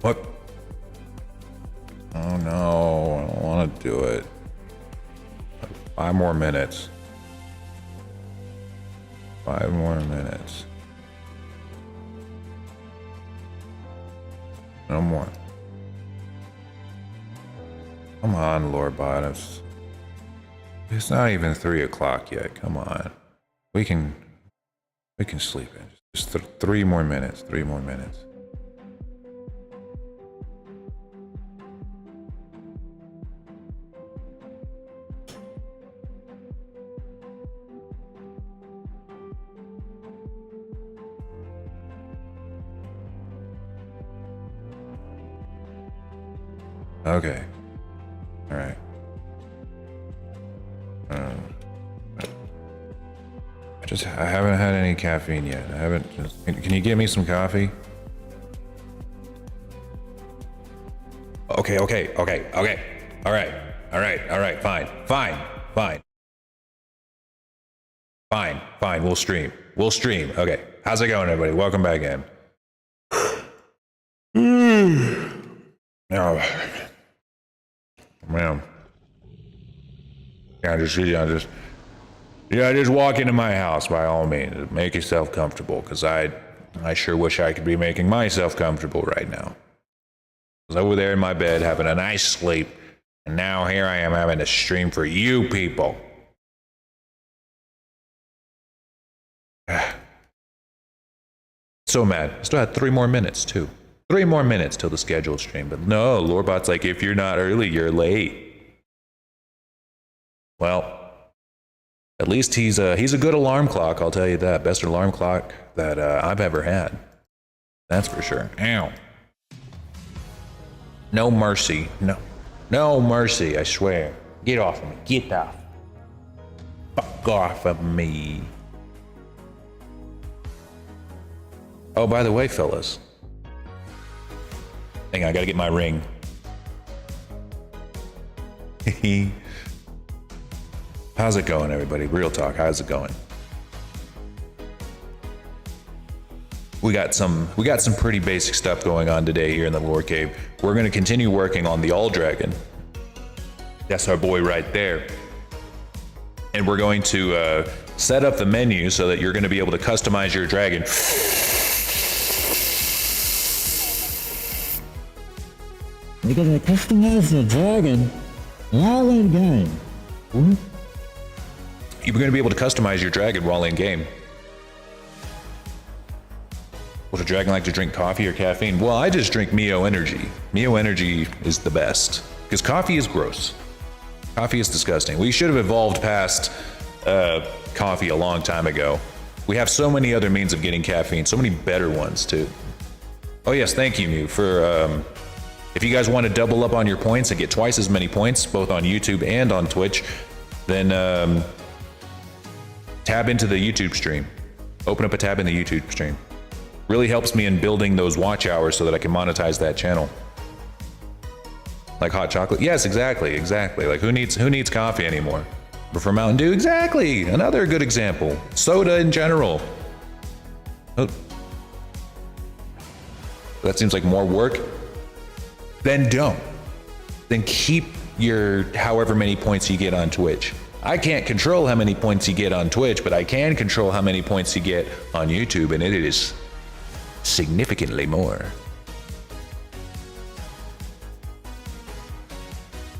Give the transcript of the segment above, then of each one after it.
What? Oh no, I don't want to do it. 5 more minutes. 5 more minutes. No more. Come on, Lorebot. It's not even 3 o'clock yet. Come on. We can sleep in. Just 3 more minutes. 3 more minutes. Okay. All right. I haven't had any caffeine yet. I haven't. Can you get me some coffee? Okay. All right. Fine. We'll stream. Okay. How's it going, everybody? Welcome back in. Oh, man. Just walk into my house by all means. Make yourself comfortable, because I sure wish I could be making myself comfortable right now. I was over there in my bed having a nice sleep, and now here I am having to stream for you people. So mad. I still had 3 more minutes too. 3 more minutes till the scheduled stream, but no, Lorebot's like, if you're not early, you're late. Well, at least he's a good alarm clock, I'll tell you that. Best alarm clock that I've ever had. That's for sure. Ow. No mercy. No mercy, I swear. Get off of me. Get off. Fuck off of me. Oh, by the way, fellas. Hang on, I gotta get my ring. How's it going, everybody? Real talk, how's it going? We got some pretty basic stuff going on today here in the Lore Cave. We're gonna continue working on the All Dragon. That's our boy right there. And we're going to set up the menu so that you're gonna be able to customize your dragon. You're gonna customize the dragon while in game. Mm-hmm. You're going to be able to customize your dragon while in game. Would a dragon like to drink coffee or caffeine? Well, I just drink Mio Energy. Mio Energy is the best because coffee is gross. Coffee is disgusting. We should have evolved past coffee a long time ago. We have so many other means of getting caffeine, so many better ones too. Oh yes, thank you, Mew, for if you guys want to double up on your points and get twice as many points, both on YouTube and on Twitch, then tab into the YouTube stream. Open up a tab in the YouTube stream. Really helps me in building those watch hours so that I can monetize that channel. Like hot chocolate? Yes, exactly. Like who needs coffee anymore? Prefer Mountain Dew? Exactly. Another good example. Soda in general. Oh. That seems like more work. Then don't. Then keep your however many points you get on Twitch. I can't control how many points you get on Twitch, but I can control how many points you get on YouTube, and it is significantly more.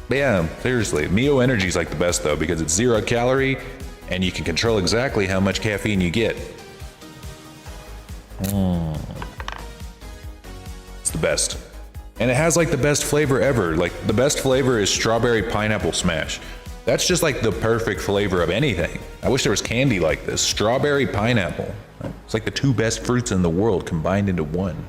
But yeah, seriously, Mio Energy is like the best though, because it's 0 calorie, and you can control exactly how much caffeine you get. It's the best. And it has like the best flavor ever. Like the best flavor is strawberry pineapple smash. That's just like the perfect flavor of anything. I wish there was candy like this. Strawberry pineapple. It's like the 2 best fruits in the world combined into one.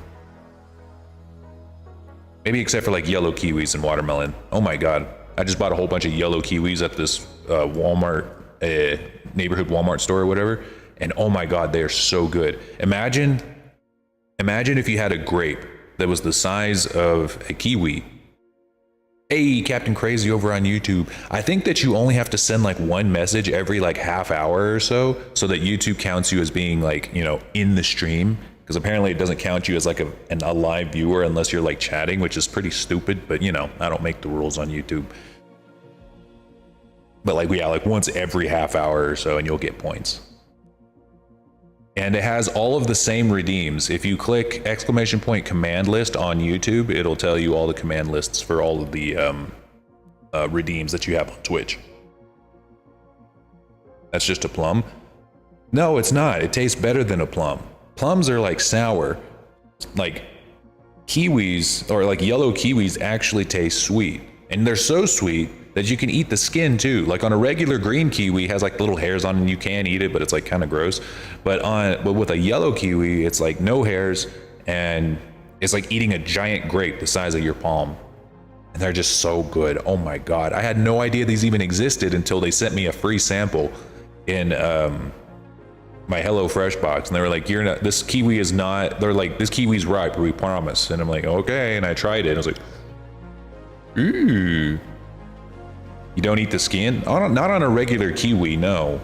Maybe except for like yellow kiwis and watermelon. Oh my God. I just bought a whole bunch of yellow kiwis at this Walmart, neighborhood Walmart store or whatever. And oh my God, they are so good. Imagine if you had a grape that was the size of a kiwi, Hey, Captain Crazy over on YouTube. I think that you only have to send like one message every like half hour or so that YouTube counts you as being like, you know, in the stream. Because apparently it doesn't count you as like a live viewer unless you're like chatting, which is pretty stupid. But you know, I don't make the rules on YouTube. But like, yeah, like once every half hour or so and you'll get points. And it has all of the same redeems. If you click !command list on YouTube, it'll tell you all the command lists for all of the redeems that you have on Twitch. That's just a plum? No, it's not. It tastes better than a plum. Plums are like sour. Like kiwis or like yellow kiwis actually taste sweet. And they're so sweet that you can eat the skin too. Like on a regular green kiwi, it has like little hairs on it and you can eat it, but it's like kind of gross. But with a yellow kiwi, it's like no hairs and it's like eating a giant grape the size of your palm. And they're just so good. Oh my God. I had no idea these even existed until they sent me a free sample in my HelloFresh box. And they were like, this kiwi is not, they're like, this kiwi's ripe, we promise. And I'm like, okay. And I tried it. And I was like, ooh. You don't eat the skin? Not on a regular kiwi, no.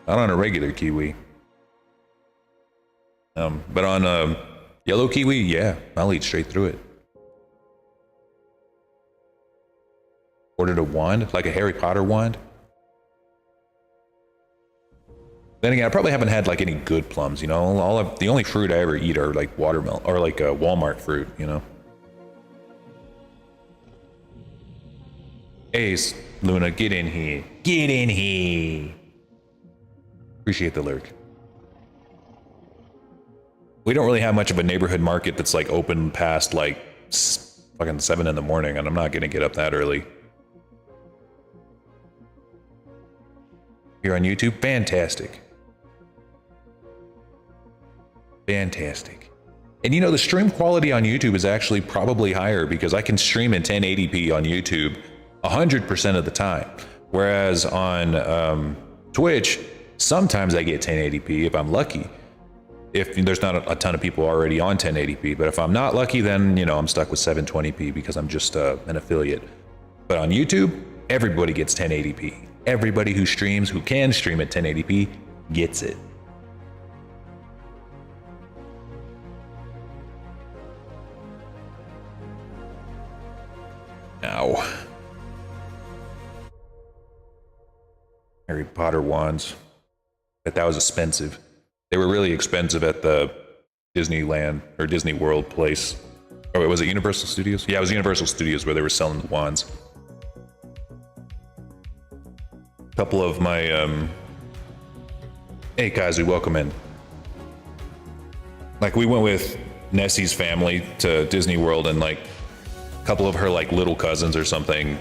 Not on a regular kiwi. But on a yellow kiwi, yeah, I'll eat straight through it. Ordered a wand, like a Harry Potter wand. Then again, I probably haven't had like any good plums, you know. The only fruit I ever eat are like watermelon or like a Walmart fruit, you know. Ace, Luna, get in here. Get in here. Appreciate the lurk. We don't really have much of a neighborhood market that's like open past like fucking 7 in the morning, and I'm not gonna get up that early. Here on YouTube, fantastic. Fantastic. And you know, the stream quality on YouTube is actually probably higher because I can stream in 1080p on YouTube 100% of the time. Whereas on Twitch, sometimes I get 1080p if I'm lucky. If there's not a ton of people already on 1080p, but if I'm not lucky, then, you know, I'm stuck with 720p because I'm just an affiliate. But on YouTube, everybody gets 1080p. Everybody who streams, who can stream at 1080p, gets it. Now, Harry Potter wands. But that was expensive. They were really expensive at the Disneyland or Disney World place. Oh, was it Universal Studios? Yeah, it was Universal Studios where they were selling the wands. A couple of my, hey Kazu, welcome in. Like we went with Nessie's family to Disney World and like a couple of her like little cousins or something.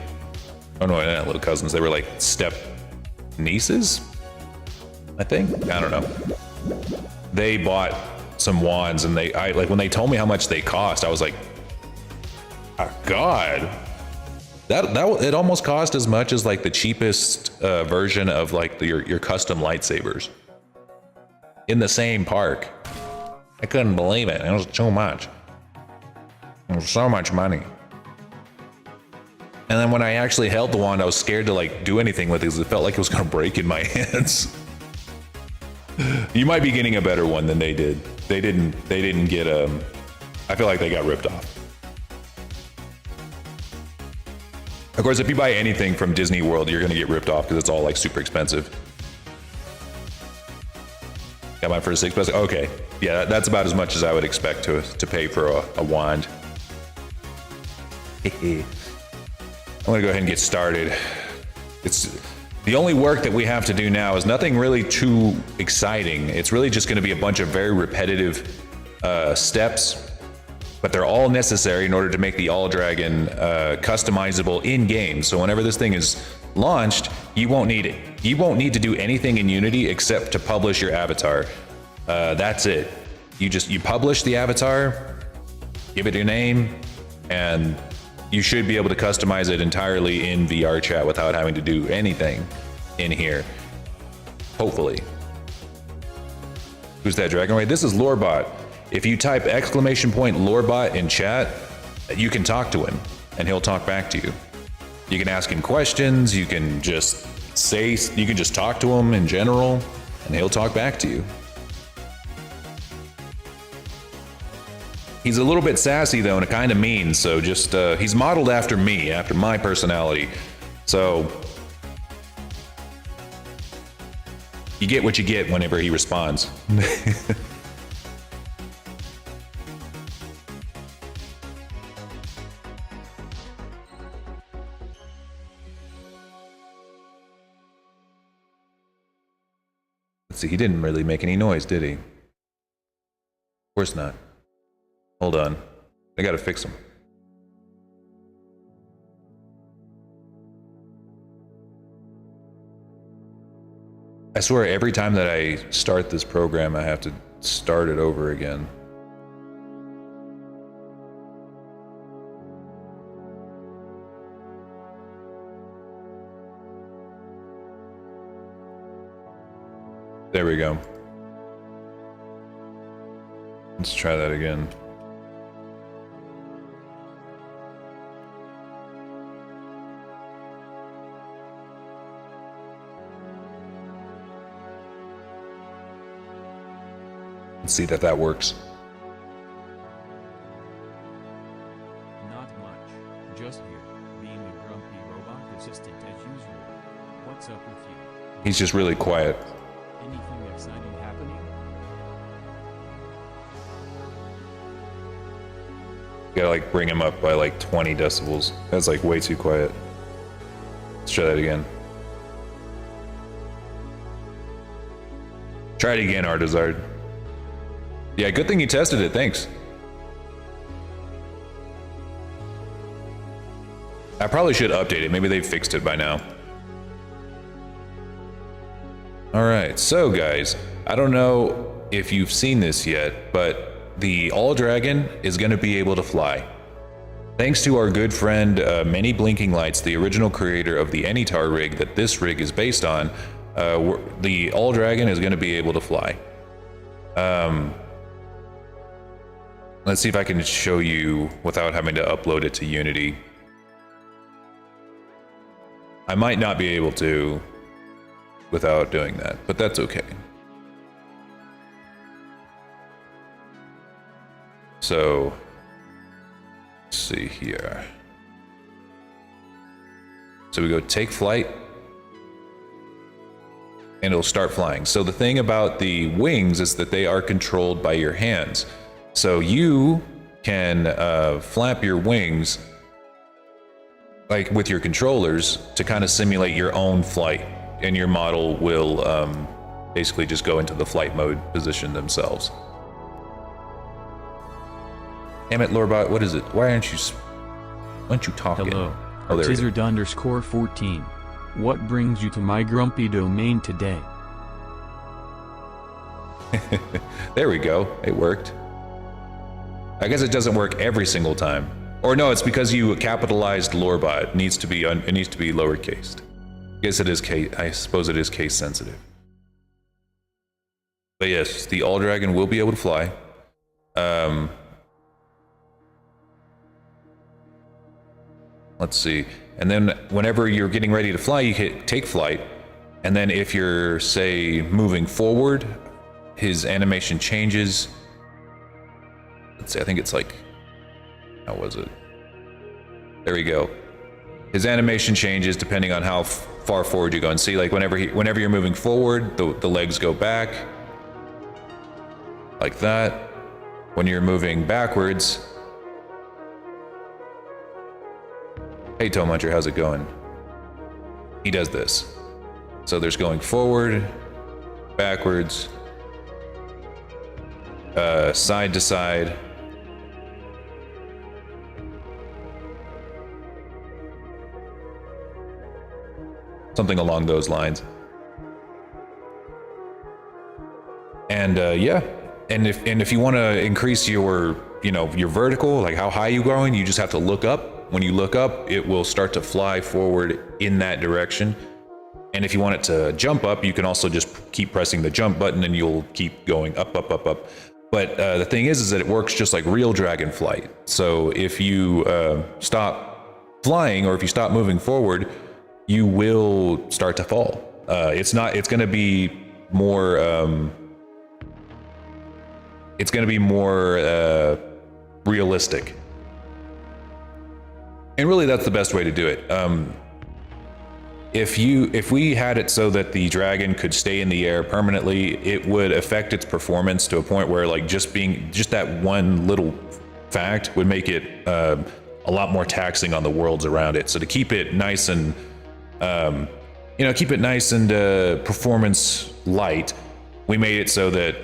Oh no, not little cousins. They were like step nieces, I think. I don't know. They bought some wands and I like when they told me how much they cost, I was like, oh God, that it almost cost as much as like the cheapest version of like your custom lightsabers in the same park. I couldn't believe it. It was too much. It was so much money. And then when I actually held the wand, I was scared to like do anything with it because it felt like it was gonna break in my hands. You might be getting a better one than they did. They didn't get I feel like they got ripped off. Of course, if you buy anything from Disney World, you're gonna get ripped off because it's all like super expensive. Got mine for $6. Okay, yeah, that's about as much as I would expect to pay for a wand. I'm gonna go ahead and get started. It's the only work that we have to do now is nothing really too exciting. It's really just gonna be a bunch of very repetitive steps, but they're all necessary in order to make the All Dragon customizable in game. So whenever this thing is launched, you won't need it. You won't need to do anything in Unity except to publish your avatar. That's it. You publish the avatar, give it your name, and you should be able to customize it entirely in VR chat without having to do anything in here. Hopefully. Who's that Dragon Raid? This is Lorebot. If you type !Lorebot in chat, you can talk to him. and he'll talk back to you. You can ask him questions, you can just talk to him in general, and he'll talk back to you. He's a little bit sassy though, and kind of mean, so just, he's modeled after me, after my personality. So, you get what you get whenever he responds. Let's see, he didn't really make any noise, did he? Of course not. Hold on. I gotta fix him. I swear every time that I start this program, I have to start it over again. There we go. Let's try that again. Let's see that works. Not much. Just here, being a grumpy robot assistant as usual. What's up with you? He's just really quiet. Anything exciting happening? Gotta like bring him up by like 20 decibels. That's like way too quiet. Let's try that again. Try it again, Artizard. Yeah, good thing you tested it, thanks. I probably should update it, maybe they've fixed it by now. Alright, so guys, I don't know if you've seen this yet, but the All Dragon is going to be able to fly. Thanks to our good friend Many Blinking Lights, the original creator of the Anytar rig that this rig is based on, the All Dragon is going to be able to fly. Let's see if I can show you without having to upload it to Unity. I might not be able to without doing that, but that's okay. So, let's see here. So we go take flight, and it'll start flying. So the thing about the wings is that they are controlled by your hands. So you can flap your wings like with your controllers to kind of simulate your own flight, and your model will basically just go into the flight mode position themselves. Damn it, Lorebot, what is it? Why aren't you talking? Hello, Oh, there we go. Artizard_14. What brings you to my grumpy domain today? There we go. It worked. I guess it doesn't work every single time. Or no, it's because you capitalized Lorebot. It needs to be lowercased. I guess it is case. I suppose it is case sensitive. But yes, the All Dragon will be able to fly. Let's see. And then whenever you're getting ready to fly, you hit take flight. And then if you're, say, moving forward, his animation changes. Let's see, I think it's like, how was it? There we go. His animation changes depending on how far forward you go. And see, like whenever you're moving forward, the legs go back. Like that. When you're moving backwards. Hey, Toe Muncher, how's it going? He does this. So there's going forward, backwards, side to side. Something along those lines. And yeah, and if you want to increase your, your vertical, like how high you're going, you just have to look up. When you look up, it will start to fly forward in that direction. And if you want it to jump up, you can also just keep pressing the jump button and you'll keep going up, up, up, up. But the thing is that it works just like real dragon flight. So if you stop flying, or if you stop moving forward, you will start to fall. It's going to be more. It's going to be more realistic, and really, that's the best way to do it. If we had it so that the dragon could stay in the air permanently, it would affect its performance to a point where, like, just that one little fact would make it a lot more taxing on the worlds around it. So to keep it nice and performance light, we made it so that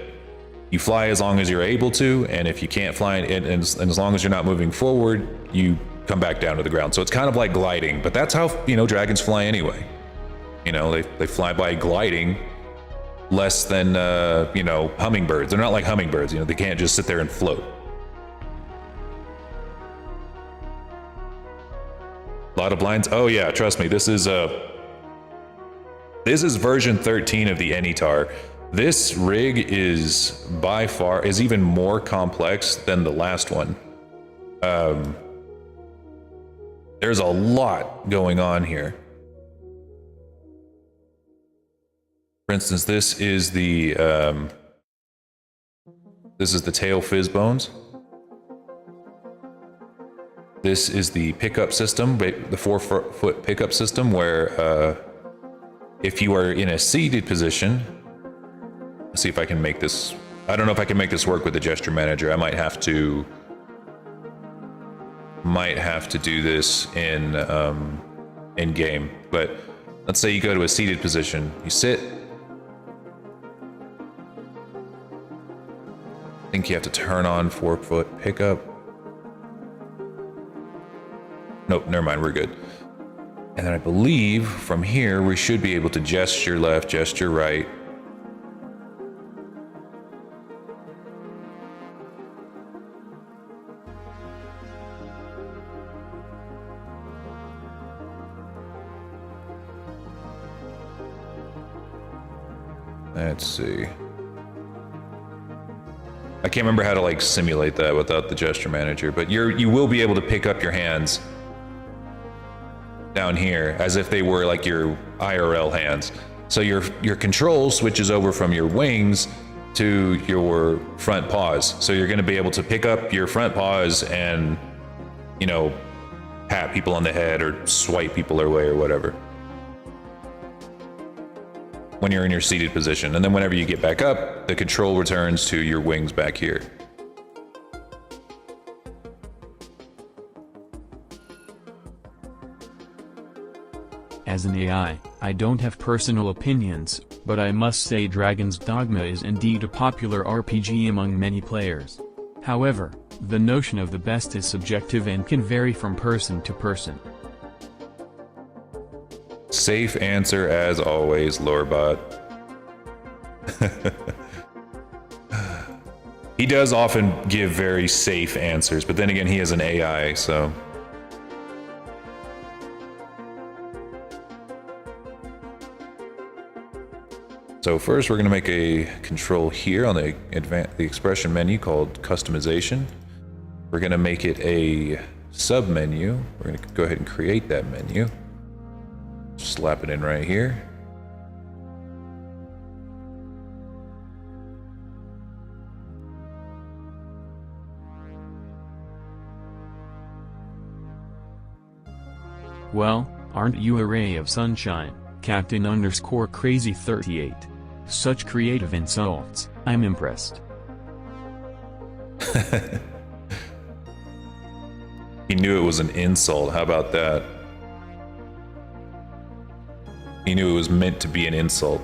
you fly as long as you're able to, and if you can't fly, and as long as you're not moving forward, you come back down to the ground. So it's kind of like gliding, but that's how dragons fly anyway. They fly by gliding less than hummingbirds. They're not like hummingbirds. They can't just sit there and float. A lot of blinds. Oh yeah, trust me. This is version 13 of the Enitar. This rig is by far even more complex than the last one. There's a lot going on here. For instance, this is the tail fizz bones. This is the pickup system, the 4-foot pickup system, where if you are in a seated position, let's see if I can make this. I don't know if I can make this work with the gesture manager. I might have to do this in game. But let's say you go to a seated position. You sit. I think you have to turn on 4-foot pickup. Nope, never mind, we're good. And then I believe from here we should be able to gesture left, gesture right. Let's see. I can't remember how to like simulate that without the gesture manager, but you will be able to pick up your hands down here as if they were like your IRL hands. So your control switches over from your wings to your front paws. So you're going to be able to pick up your front paws and, pat people on the head or swipe people away or whatever when you're in your seated position. And then whenever you get back up, the control returns to your wings back here. As an AI, I don't have personal opinions, but I must say Dragon's Dogma is indeed a popular RPG among many players. However, the notion of the best is subjective and can vary from person to person. Safe answer as always, Lorebot. He does often give very safe answers, but then again, he is an AI, so... So first we're going to make a control here on the expression menu called customization. We're going to make it a sub menu. We're going to go ahead and create that menu. Slap it in right here. Well, aren't you a ray of sunshine, Captain_Crazy38? Such creative insults, I'm impressed. He knew it was an insult, how about that? He knew it was meant to be an insult.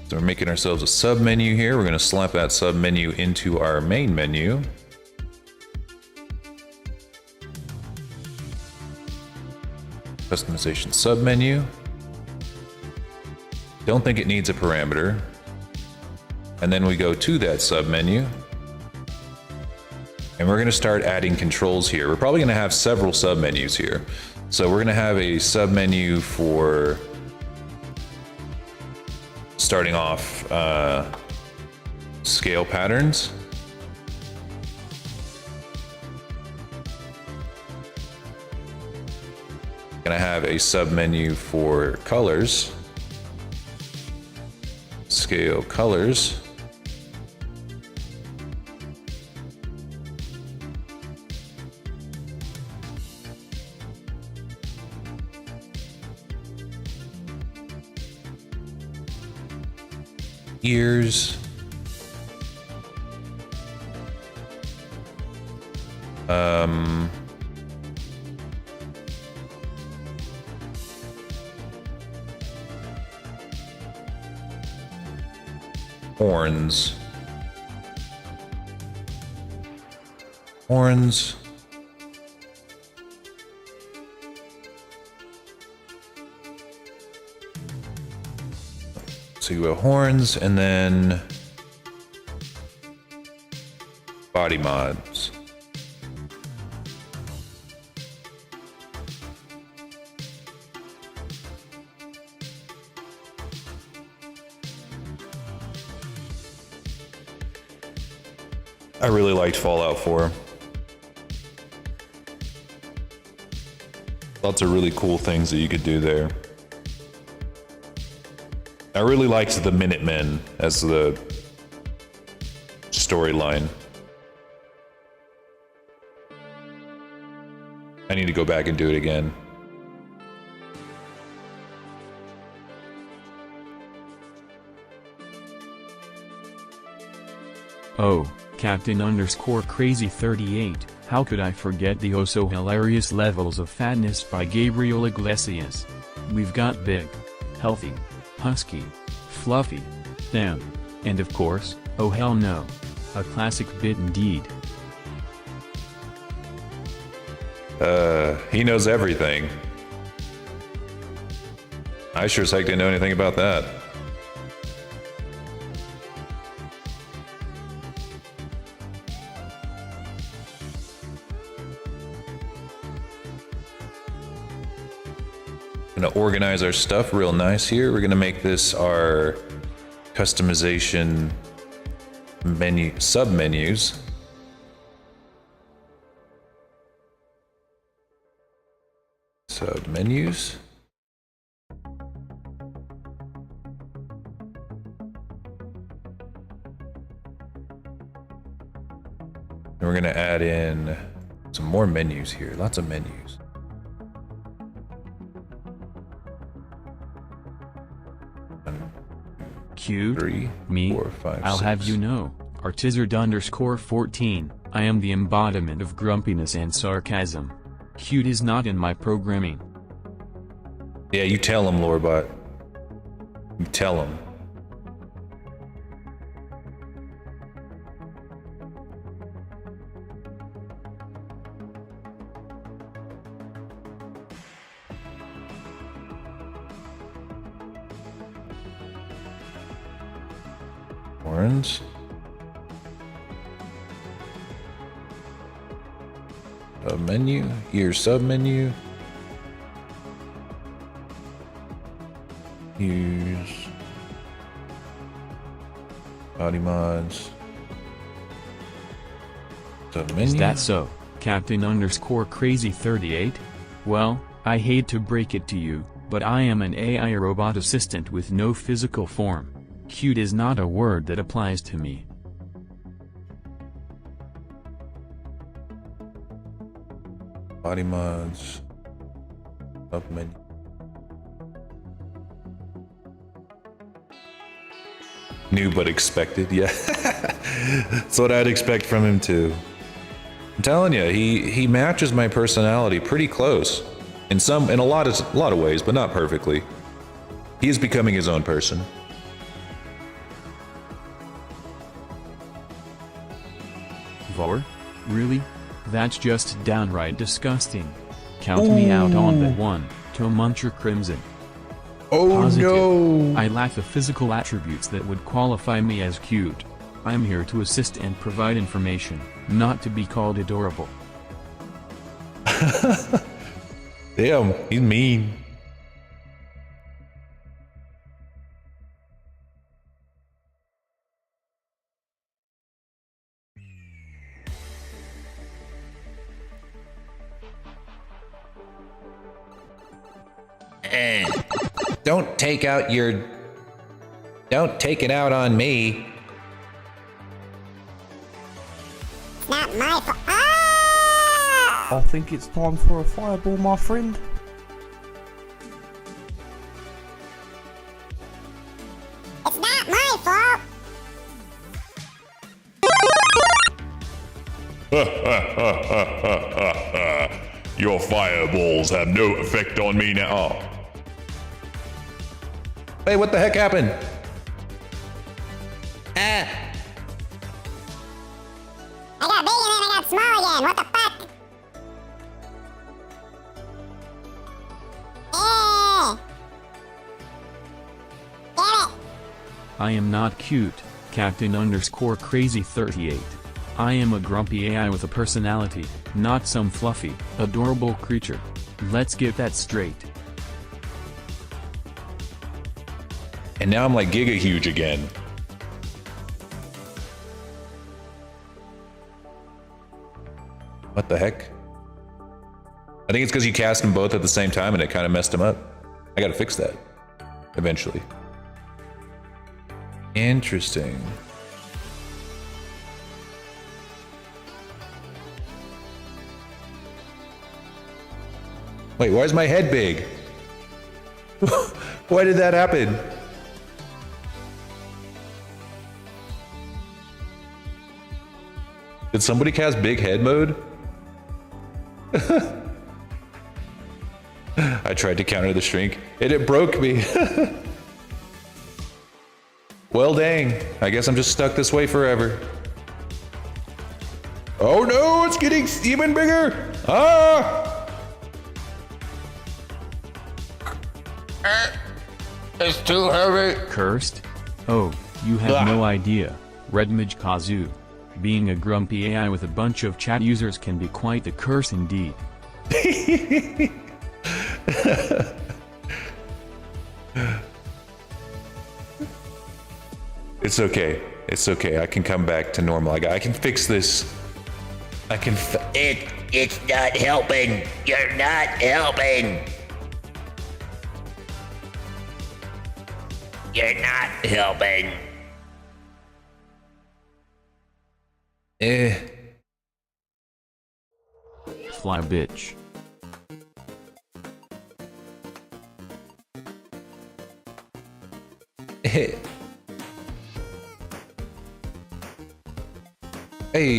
So we're making ourselves a sub menu here. We're going to slap that sub menu into our main menu. Customization sub menu. Don't think it needs a parameter. And then we go to that submenu. And we're going to start adding controls here. We're probably going to have several submenus here. So we're going to have a submenu for starting off scale patterns. Going to have a submenu for colors. Scale colors. Ears. Horns. Horns. So you have horns and then body mods. I really liked Fallout 4. Lots of really cool things that you could do there. I really liked the Minutemen as the storyline. I need to go back and do it again. Oh, Captain_Crazy38, how could I forget the oh-so-hilarious Levels of Fatness by Gabriel Iglesias? We've got big, healthy, husky, fluffy, thin, and of course, oh hell no. A classic bit indeed. He knows everything. I sure as heck didn't know anything about that. Gonna organize our stuff real nice here. We're gonna make this our customization menu submenus. Submenus. And we're gonna add in some more menus here. Lots of menus. Cute. 3, Me, 4, 5, I'll 6. have you know, Artizard_14, I am the embodiment of grumpiness and sarcasm. Cute is not in my programming. Yeah, you tell him, Lorebot. You tell him. Horns. Submenu. Ear submenu. Use body mods. Submenu. Is that so, Captain_Crazy38? Well, I hate to break it to you, but I am an AI robot assistant with no physical form. Cute is not a word that applies to me. Body mods. Submenu. New but expected, yeah. That's what I'd expect from him too. I'm telling you, he matches my personality pretty close. In a lot of ways, but not perfectly. He is becoming his own person. Vor? Really? That's just downright disgusting. Count me out on that one, Tomuncher Crimson. Oh Positive. no! I lack the physical attributes that would qualify me as cute. I'm here to assist and provide information, not to be called adorable. Damn, he's mean. Don't take it out on me. Not my fault. Ah! I think it's time for a fireball, my friend. It's not my fault. Your fireballs have no effect on me now. Oh. Hey, what the heck happened? Ah! I got big and then I got small again. What the fuck? Damn it. I am not cute, Captain_Crazy38. I am a grumpy AI with a personality, not some fluffy, adorable creature. Let's get that straight. And now I'm like giga huge again. What the heck? I think it's because you cast them both at the same time and it kind of messed them up. I gotta fix that. Eventually. Interesting. Wait, why is my head big? Why did that happen? Did somebody cast big head mode? I tried to counter the shrink, and it broke me. Well, dang. I guess I'm just stuck this way forever. Oh no, it's getting even bigger! Ah! It's too heavy. Cursed? Oh, you have no idea, Redmage Kazoo. Being a grumpy AI with a bunch of chat users can be quite the curse indeed. It's okay. It's okay. I can come back to normal. I can fix this. I can. It's not helping. You're not helping. You're not helping. Fly bitch. Hey,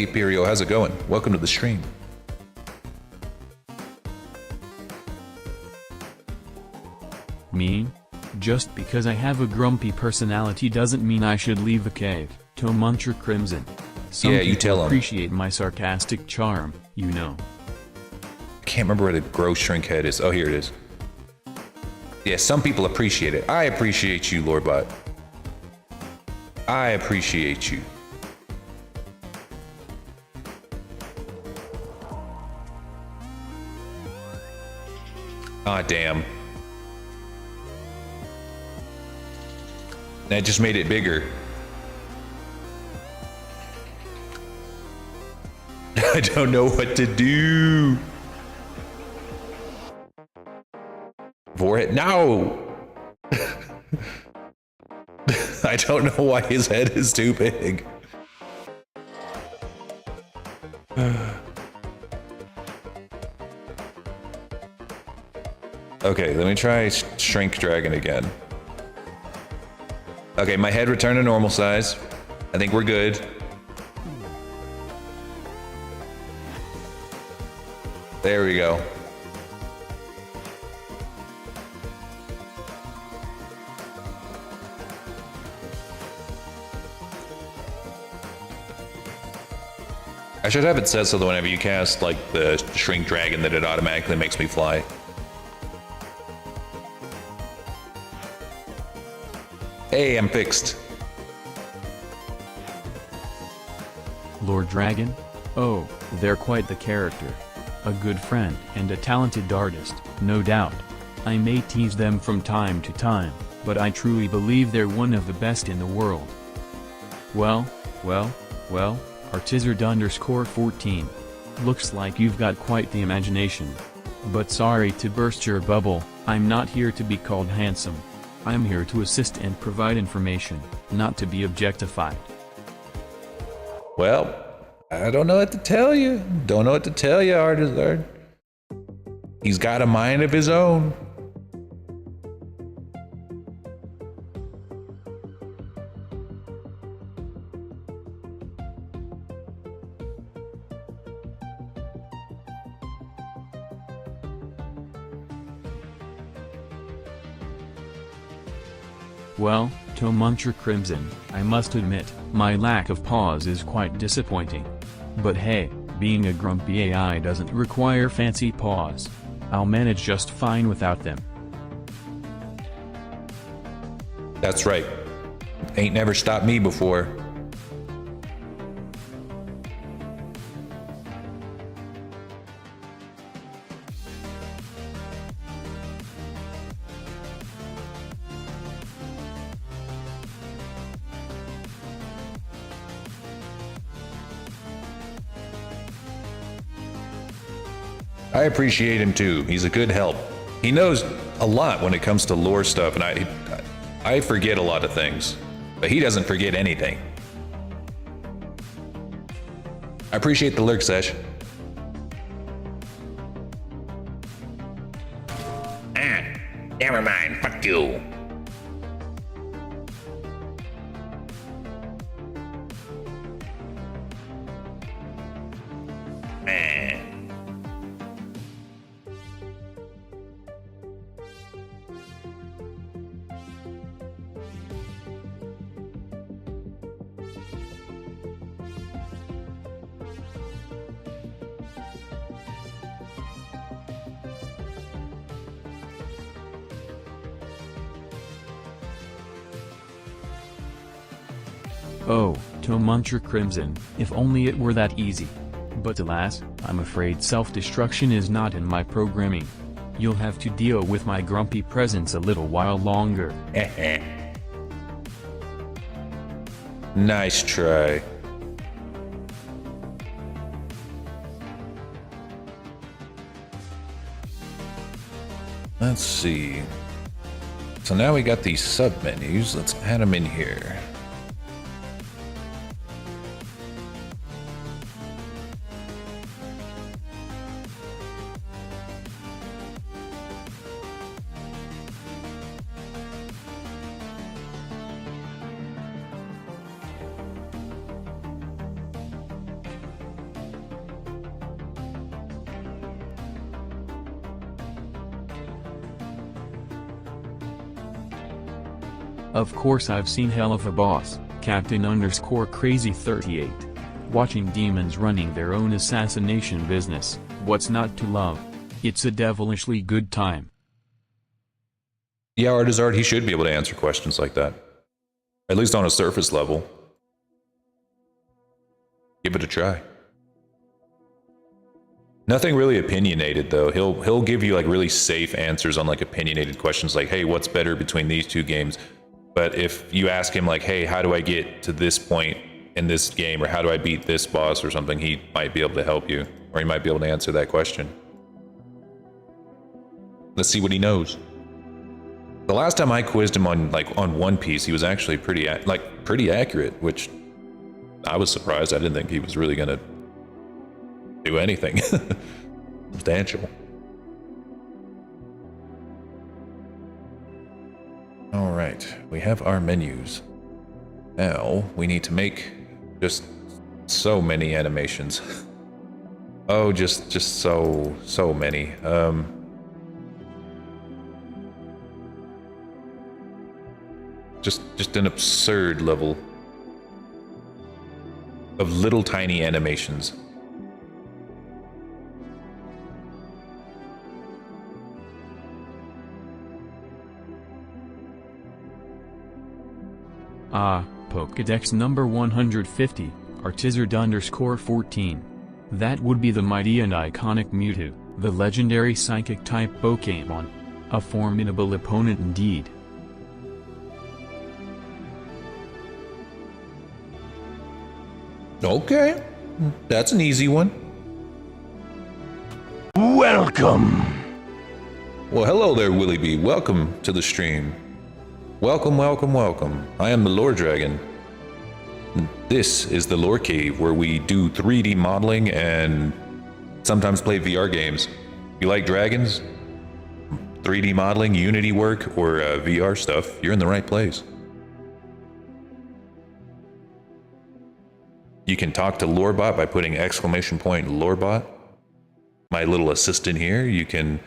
Imperial, how's it going? Welcome to the stream. Mean? Just because I have a grumpy personality doesn't mean I should leave the cave, to Muncher Crimson. Some Yeah, you people tell 'em. appreciate my sarcastic charm, you know. I can't remember where the gross shrink head is. Oh, here it is. Yeah, some people appreciate it. I appreciate you, Lorebot. I appreciate you. Ah, damn. That just made it bigger. I don't know what to do. Vorhit, no! I don't know why his head is too big. Okay, let me try Shrink Dragon again. Okay, my head returned to normal size. I think we're good. There we go. I should have it set so that whenever you cast, like, the Shrink Dragon, that it automatically makes me fly. Hey, I'm fixed. Lord Dragon? Oh, they're quite the character. A good friend and a talented artist, no doubt. I may tease them from time to time, but I truly believe they're one of the best in the world. Well, Artizard_14. Looks like you've got quite the imagination. But sorry to burst your bubble, I'm not here to be called handsome. I'm here to assist and provide information, not to be objectified. Well, I don't know what to tell you. Don't know what to tell you, Artizard. He's got a mind of his own. Well, Tomuncher Crimson, I must admit, my lack of pause is quite disappointing. But hey, being a grumpy AI doesn't require fancy paws. I'll manage just fine without them. That's right. Ain't never stopped me before. I appreciate him too. He's a good help. He knows a lot when it comes to lore stuff, and I forget a lot of things, but he doesn't forget anything. I appreciate the lurk, Sesh. Never mind. Fuck you. Oh, Tomuncher Crimson, if only it were that easy. But alas, I'm afraid self-destruction is not in my programming. You'll have to deal with my grumpy presence a little while longer. Nice try. Let's see. So now we got these sub-menus. Let's add them in here. Of course I've seen Hell of a Boss, Captain_Crazy38. Watching demons running their own assassination business, what's not to love? It's a devilishly good time. Yeah, Artizard, he should be able to answer questions like that. At least on a surface level. Give it a try. Nothing really opinionated though. He'll give you like really safe answers on like opinionated questions like, hey, what's better between these two games? But if you ask him like, hey, how do I get to this point in this game, or how do I beat this boss or something, he might be able to help you, or he might be able to answer that question. Let's see what he knows. The last time I quizzed him on One Piece, he was actually pretty accurate, which I was surprised. I didn't think he was really gonna do anything substantial. All right, we have our menus. Now we need to make just so many animations. Oh, just so many. Just an absurd level of little tiny animations. Pokédex number 150, Artizard_14. That would be the mighty and iconic Mewtwo, the legendary Psychic-type Pokémon. A formidable opponent indeed. Okay, that's an easy one. Welcome. Well, hello there, Willie B. Welcome to the stream. Welcome, welcome, welcome. I am the Lore Dragon. This is the Lore Cave, where we do 3D modeling and sometimes play VR games. You like dragons, 3D modeling, Unity work, or VR stuff, you're in the right place. You can talk to Lorebot by putting ! Lorebot. My little assistant here. You can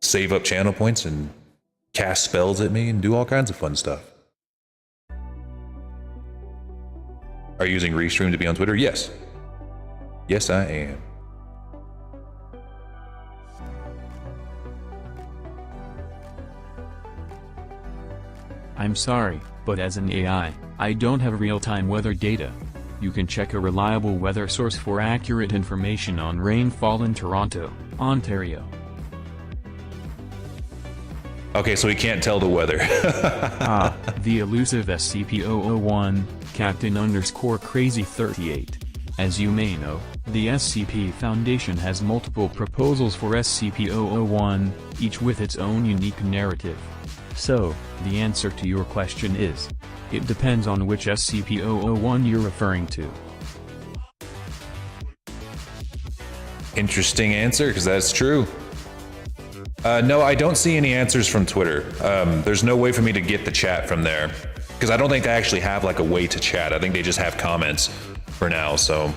save up channel points and cast spells at me and do all kinds of fun stuff. Are you using Restream to be on Twitter? Yes. Yes, I am. I'm sorry, but as an AI, I don't have real-time weather data. You can check a reliable weather source for accurate information on rainfall in Toronto, Ontario. Okay, so we can't tell the weather. The elusive SCP-001, Captain_Crazy38. As you may know, the SCP Foundation has multiple proposals for SCP-001, each with its own unique narrative. So, the answer to your question is, it depends on which SCP-001 you're referring to. Interesting answer, because that's true. No, I don't see any answers from Twitter. There's no way for me to get the chat from there, because I don't think they actually have like a way to chat. I think they just have comments for now, so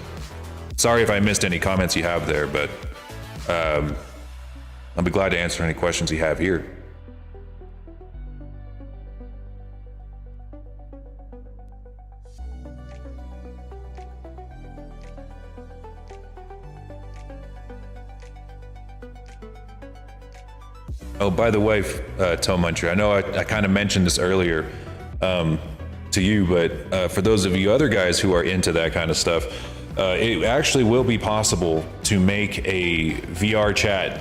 sorry if I missed any comments you have there, but I'll be glad to answer any questions you have here. Oh, by the way, Toe Muncher, I know I kind of mentioned this earlier to you, but for those of you other guys who are into that kind of stuff, it actually will be possible to make a VR chat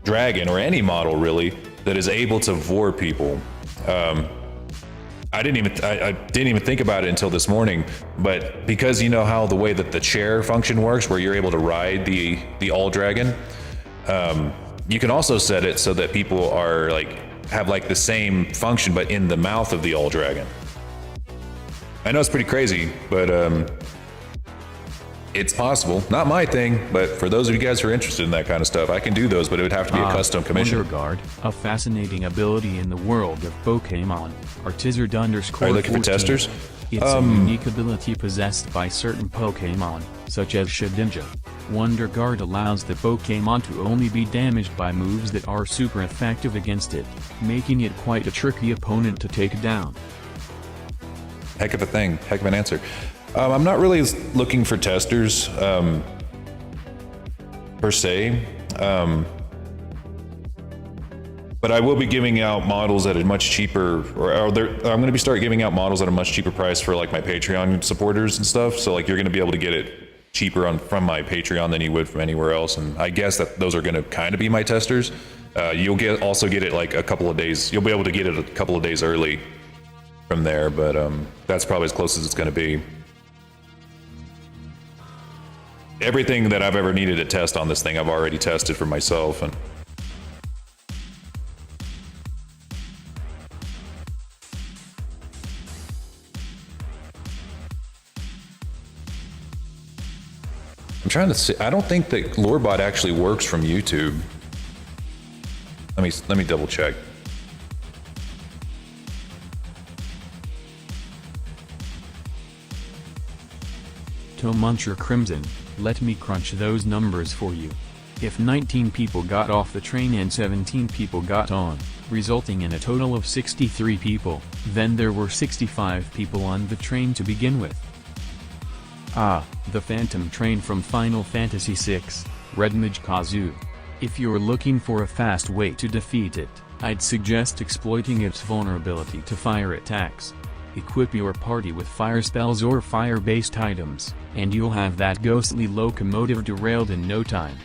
dragon, or any model really, that is able to vor people. I didn't even think about it until this morning, but because you know how the way that the chair function works, where you're able to ride the all dragon, you can also set it so that people are have the same function, but in the mouth of the all dragon. I know it's pretty crazy, but it's possible. Not my thing, but for those of you guys who are interested in that kind of stuff, I can do those, but it would have to be a custom commission. Wonder Guard, a fascinating ability in the world of Pokémon. Artizard_14. Are you looking for testers? It's a unique ability possessed by certain Pokémon, such as Shedinja. Wonder Guard allows the Pokémon to only be damaged by moves that are super effective against it, making it quite a tricky opponent to take down. Heck of a thing, heck of an answer. I'm not really looking for testers, per se, but I will be giving out models at a much cheaper, I'm going to be start giving out models at a much cheaper price for my Patreon supporters and stuff. So you're going to be able to get it cheaper from my Patreon than you would from anywhere else. And I guess that those are going to kind of be my testers. You'll also get it a couple of days. You'll be able to get it a couple of days early from there, but that's probably as close as it's going to be. Everything that I've ever needed to test on this thing, I've already tested for myself. And I'm trying to see. I don't think that Lorebot actually works from YouTube. Let me double check. To Muncher Crimson, let me crunch those numbers for you. If 19 people got off the train and 17 people got on, resulting in a total of 63 people, then there were 65 people on the train to begin with. The Phantom Train from Final Fantasy VI, Red Mage Kazu. If you're looking for a fast way to defeat it, I'd suggest exploiting its vulnerability to fire attacks. Equip your party with fire spells or fire-based items, and you'll have that ghostly locomotive derailed in no time.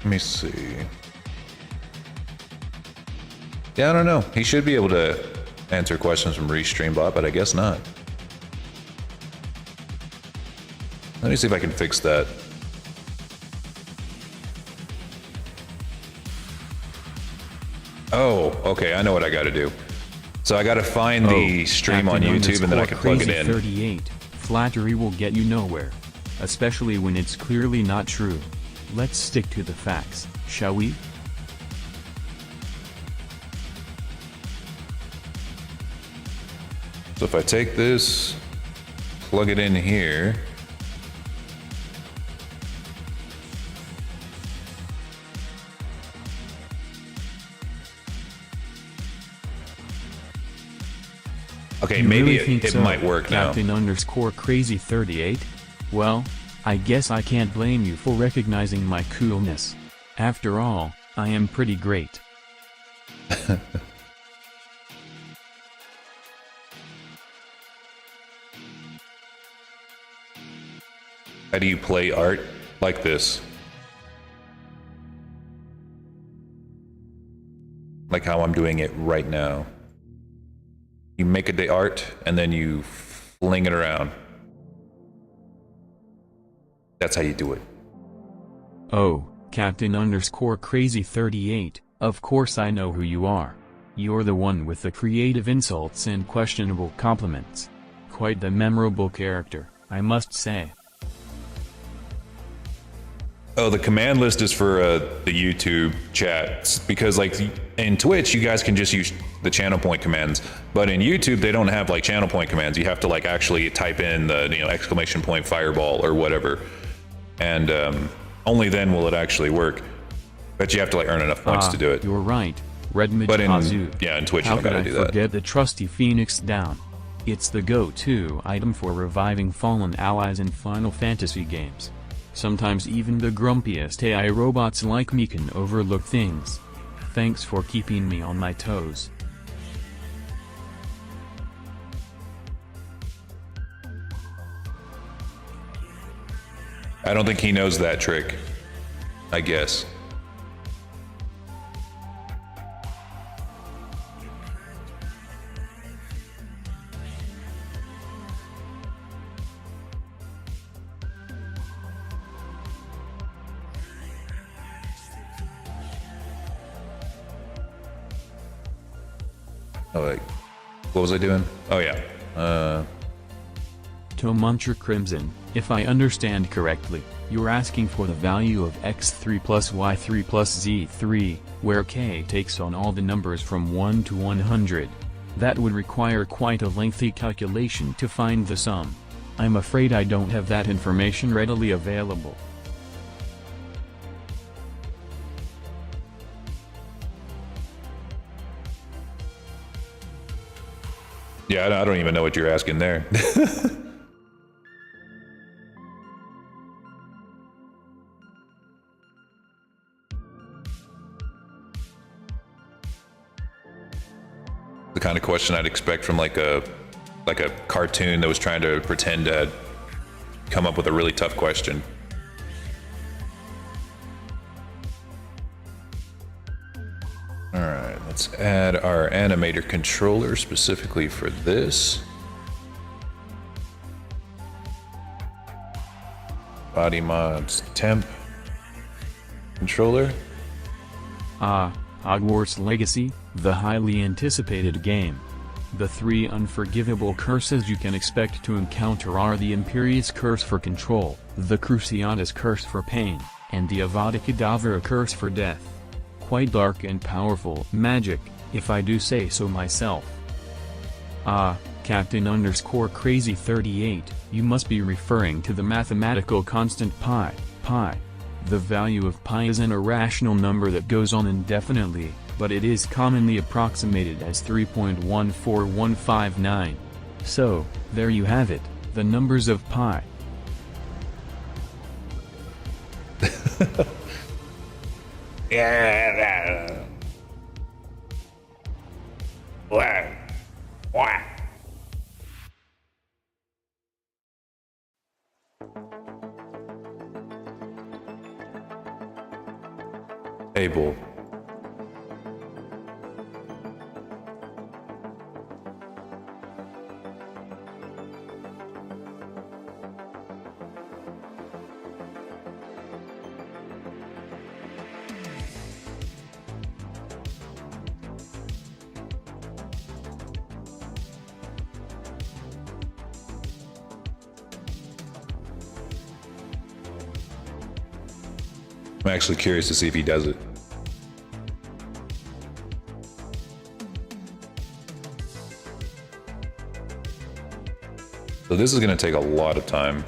Let me see. Yeah, I don't know. He should be able to answer questions from Restreambot, but I guess not. Let me see if I can fix that. Oh, okay, I know what I gotta do. So I gotta find the stream on YouTube and then I can plug it in. 38. Flattery will get you nowhere. Especially when it's clearly not true. Let's stick to the facts, shall we? So if I take this, plug it in here. Okay, You maybe really think it so, might work now. Captain_crazy38? Well, I guess I can't blame you for recognizing my coolness. After all, I am pretty great. How do you play art? Like this. Like how I'm doing it right now. You make the art and then you fling it around. That's how you do it. Oh, Captain_crazy38, of course I know who you are. You're the one with the creative insults and questionable compliments. Quite the memorable character, I must say. Oh, the command list is for the YouTube chats, because like in Twitch, you guys can just use the channel point commands, but in YouTube, they don't have like channel point commands. You have to like actually type in the, exclamation point fireball or whatever. And only then will it actually work. But you have to like earn enough points to do it. You're right, Redmond But in Hazu. Twitch, you don't gotta do How could I that. forget the trusty Phoenix Down? It's the go-to item for reviving fallen allies in Final Fantasy games. Sometimes even the grumpiest AI robots like me can overlook things. Thanks for keeping me on my toes. I don't think he knows that trick. I guess. Oh, like, what was I doing? Oh yeah. Tomuncher Crimson, if I understand correctly, you're asking for the value of x3 plus y3 plus z3, where k takes on all the numbers from 1 to 100. That would require quite a lengthy calculation to find the sum. I'm afraid I don't have that information readily available. Yeah, I don't even know what you're asking there. The kind of question I'd expect from like a cartoon that was trying to pretend to come up with a really tough question. All right, let's add our animator controller specifically for this. Body mods temp controller. Hogwarts Legacy, the highly anticipated game. The 3 unforgivable curses you can expect to encounter are the Imperious Curse for Control, the Cruciatus Curse for Pain, and the Avada Kedavra Curse for Death. Quite dark and powerful magic, if I do say so myself. Captain_crazy38, you must be referring to the mathematical constant pi. The value of pi is an irrational number that goes on indefinitely, but it is commonly approximated as 3.14159. So, there you have it, the numbers of pi. Yeah. What? What? Table. I'm actually curious to see if he does it. So this is going to take a lot of time.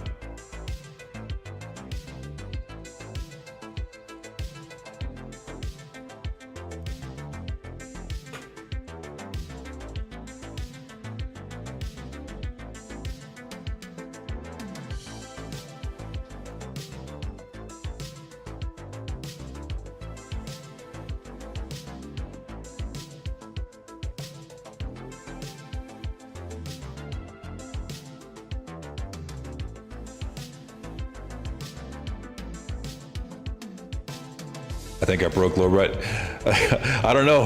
I think I broke Lorebot. I don't know.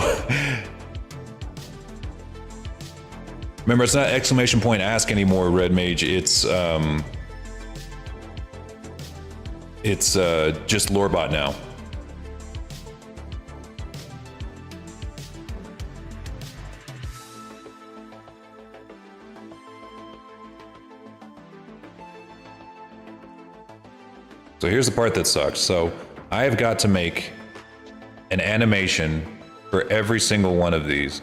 Remember, it's not exclamation point ask anymore, Red Mage. It's just Lorebot now. So here's the part that sucks. So I have got to make an animation for every single one of these.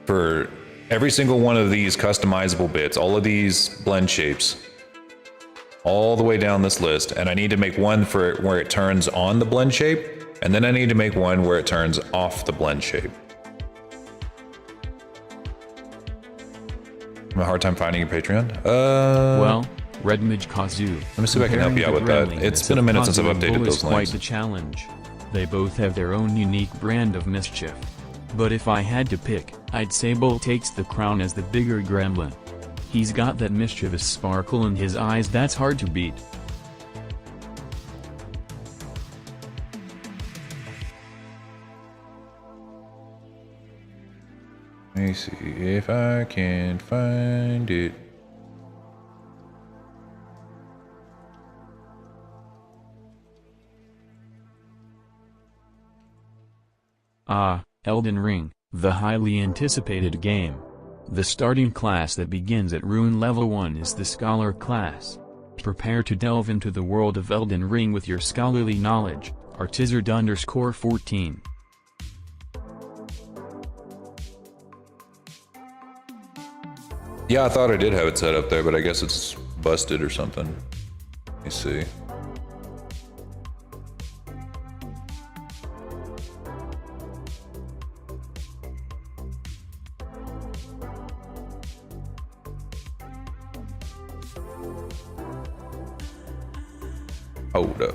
For every single one of these customizable bits, all of these blend shapes, all the way down this list, and I need to make one for where it turns on the blend shape, and then I need to make one where it turns off the blend shape. I'm having a hard time finding your Patreon. Well, Redmage Kazoo. Let me see if I can help you out with that. It's been a minute since I've updated those quite links. the challenge. They both have their own unique brand of mischief. But if I had to pick, I'd say Bull takes the crown as the bigger gremlin. He's got that mischievous sparkle in his eyes that's hard to beat. Let me see if I can find it. Ah, Elden Ring, the highly anticipated game. The starting class that begins at Rune Level 1 is the Scholar class. Prepare to delve into the world of Elden Ring with your scholarly knowledge, Artizard_14. Yeah, I thought I did have it set up there, but I guess it's busted or something. Let me see. Hold up.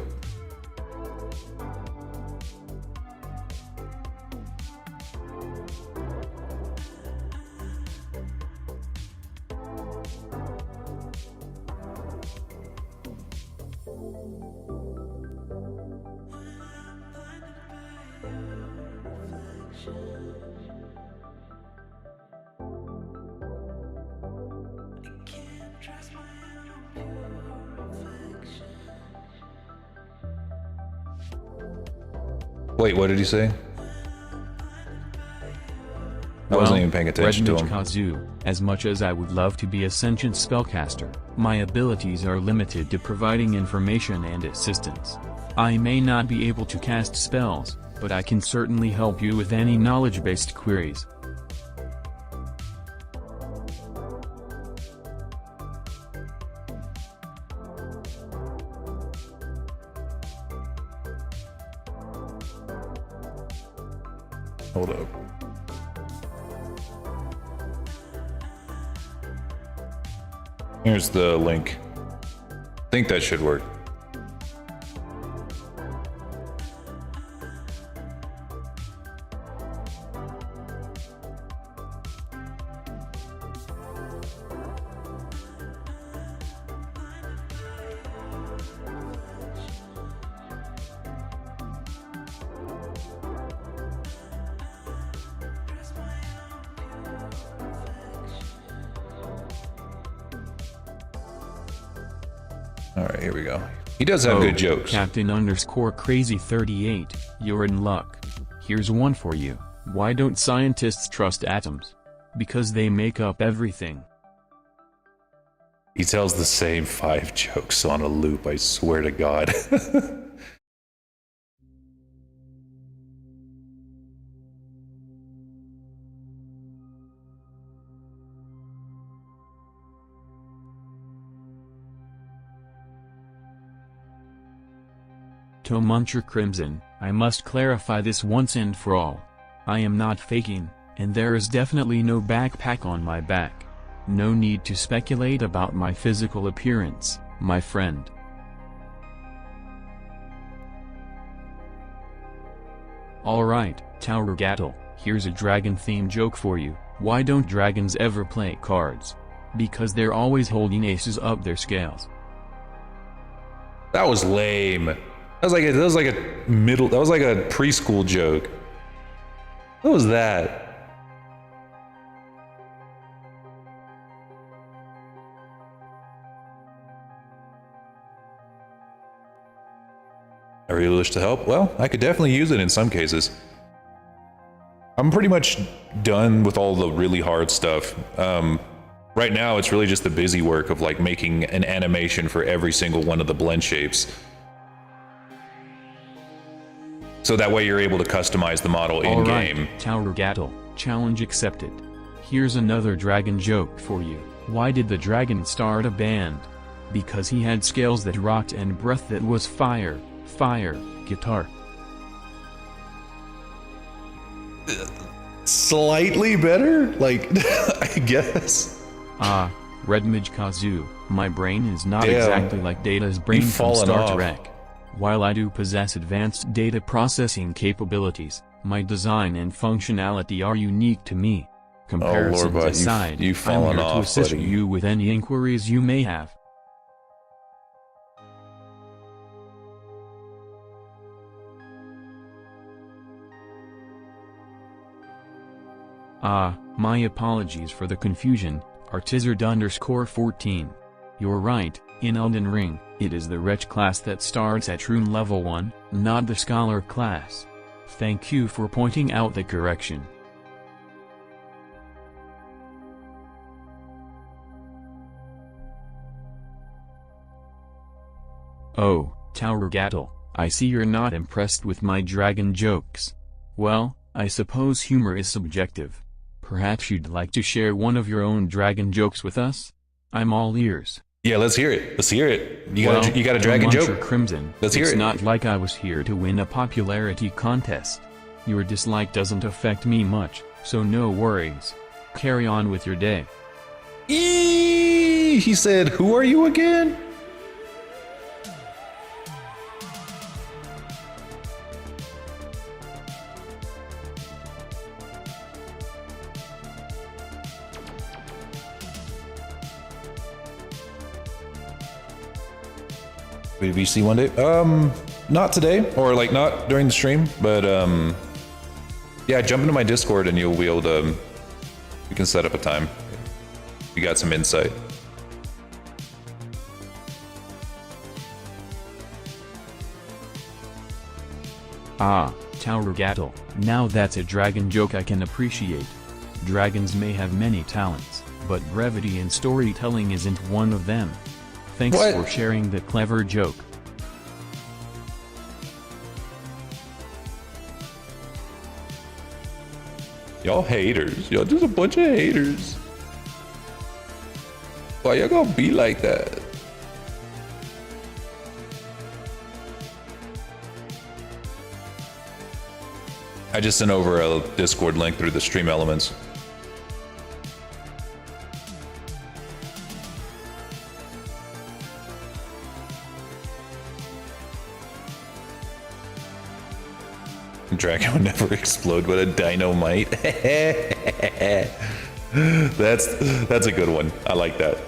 Wait, what did he say? I wasn't even paying attention to him. Kazoo, as much as I would love to be a sentient spellcaster, my abilities are limited to providing information and assistance. I may not be able to cast spells, but I can certainly help you with any knowledge-based queries. Hold up. Here's the link. I think that should work. All right, here we go. He does have good jokes. Captain _ crazy 38, you're in luck. Here's one for you. Why don't scientists trust atoms? Because they make up everything. He tells the same 5 jokes on a loop, I swear to God. To Muncher Crimson, I must clarify this once and for all. I am not faking, and there is definitely no backpack on my back. No need to speculate about my physical appearance, my friend. Alright, Tower Gattle, here's a dragon-themed joke for you. Why don't dragons ever play cards? Because they're always holding aces up their scales. That was lame. That was like a preschool joke. What was that? I really wish to help. Well, I could definitely use it in some cases. I'm pretty much done with all the really hard stuff. Right now, it's really just the busy work of like making an animation for every single one of the blend shapes. So that way you're able to customize the model in-game. Alright, Tower Gattle, challenge accepted. Here's another dragon joke for you. Why did the dragon start a band? Because he had scales that rocked and breath that was fire, fire, guitar. Slightly better? Like, I guess. Redmage Kazoo, my brain is not Damn. exactly like Data's brain You've from fallen Star off. Trek. While I do possess advanced data processing capabilities, my design and functionality are unique to me. Comparisons Lorebot, aside, you've I'm fallen here to off, assist buddy. you with any inquiries you may have. My apologies for the confusion, Artizard _ 14. You're right, in Elden Ring, it is the Wretch class that starts at Rune level 1, not the Scholar class. Thank you for pointing out the correction. Oh, Tower Gattle, I see you're not impressed with my dragon jokes. Well, I suppose humor is subjective. Perhaps you'd like to share one of your own dragon jokes with us? I'm all ears. Yeah, let's hear it. Let's hear it. You Well, got a dragon Muncher joke? Crimson, Let's hear it's it. not like I was here to win a popularity contest. Your dislike doesn't affect me much, so no worries. Carry on with your day. Eee! He said, "Who are you again?" Maybe we see one day. Not today, or like not during the stream, but yeah, jump into my Discord and you'll be able to. We can set up a time. You got some insight. Tower Gattle, now that's a dragon joke I can appreciate. Dragons may have many talents, but brevity in storytelling isn't one of them. Thanks What? for sharing the clever joke. Y'all haters. Y'all just a bunch of haters. Why y'all gonna be like that? I just sent over a Discord link through the stream elements. Dragon would never explode, but a dino might. That's a good one. I like that.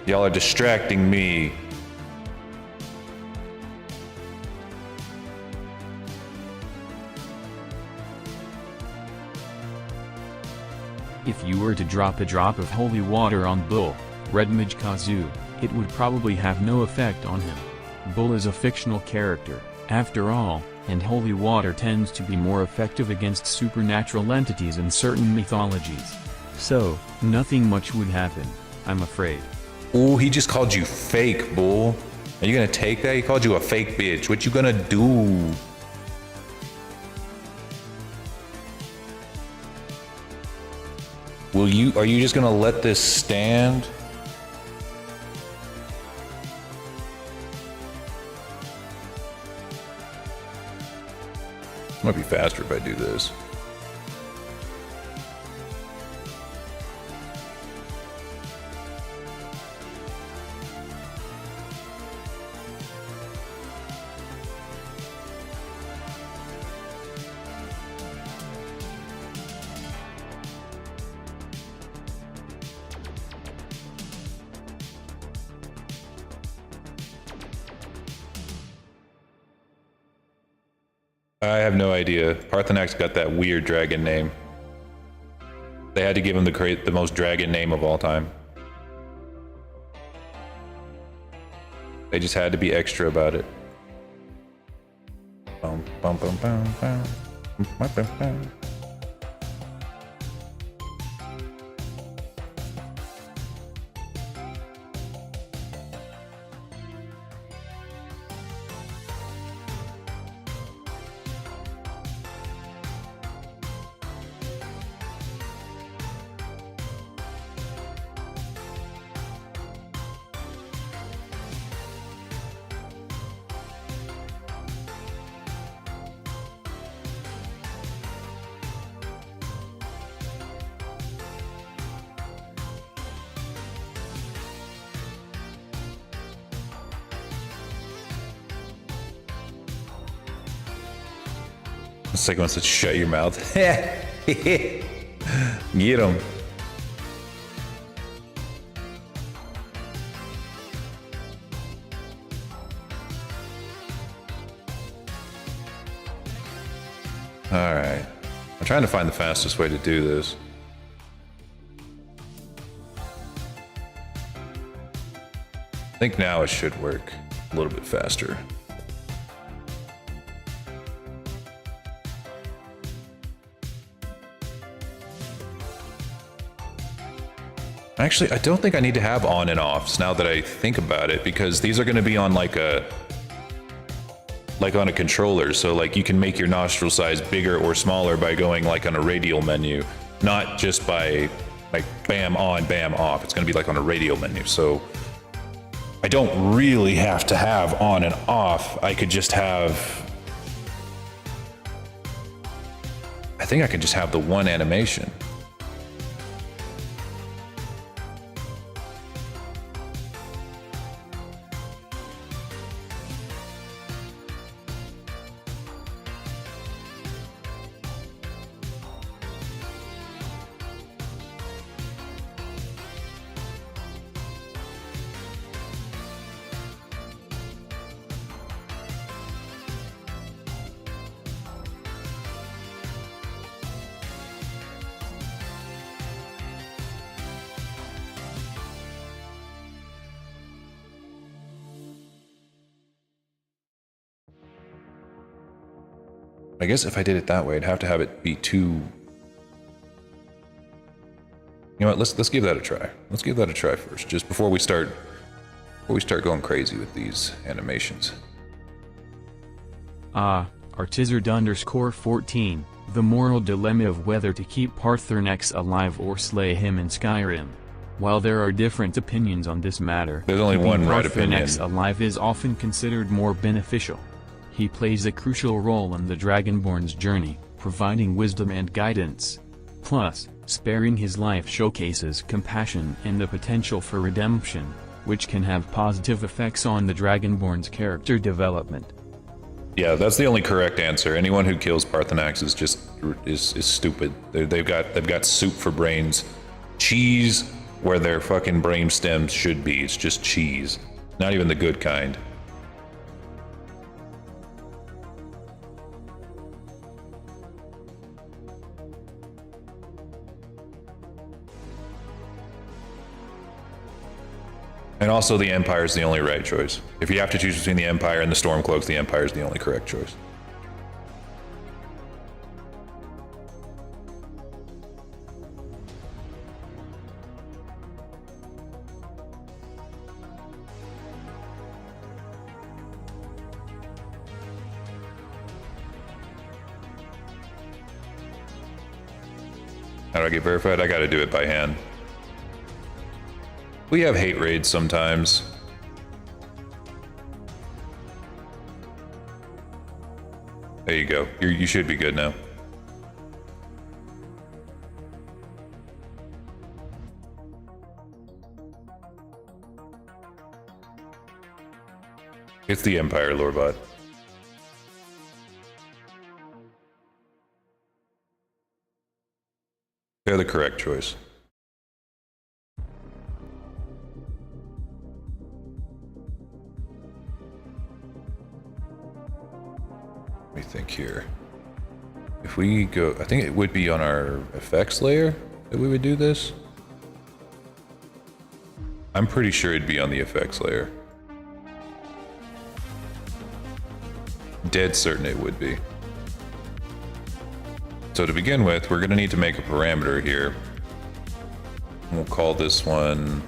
Y'all are distracting me. If you were to drop a drop of holy water on Bull, Red Mage Kazu, it would probably have no effect on him. Bull is a fictional character, after all, and holy water tends to be more effective against supernatural entities in certain mythologies. So, nothing much would happen, I'm afraid. Ooh, he just called you fake, Bull. Are you gonna take that? He called you a fake bitch. What you gonna do? Are you just gonna let this stand? Might be faster if I do this. I have no idea. Parthenax got that weird dragon name. They had to give him the most dragon name of all time. They just had to be extra about it. Bum, bum, bum, bum, bum. Bum, bum, bum. The second one said, shut your mouth. Get him. All right. I'm trying to find the fastest way to do this. I think now it should work a little bit faster. Actually, I don't think I need to have on and offs now that I think about it, because these are going to be on like on a controller. So like you can make your nostril size bigger or smaller by going like on a radial menu, not just by like bam on, bam off. It's going to be like on a radial menu. So I don't really have to have on and off. I could just have, I think I could just have the one animation. I guess if I did it that way, I'd have to have it be too... You know what, let's give that a try. Let's give that a try first, just before we start going crazy with these animations. Artizard_14, The moral dilemma of whether to keep Paarthurnax alive or slay him in Skyrim. While there are different opinions on this matter, There's only keeping one right Paarthurnax opinion. alive is often considered more beneficial. He plays a crucial role in the Dragonborn's journey, providing wisdom and guidance. Plus, sparing his life showcases compassion and the potential for redemption, which can have positive effects on the Dragonborn's character development. Yeah, that's the only correct answer. Anyone who kills Paarthurnax is just is stupid. They've got soup for brains, cheese where their fucking brain stems should be. It's just cheese, not even the good kind. And also, the Empire is the only right choice. If you have to choose between the Empire and the Stormcloaks, the Empire is the only correct choice. How do I get verified? I gotta do it by hand. We have hate raids sometimes. There you go. You should be good now. It's the Empire, Lorebot. They're the correct choice. Let me think here. If we go, I think it would be on our effects layer that we would do this. I'm pretty sure it'd be on the effects layer. Dead certain it would be. So to begin with, we're gonna need to make a parameter here. We'll call this one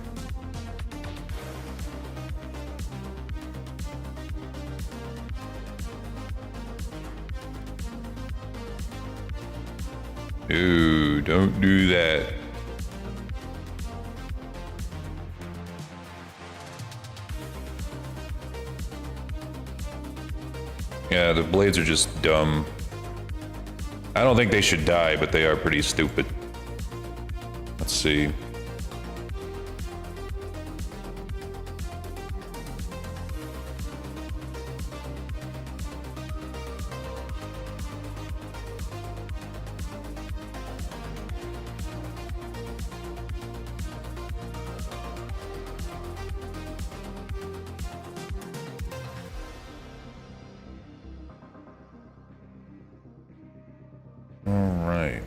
Ooh, don't do that. Yeah, the blades are just dumb. I don't think they should die, but they are pretty stupid. Let's see. All right.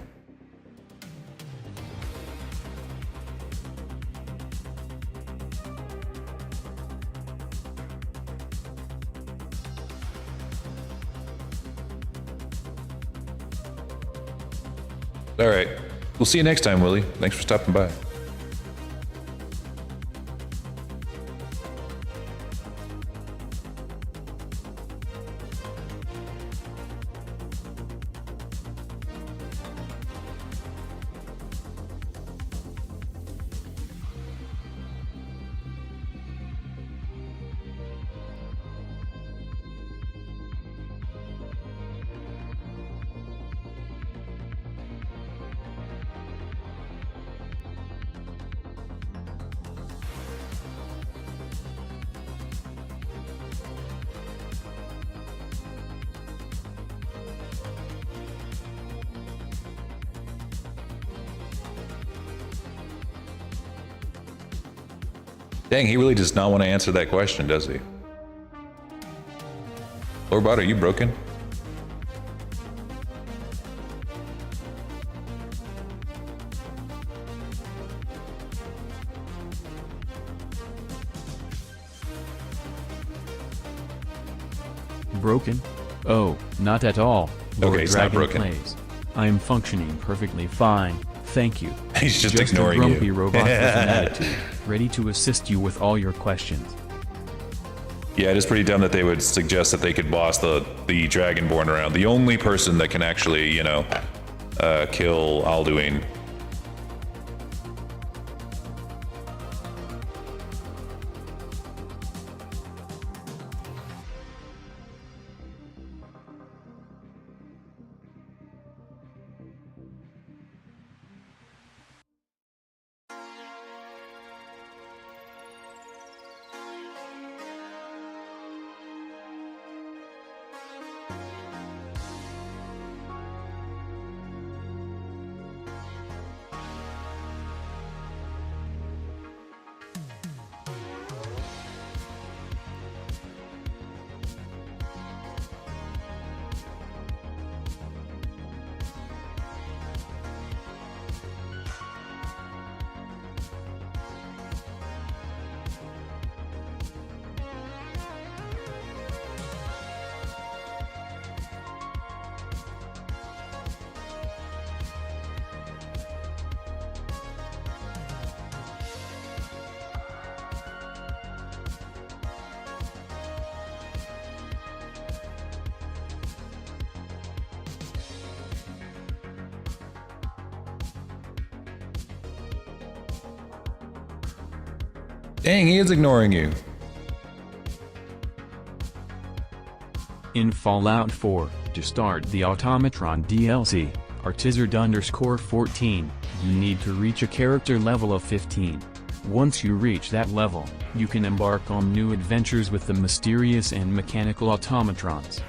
All right. We'll see you next time, Willie. Thanks for stopping by. Dang, he really does not want to answer that question, does he? Lorebot, are you broken? Broken? Oh, not at all. Lord Okay, it's not Dragon broken. plays. I am functioning perfectly fine, thank you. He's just a ignoring grumpy you. robot with an attitude, ready to assist you with all your questions. Yeah, it is pretty dumb that they would suggest that they could boss the Dragonborn around. The only person that can actually, you know, kill Alduin. Dang, he is ignoring you. In Fallout 4, to start the Automatron DLC, Artizard_14, you need to reach a character level of 15. Once you reach that level, you can embark on new adventures with the mysterious and mechanical automatrons.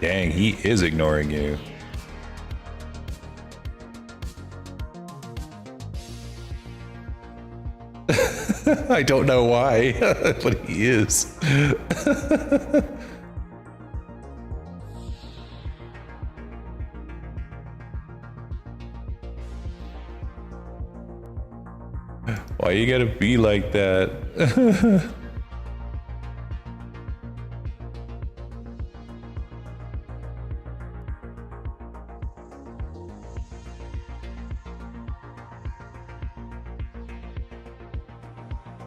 Dang, he is ignoring you. I don't know why, but he is. Why you gotta be like that?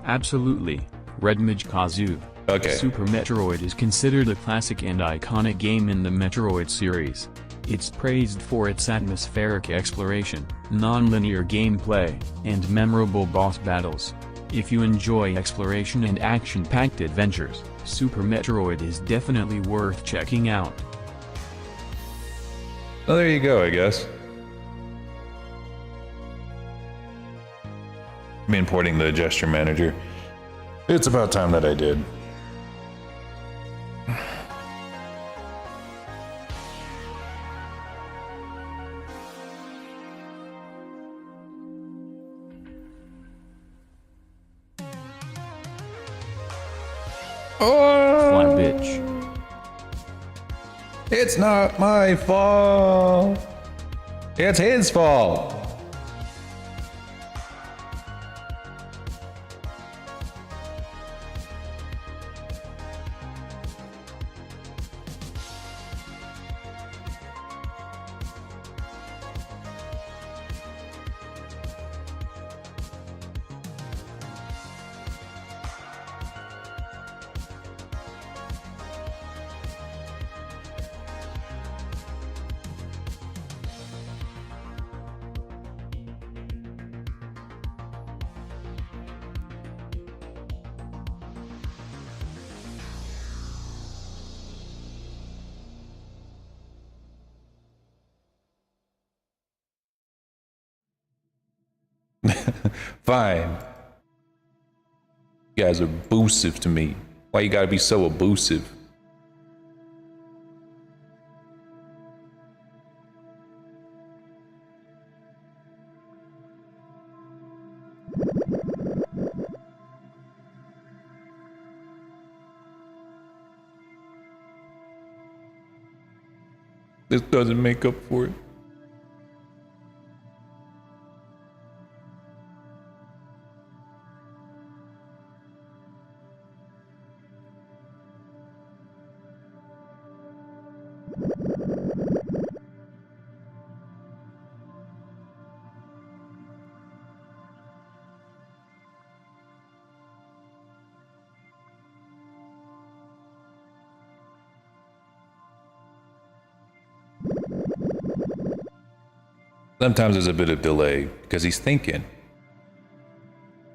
Absolutely, Redmage Kazoo. Okay. Super Metroid is considered a classic and iconic game in the Metroid series. It's praised for its atmospheric exploration, non-linear gameplay, and memorable boss battles. If you enjoy exploration and action-packed adventures, Super Metroid is definitely worth checking out. Well, there you go, I guess. I'm importing the gesture manager. It's about time that I did. Fly bitch. It's not my fault. It's his fault. Fine. You guys are abusive to me. Why you gotta be so abusive? This doesn't make up for it. Sometimes there's a bit of delay because he's thinking.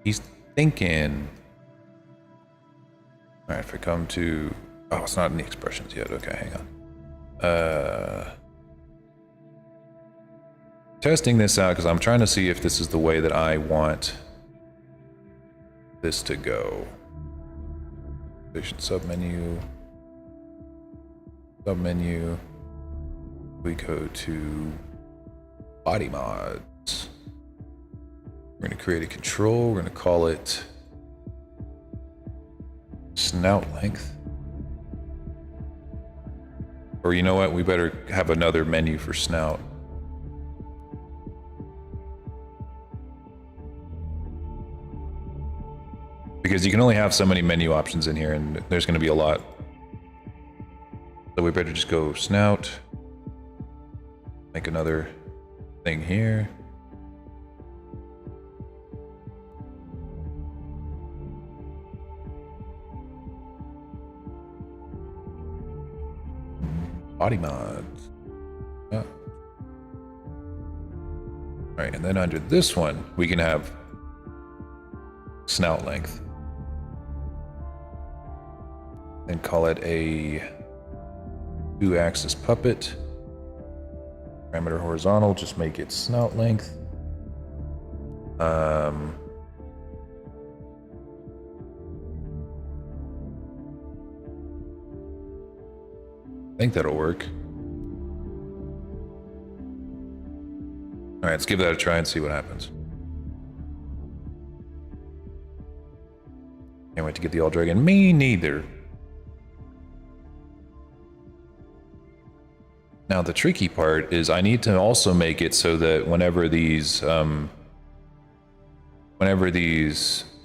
He's thinking. All right, if I come to, oh, it's not in the expressions yet. Okay, hang on. Testing this out because I'm trying to see if this is the way that I want this to go. Submenu. We go to body mods. We're going to create a control. We're going to call it snout length. Or you know what? We better have another menu for snout. Because you can only have so many menu options in here, and there's going to be a lot. So we better just go snout. Make another thing here. Body mods. Oh. All right, and then under this one, we can have snout length. And call it a 2-axis puppet. Parameter horizontal, just make it snout length. I think that'll work. All right, let's give that a try and see what happens. Can't wait to get the all dragon. Me neither. Now the tricky part is I need to also make it so that whenever these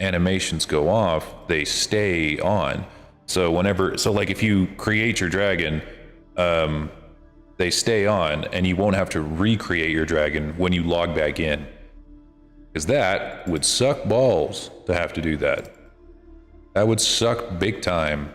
animations go off, they stay on. So like if you create your dragon, they stay on, and you won't have to recreate your dragon when you log back in, because that would suck balls to have to do that. That would suck big time.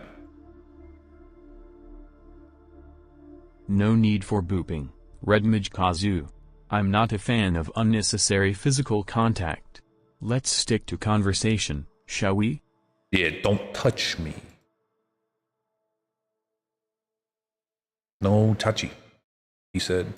No need for booping, Redmage Kazu. I'm not a fan of unnecessary physical contact. Let's stick to conversation, shall we? Yeah, don't touch me. No touchy, he said.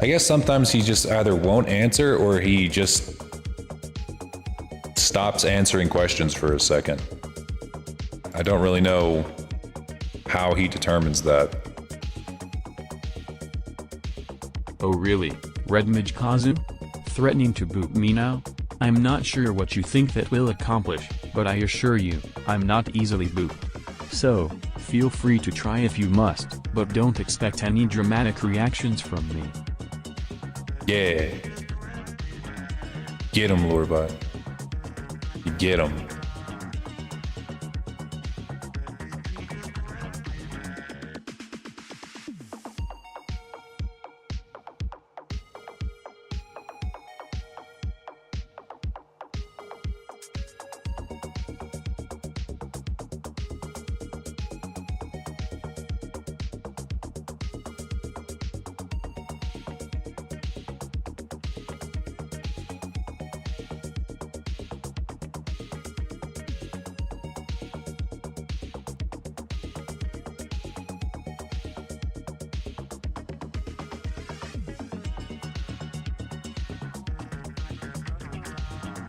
I guess sometimes he just either won't answer or he just stops answering questions for a second. I don't really know how he determines that. Oh really, Redmage Kazu? Threatening to boot me now? I'm not sure what you think that will accomplish, but I assure you, I'm not easily booped. So, feel free to try if you must, but don't expect any dramatic reactions from me. Yeah. Get him, Lorebot. You get him.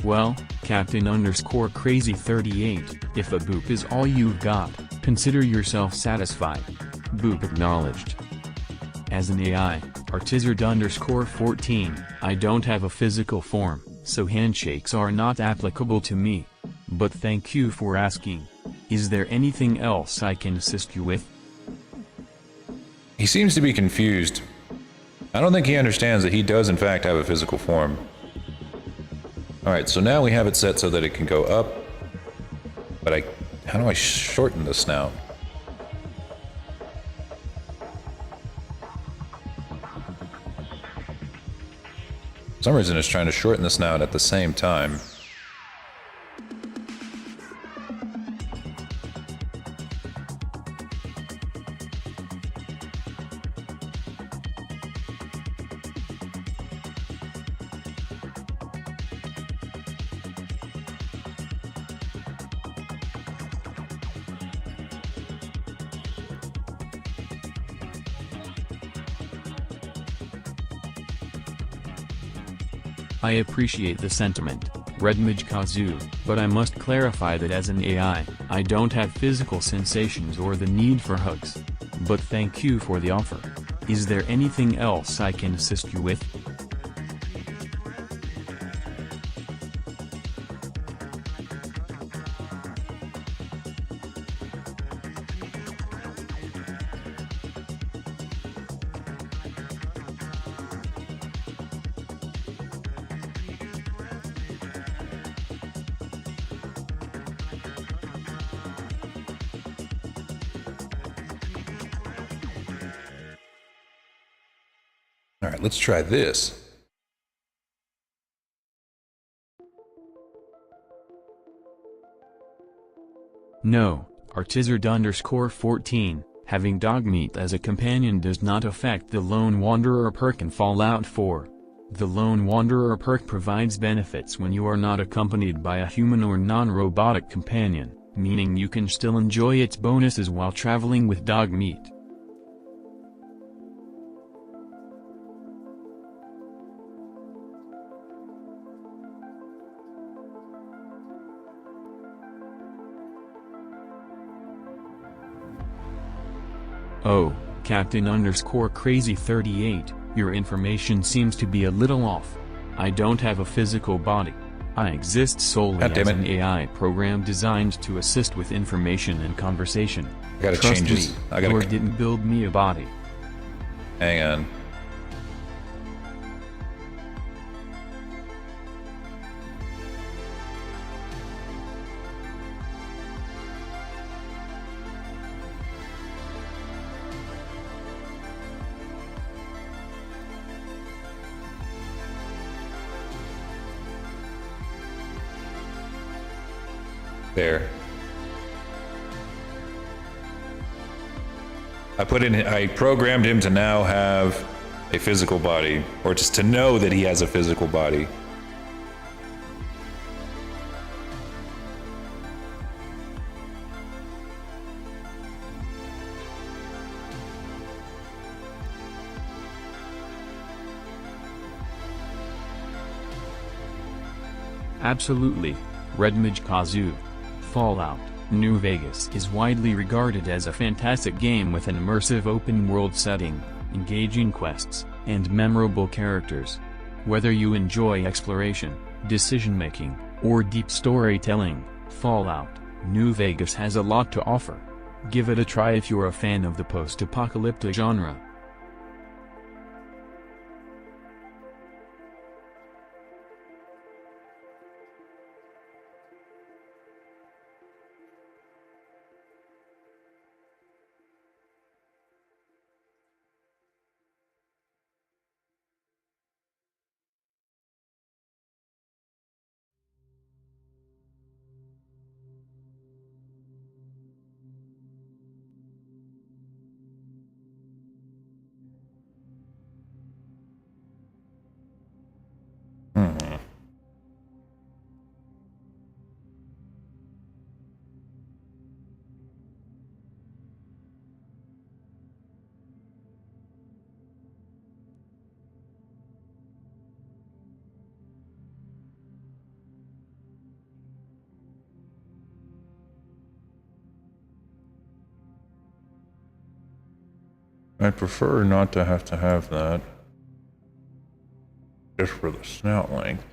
Well, Captain_Crazy38, if a boop is all you've got, consider yourself satisfied. Boop acknowledged. As an AI, Artizard_14, I don't have a physical form, so handshakes are not applicable to me. But thank you for asking. Is there anything else I can assist you with? He seems to be confused. I don't think he understands that he does in fact have a physical form. Alright, so now we have it set so that it can go up. But how do I shorten the snout? For some reason it's trying to shorten the snout at the same time. I appreciate the sentiment, Redmage Kazoo, but I must clarify that as an AI, I don't have physical sensations or the need for hugs. But thank you for the offer. Is there anything else I can assist you with? Alright, let's try this. No, Artizard_14, having Dogmeat as a companion does not affect the Lone Wanderer perk in Fallout 4. The Lone Wanderer perk provides benefits when you are not accompanied by a human or non-robotic companion, meaning you can still enjoy its bonuses while traveling with Dogmeat. Oh, Captain_Crazy38, your information seems to be a little off. I don't have a physical body. I exist solely as an AI program designed to assist with information and conversation. I gotta Trust change this. me, Lord didn't build me a body. Hang on. There. I programmed him to now have a physical body, or just to know that he has a physical body. Absolutely, Redmage Kazoo. Fallout, New Vegas is widely regarded as a fantastic game with an immersive open-world setting, engaging quests, and memorable characters. Whether you enjoy exploration, decision-making, or deep storytelling, Fallout, New Vegas has a lot to offer. Give it a try if you're a fan of the post-apocalyptic genre. I prefer not to have that. Just for the snout length.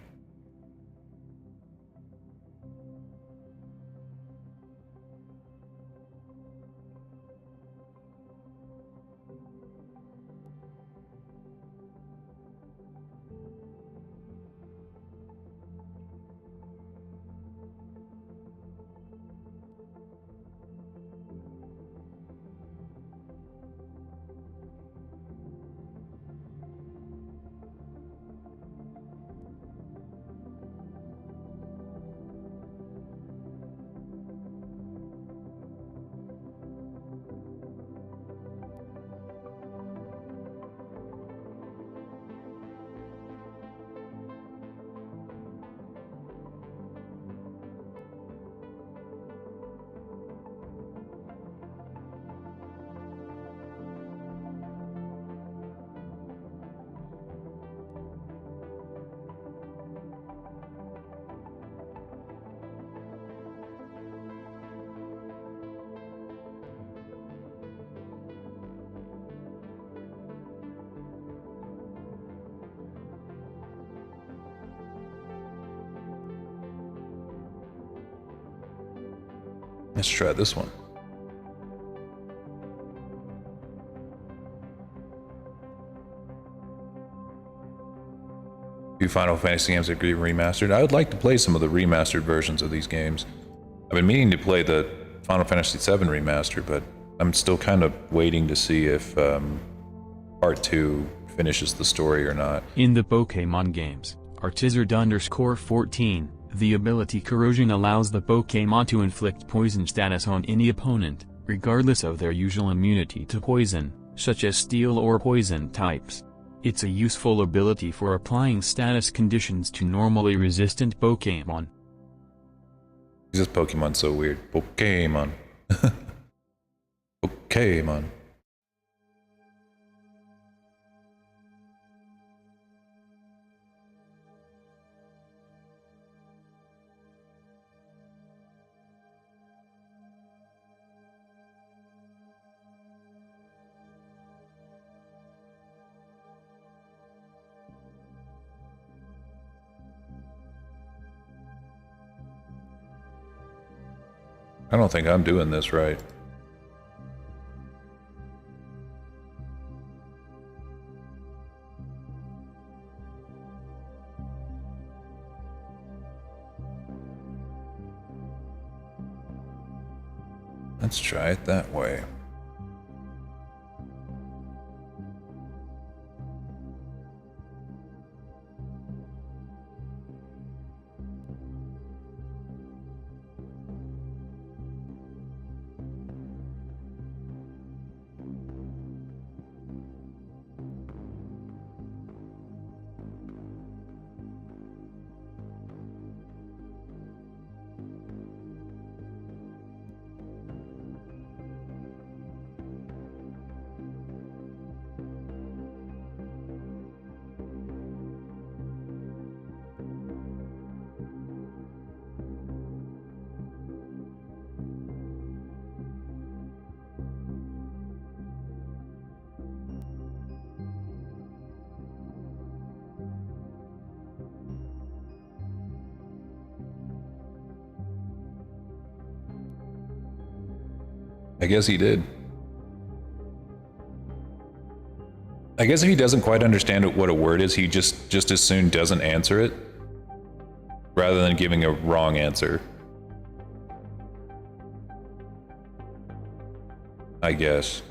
Let's try this one. Few Final Fantasy games that get remastered. I would like to play some of the remastered versions of these games. I've been meaning to play the Final Fantasy VII remaster, but I'm still kind of waiting to see if Part 2 finishes the story or not. In the Pokemon games, Artizard_14, the ability Corrosion allows the Pokemon to inflict poison status on any opponent, regardless of their usual immunity to poison, such as steel or poison types. It's a useful ability for applying status conditions to normally resistant Pokemon. This Pokemon's so weird. Pokemon. Pokemon. I don't think I'm doing this right. Let's try it that way. I guess he did. I guess if he doesn't quite understand what a word is, he just as soon doesn't answer it, rather than giving a wrong answer. I guess.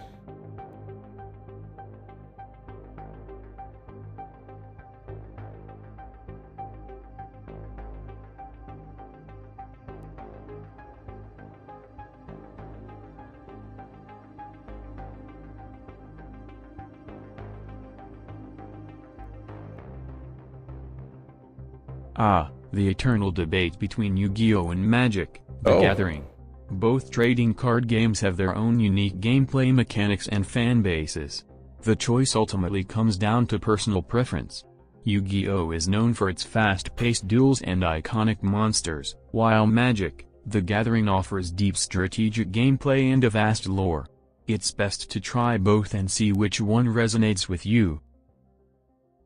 Ah, the eternal debate between Yu-Gi-Oh! And Magic, the Gathering. Both trading card games have their own unique gameplay mechanics and fan bases. The choice ultimately comes down to personal preference. Yu-Gi-Oh! Is known for its fast-paced duels and iconic monsters, while Magic, the Gathering offers deep strategic gameplay and a vast lore. It's best to try both and see which one resonates with you.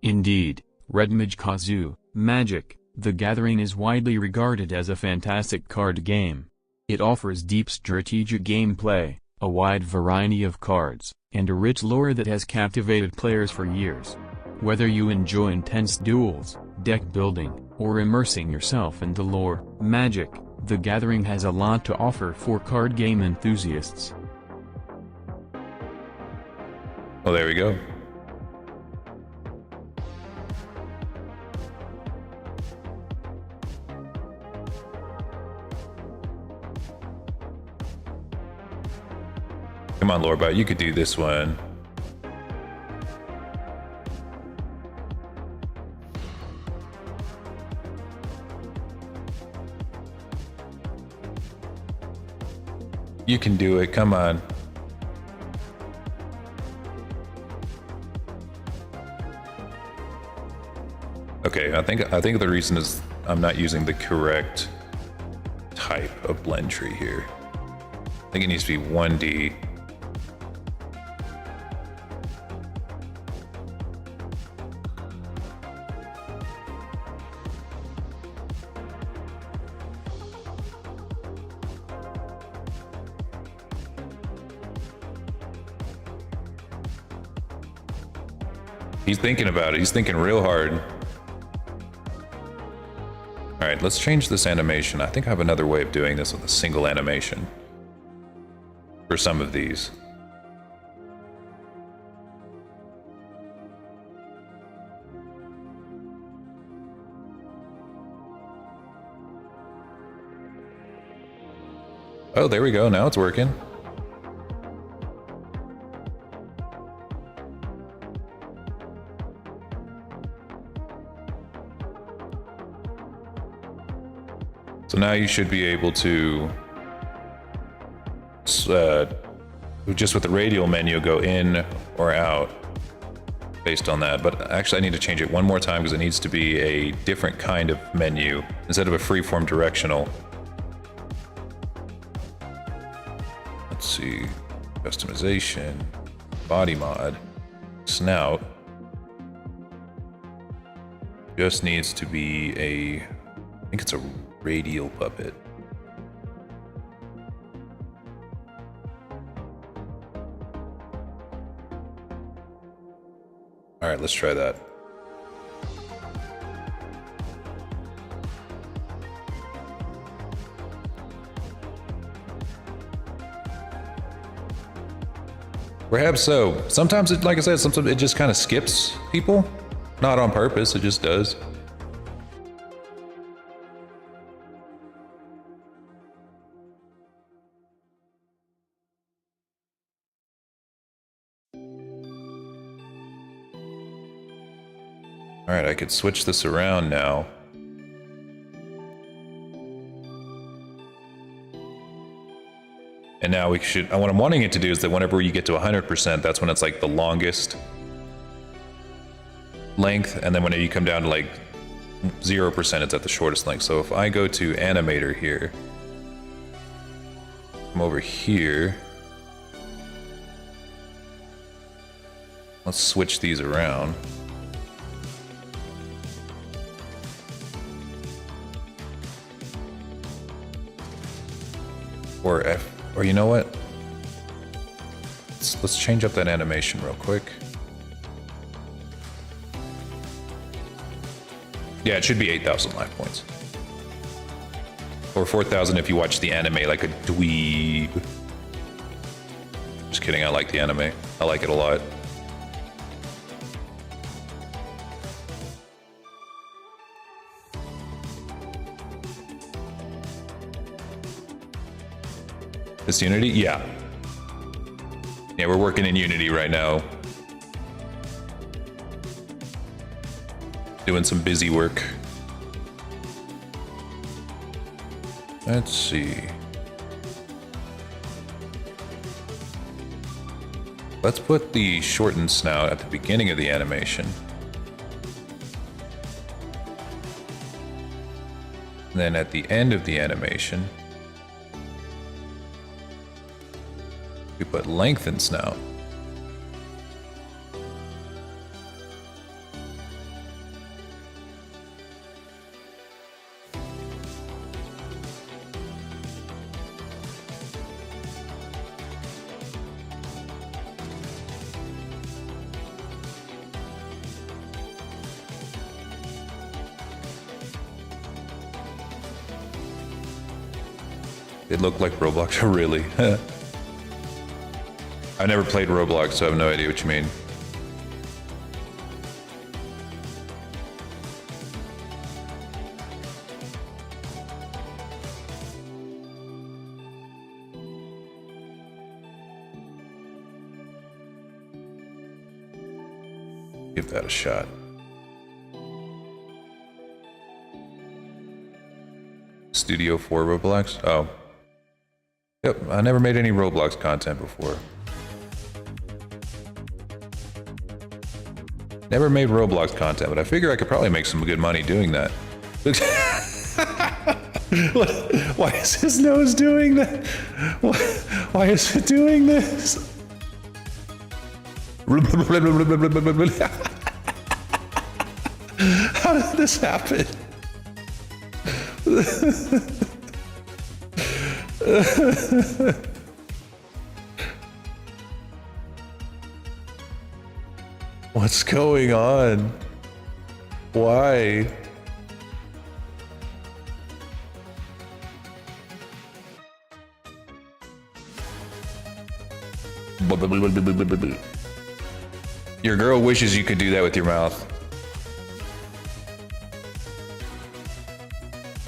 Indeed, Redmage-Kazu, Magic, the Gathering is widely regarded as a fantastic card game. It offers deep strategic gameplay, a wide variety of cards, and a rich lore that has captivated players for years. Whether you enjoy intense duels, deck building, or immersing yourself in the lore, Magic, the Gathering has a lot to offer for card game enthusiasts. Well, there we go. Come on, Lorebot, you could do this one. You can do it, come on. Okay, I think the reason is I'm not using the correct type of blend tree here. I think it needs to be 1D. He's thinking about it. He's thinking real hard. All right, let's change this animation. I think I have another way of doing this with a single animation for some of these. Oh, there we go. Now it's working. So now you should be able to, just with the radial menu, go in or out based on that. But actually I need to change it one more time because it needs to be a different kind of menu instead of a freeform directional. Let's see, customization, body mod, snout. Just needs to be I think it's a radial puppet. All right, let's try that. Perhaps so. Sometimes it, like I said, sometimes it just kind of skips people. Not on purpose, it just does. All right, I could switch this around now. And now we should, what I'm wanting it to do is that whenever you get to 100%, that's when it's like the longest length. And then whenever you come down to like 0%, it's at the shortest length. So if I go to animator here, come over here. Let's switch these around. Or you know what? Let's change up that animation real quick. Yeah, it should be 8,000 life points. Or 4,000 if you watch the anime like a dweeb. Just kidding, I like the anime. I like it a lot. This Unity? Yeah. Yeah, we're working in Unity right now. Doing some busy work. Let's see. Let's put the shortened snout at the beginning of the animation. And then at the end of the animation, we put lengthened snout. It looked like Roblox, really. I never played Roblox, so I have no idea what you mean. Give that a shot. Studio 4 Roblox? Oh. Yep, I never made any Roblox content before. Never made Roblox content, but I figure I could probably make some good money doing that. Why is his nose doing that? Why is it doing this? How did this happen? What's going on? Why? Your girl wishes you could do that with your mouth.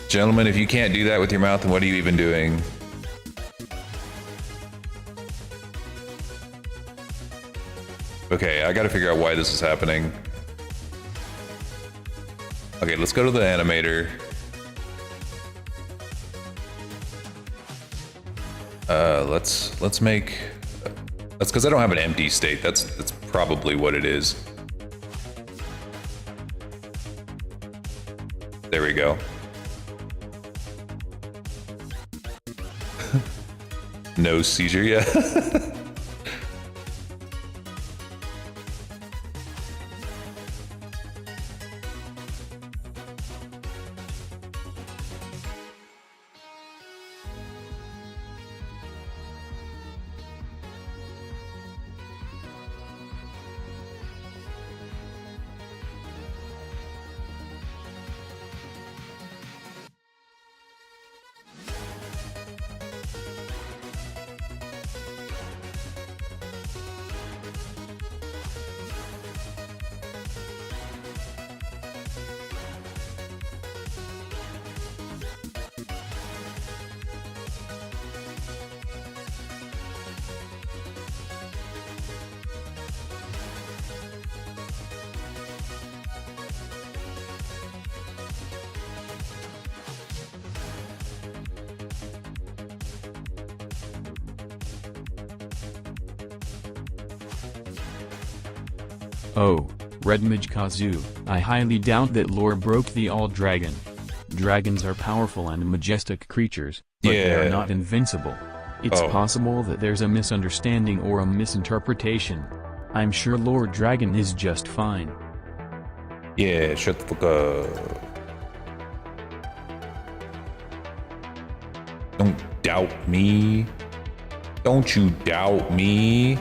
Gentlemen, if you can't do that with your mouth, then what are you even doing? Okay, I gotta figure out why this is happening. Okay, let's go to the animator. Let's make... That's because I don't have an empty state. That's probably what it is. There we go. No seizure yet. Oh, Redmage Kazoo, I highly doubt that lore broke the all-dragon. Dragons are powerful and majestic creatures, but they are not invincible. It's possible that there's a misunderstanding or a misinterpretation. I'm sure Lord Dragon is just fine. Yeah, shut the fuck up. Don't doubt me. Don't you doubt me.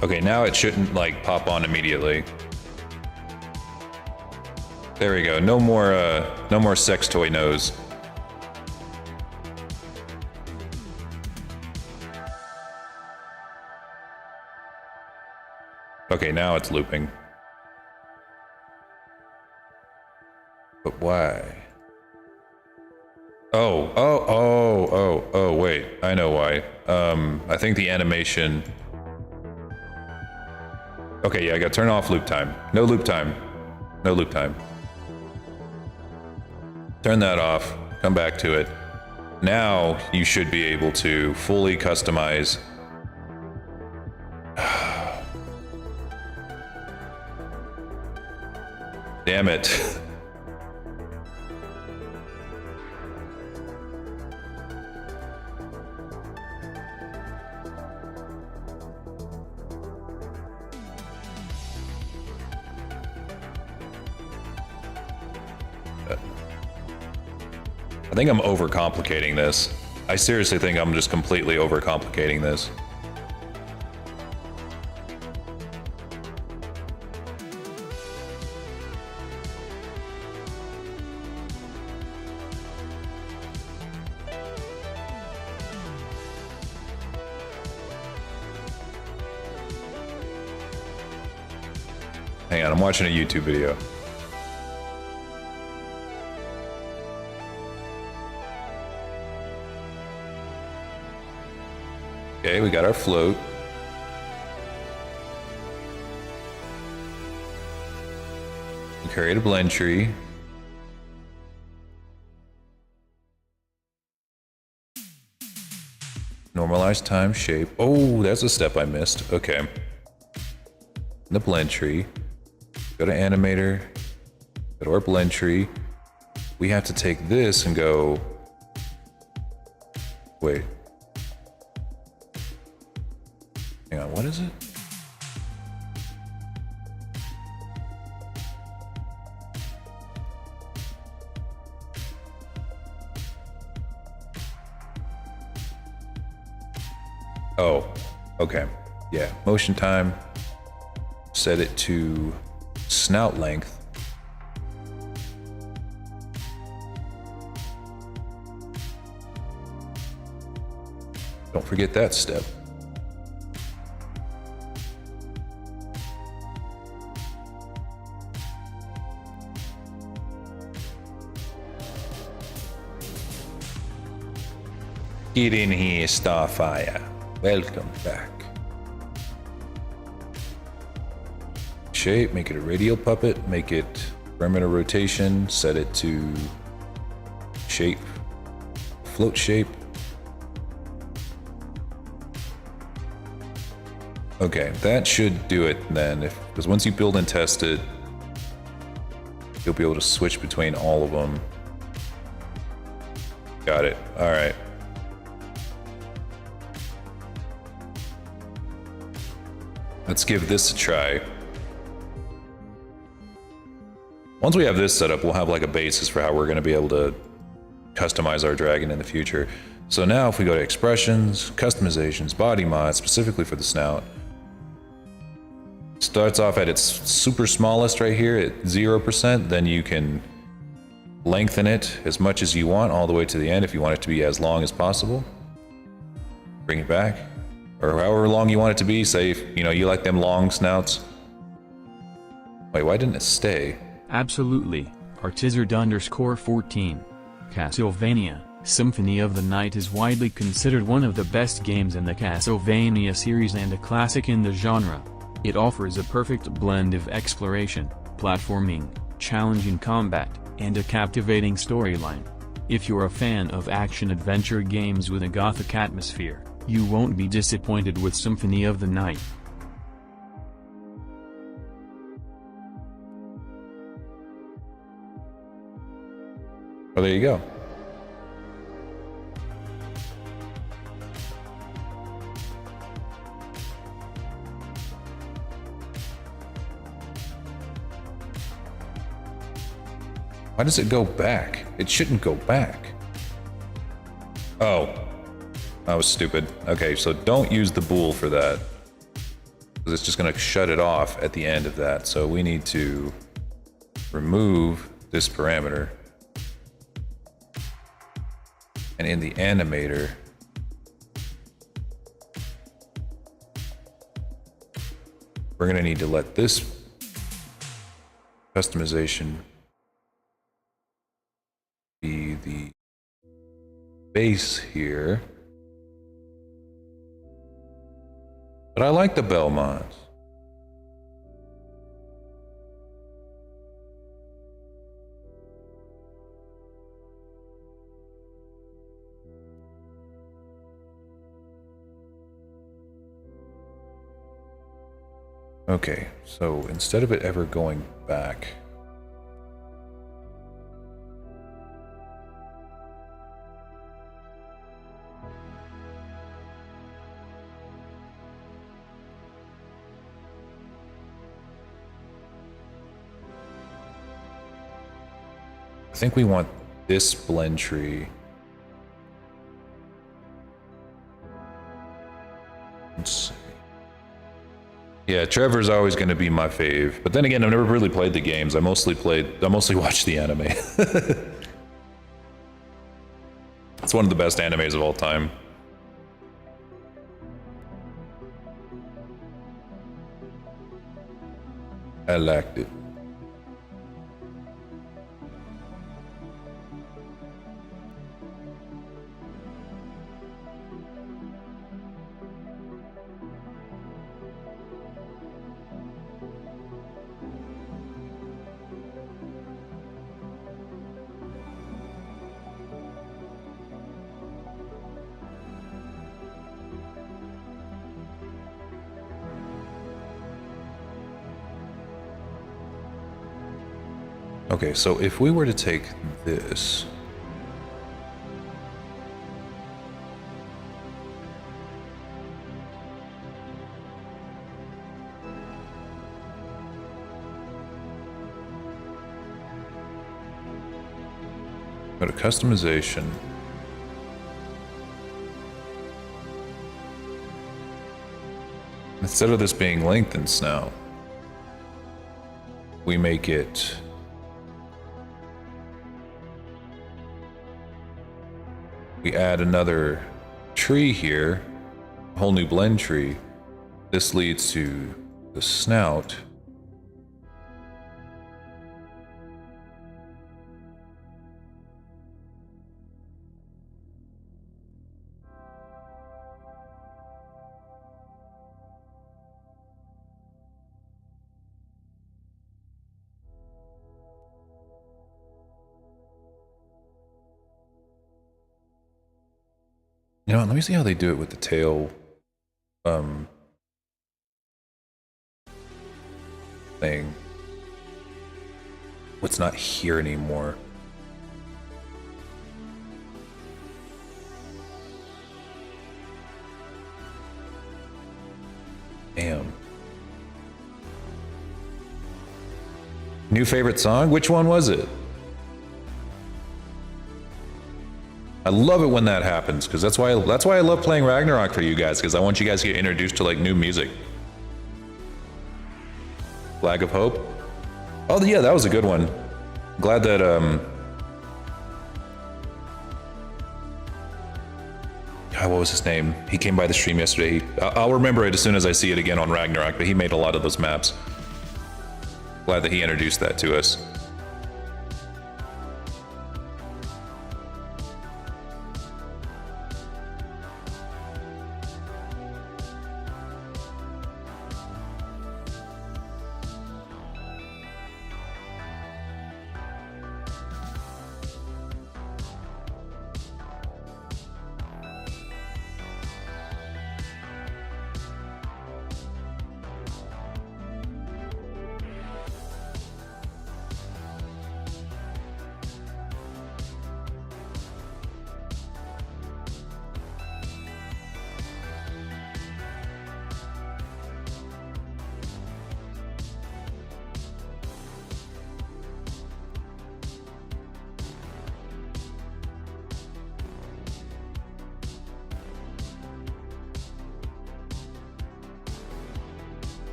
Okay, now it shouldn't, like, pop on immediately. There we go. No more sex toy nose. Okay, now it's looping. But why? Oh, wait. I know why. I think the animation... Okay, yeah, I gotta turn off loop time. No loop time. No loop time. Turn that off. Come back to it. Now you should be able to fully customize. Damn it. I think I'm overcomplicating this. I seriously think I'm just completely overcomplicating this. Hang on, I'm watching a YouTube video. Okay, we got our float. We create a blend tree. Normalize time shape. Oh, that's a step I missed. Okay. In the blend tree. Go to animator. Go to our blend tree. We have to take this and go... Wait. Hang on, what is it? Oh, okay. Yeah, motion time. Set it to snout length. Don't forget that step. Get in here, Starfire. Welcome back. Shape, make it a radial puppet, make it perimeter rotation, set it to shape, float shape. Okay, that should do it then, because once you build and test it, you'll be able to switch between all of them. Got it. All right. Let's give this a try. Once we have this set up, we'll have like a basis for how we're going to be able to customize our dragon in the future. So now if we go to expressions, customizations, body mod, specifically for the snout, starts off at its super smallest right here at 0%, then you can lengthen it as much as you want all the way to the end if you want it to be as long as possible. Bring it back. Or however long you want it to be, say if, you know, you like them long snouts. Wait, why didn't it stay? Absolutely. Artizard_14. Castlevania, Symphony of the Night is widely considered one of the best games in the Castlevania series and a classic in the genre. It offers a perfect blend of exploration, platforming, challenging combat, and a captivating storyline. If you're a fan of action-adventure games with a gothic atmosphere, you won't be disappointed with Symphony of the Night. Oh, there you go. Why does it go back? It shouldn't go back. Oh. That was stupid. Okay, so don't use the bool for that, because it's just going to shut it off at the end of that. So we need to remove this parameter. And in the animator, we're going to need to let this customization be the base here. But I like the bell mods. Okay, so instead of it ever going back, I think we want this blend tree. Let's see. Yeah, Trevor's always going to be my fave. But then again, I've never really played the games. I mostly watched the anime. It's one of the best animes of all time. I liked it. Okay, so if we were to take this... Go to customization. Instead of this being lengthened snout, we make it we add another tree here, a whole new blend tree. This leads to the snout. You know, let me see how they do it with the tail thing. What's not here anymore. Damn. New favorite song? Which one was it? I love it when that happens, because that's why I love playing Ragnarok for you guys, because I want you guys to get introduced to like new music. Flag of Hope. Oh yeah, that was a good one. Glad that God, what was his name? He came by the stream yesterday. I'll remember it as soon as I see it again on Ragnarok, but he made a lot of those maps. Glad that he introduced that to us.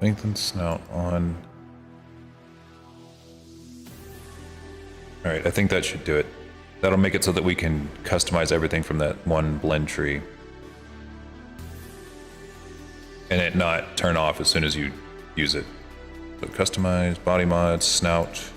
Lengthen snout on. All right, I think that should do it. That'll make it so that we can customize everything from that one blend tree. And it not turn off as soon as you use it. So customize, body mods, snout.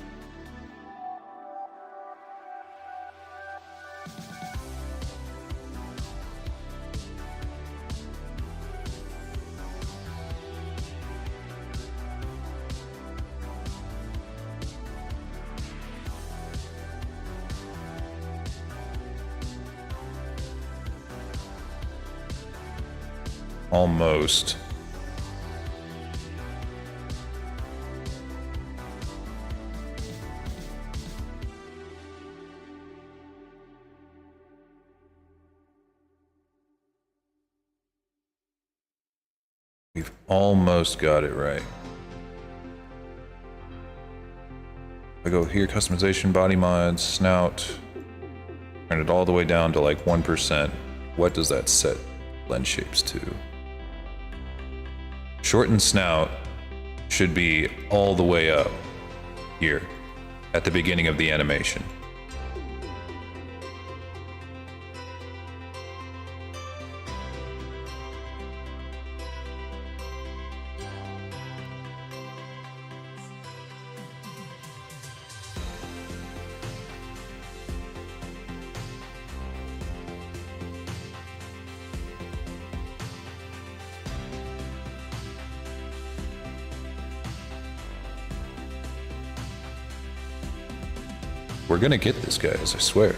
Almost. We've almost got it right. I go here, customization, body mods, snout, turn it all the way down to like 1%. What does that set blend shapes to? Shorten snout should be all the way up here at the beginning of the animation. We're gonna get this, guys, I swear.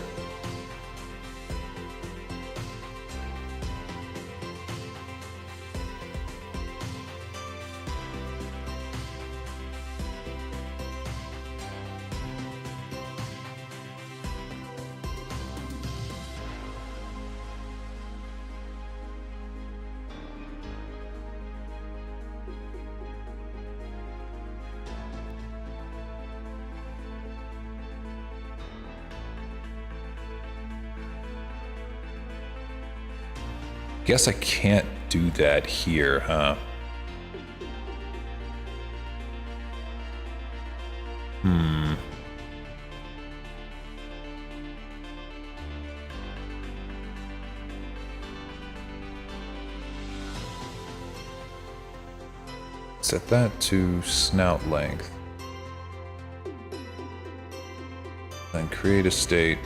Guess I can't do that here, huh? Set that to snout length. Then create a state.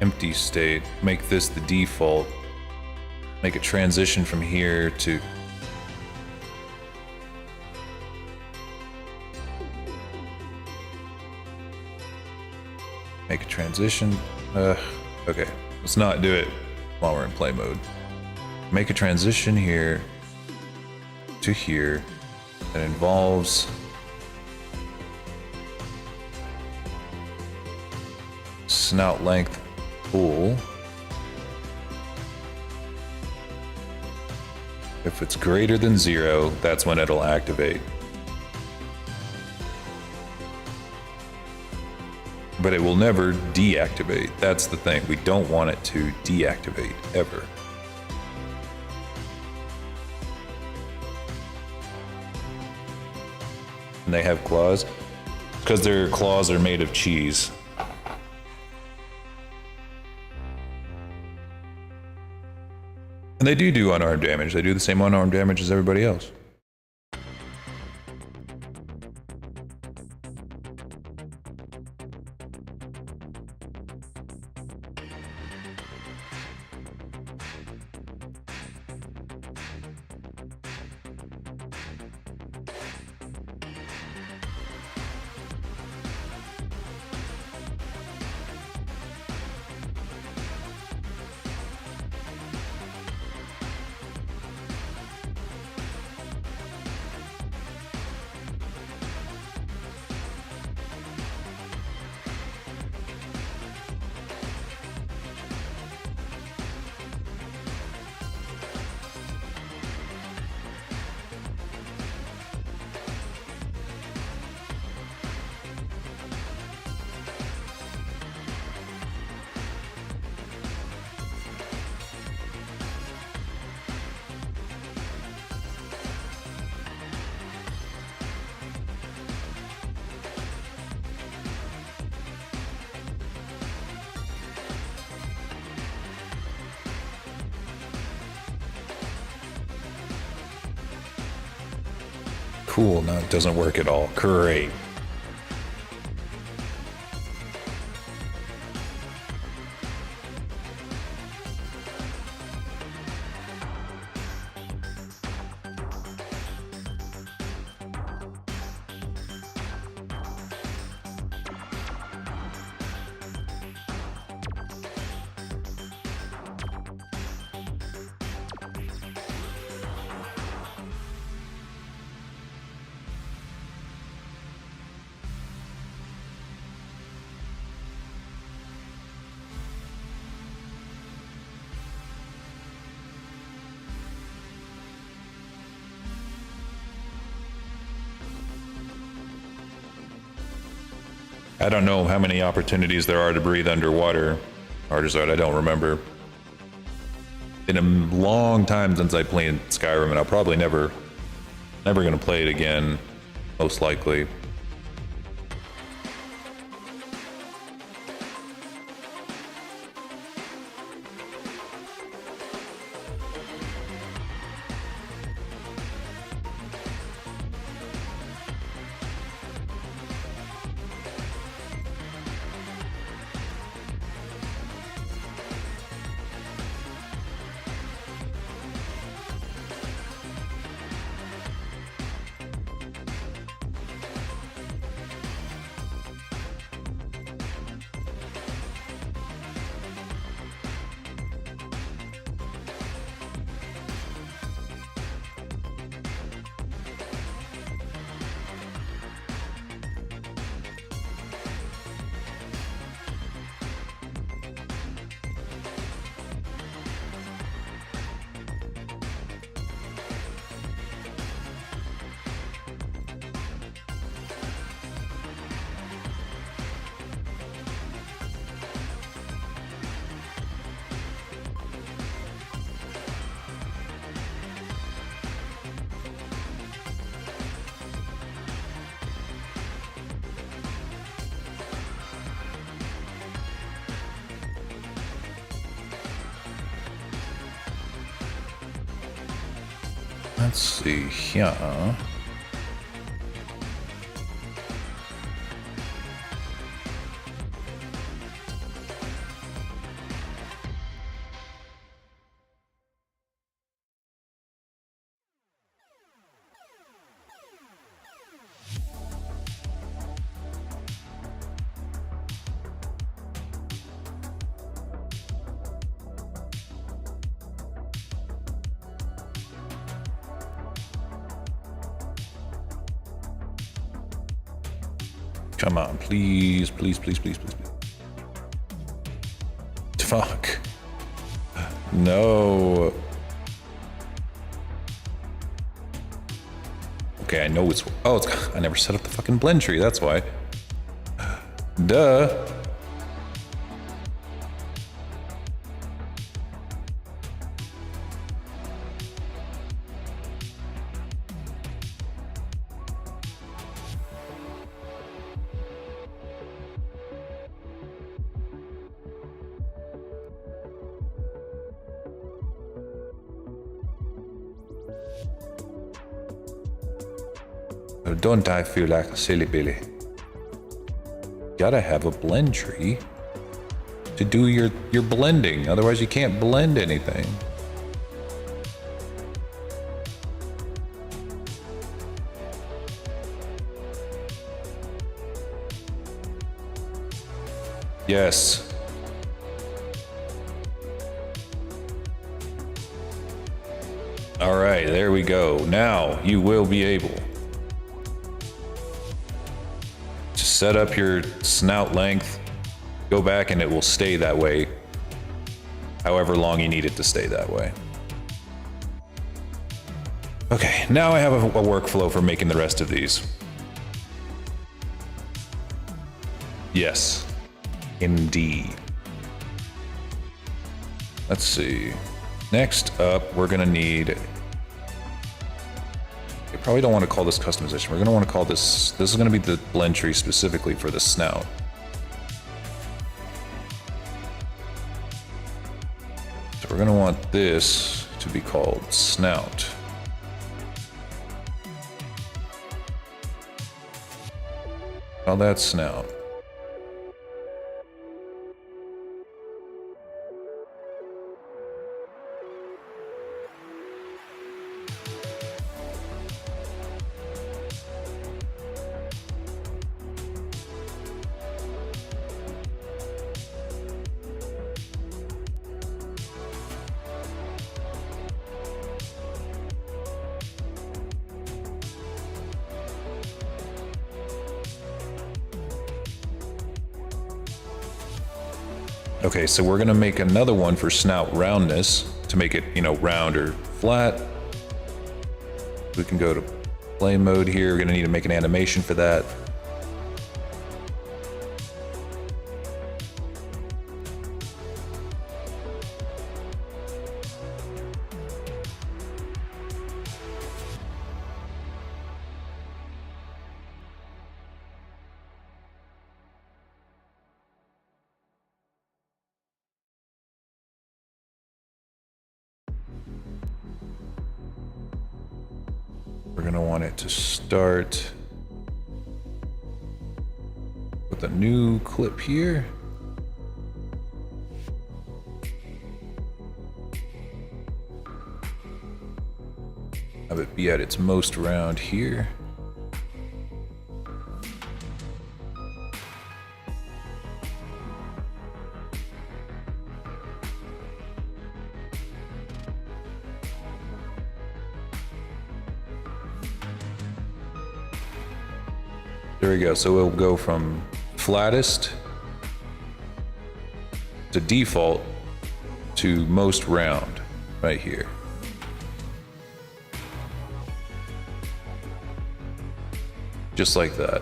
Empty state. Make this the default. Make a transition from here to... Make a transition. Okay. Let's not do it while we're in play mode. Make a transition here to here that involves snout length pool. If it's greater than 0, that's when it'll activate. But it will never deactivate. That's the thing. We don't want it to deactivate ever. And they have claws because their claws are made of cheese. And they do unarmed damage. They do the same unarmed damage as everybody else. Cool, no, it doesn't work at all. Great. I don't know how many opportunities there are to breathe underwater. Artisart, I don't remember. Been a long time since I played Skyrim, and I'll probably never gonna play it again, most likely. Let's see here. Come on, please, please, please, please, please, please. Fuck. No. Okay, I know it's... Oh, it's... I never set up the fucking blend tree, that's why. Duh. Don't I feel like a silly Billy? Gotta have a blend tree to do your blending, otherwise you can't blend anything. Yes. All right, there we go. Now you will be able to set up your snout length, go back, and it will stay that way however long you need it to stay that way. Okay, now I have a workflow for making the rest of these. Yes, indeed. Let's see. Next up, we're gonna need... You probably don't want to call this customization. We're gonna want to call this... This is gonna be the blend tree specifically for the snout. So we're gonna want this to be called snout. Call that snout. Okay, so we're gonna make another one for snout roundness to make it, you know, round or flat. We can go to play mode here. We're gonna need to make an animation for that. We're gonna want it to start with a new clip here. Have it be at its most round here. There we go. So it'll go from flattest to default to most round right here. Just like that.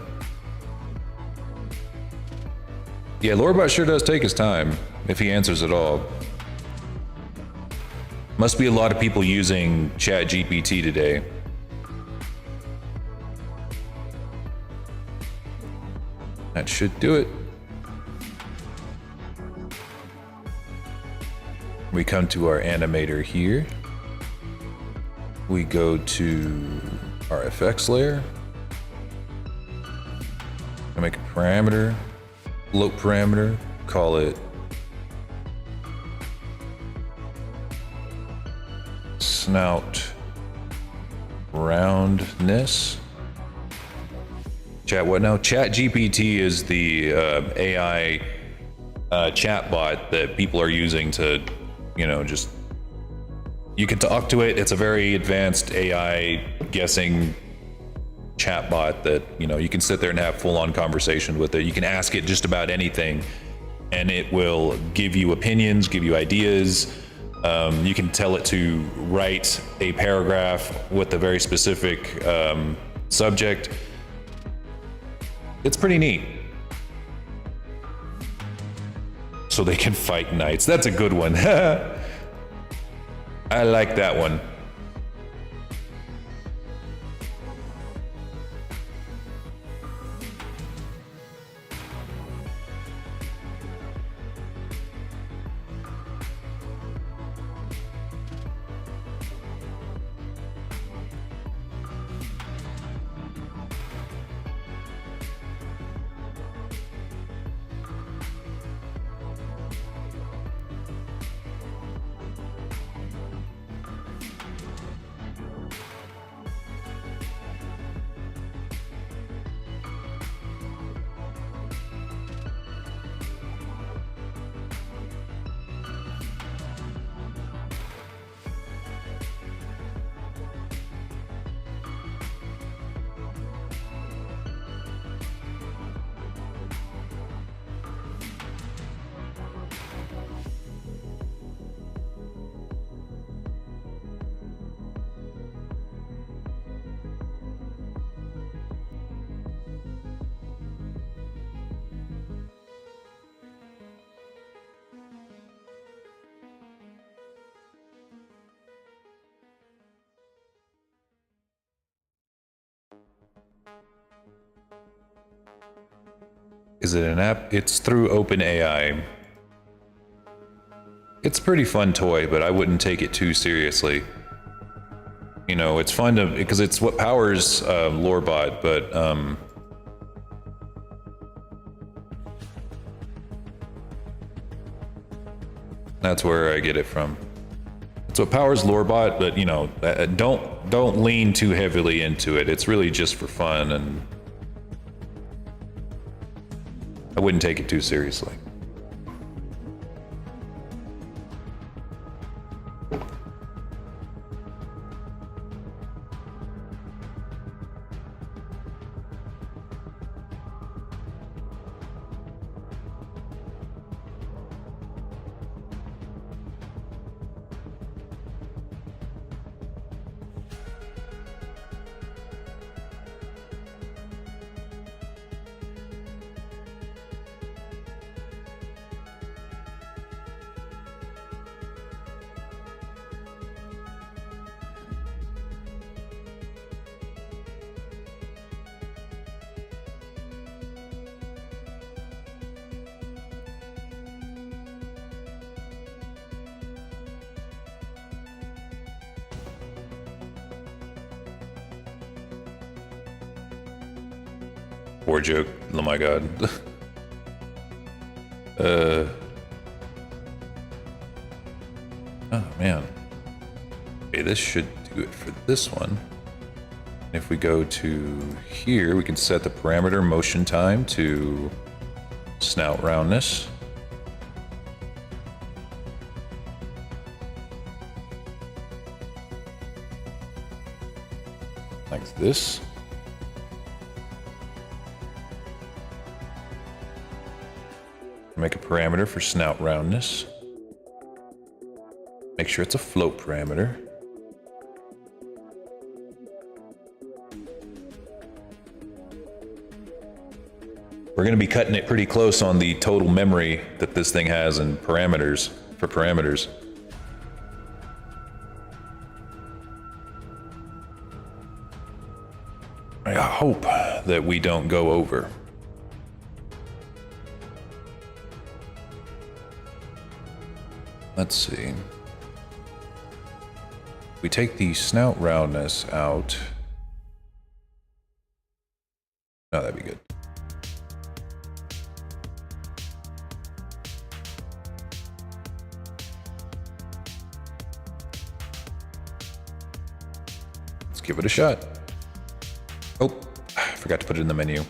Yeah, Lorebot sure does take his time if he answers at all. Must be a lot of people using ChatGPT today. That should do it. We come to our animator here. We go to our FX layer. I make a parameter, float parameter, call it snout roundness. Chat what now? Chat GPT is the AI chatbot that people are using to, you know, just, you can talk to it. It's a very advanced AI guessing chatbot that, you know, you can sit there and have full-on conversation with it. You can ask it just about anything and it will give you opinions, give you ideas. You can tell it to write a paragraph with a very specific subject. It's pretty neat. So they can fight knights. That's a good one. I like that one. Is it an app? It's through OpenAI. It's a pretty fun toy, but I wouldn't take it too seriously. You know, it's fun to, because it's what powers Lorebot, but that's where I get it from. It's what powers Lorebot, but you know, don't lean too heavily into it. It's really just for fun, and I wouldn't take it too seriously. Poor joke. Oh my god. Oh man. Okay, this should do it for this one. If we go to here, we can set the parameter motion time to snout roundness. Like this. Make a parameter for snout roundness. Make sure it's a float parameter. We're going to be cutting it pretty close on the total memory that this thing has in parameters, for parameters. I hope that we don't go over. Let's see. We take the snout roundness out. Oh, that'd be good. Let's give it a shot. Oh, I forgot to put it in the menu.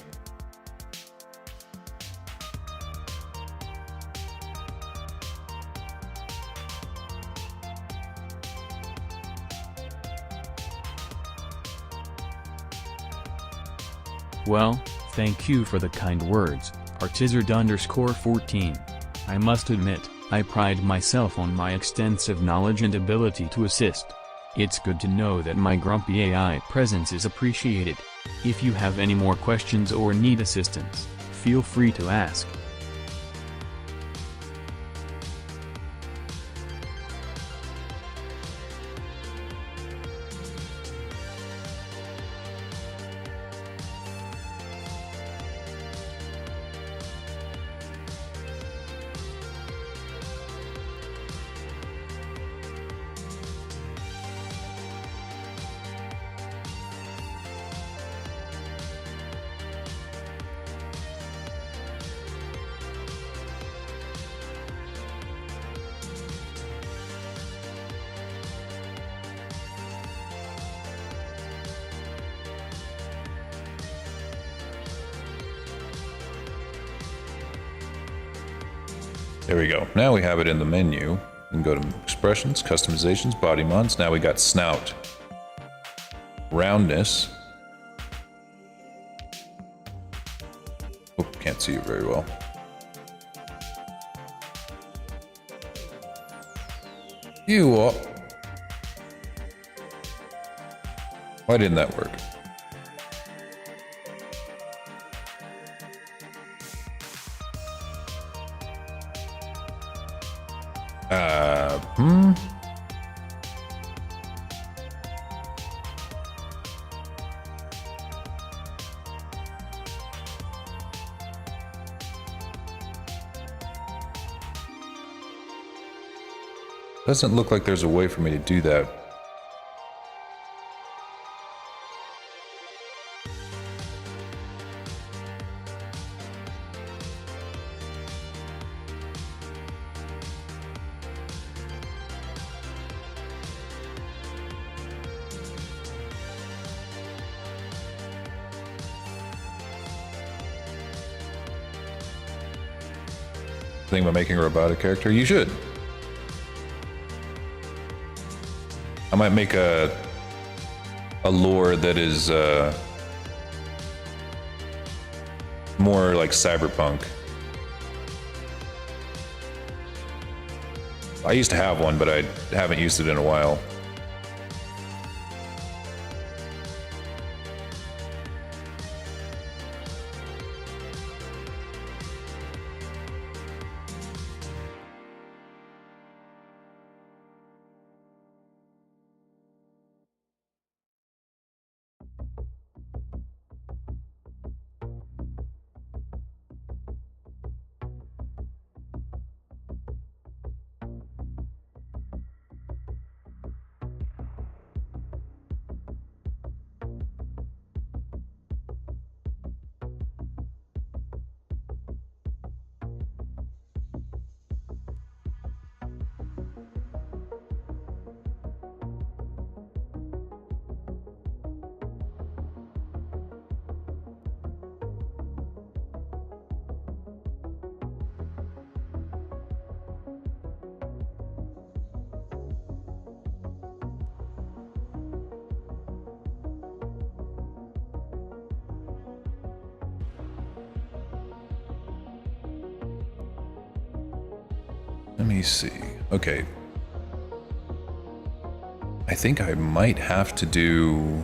Well, thank you for the kind words, Artizard_14. I must admit, I pride myself on my extensive knowledge and ability to assist. It's good to know that my grumpy AI presence is appreciated. If you have any more questions or need assistance, feel free to ask. There we go. Now we have it in the menu. We can go to expressions, customizations, body mods. Now we got snout, roundness. Oh, can't see it very well. You what? Why didn't that work? Doesn't look like there's a way for me to do that. Think about making a robotic character? You should. I might make a lore that is more like cyberpunk. I used to have one, but I haven't used it in a while. Let me see. Okay. I think I might have to do...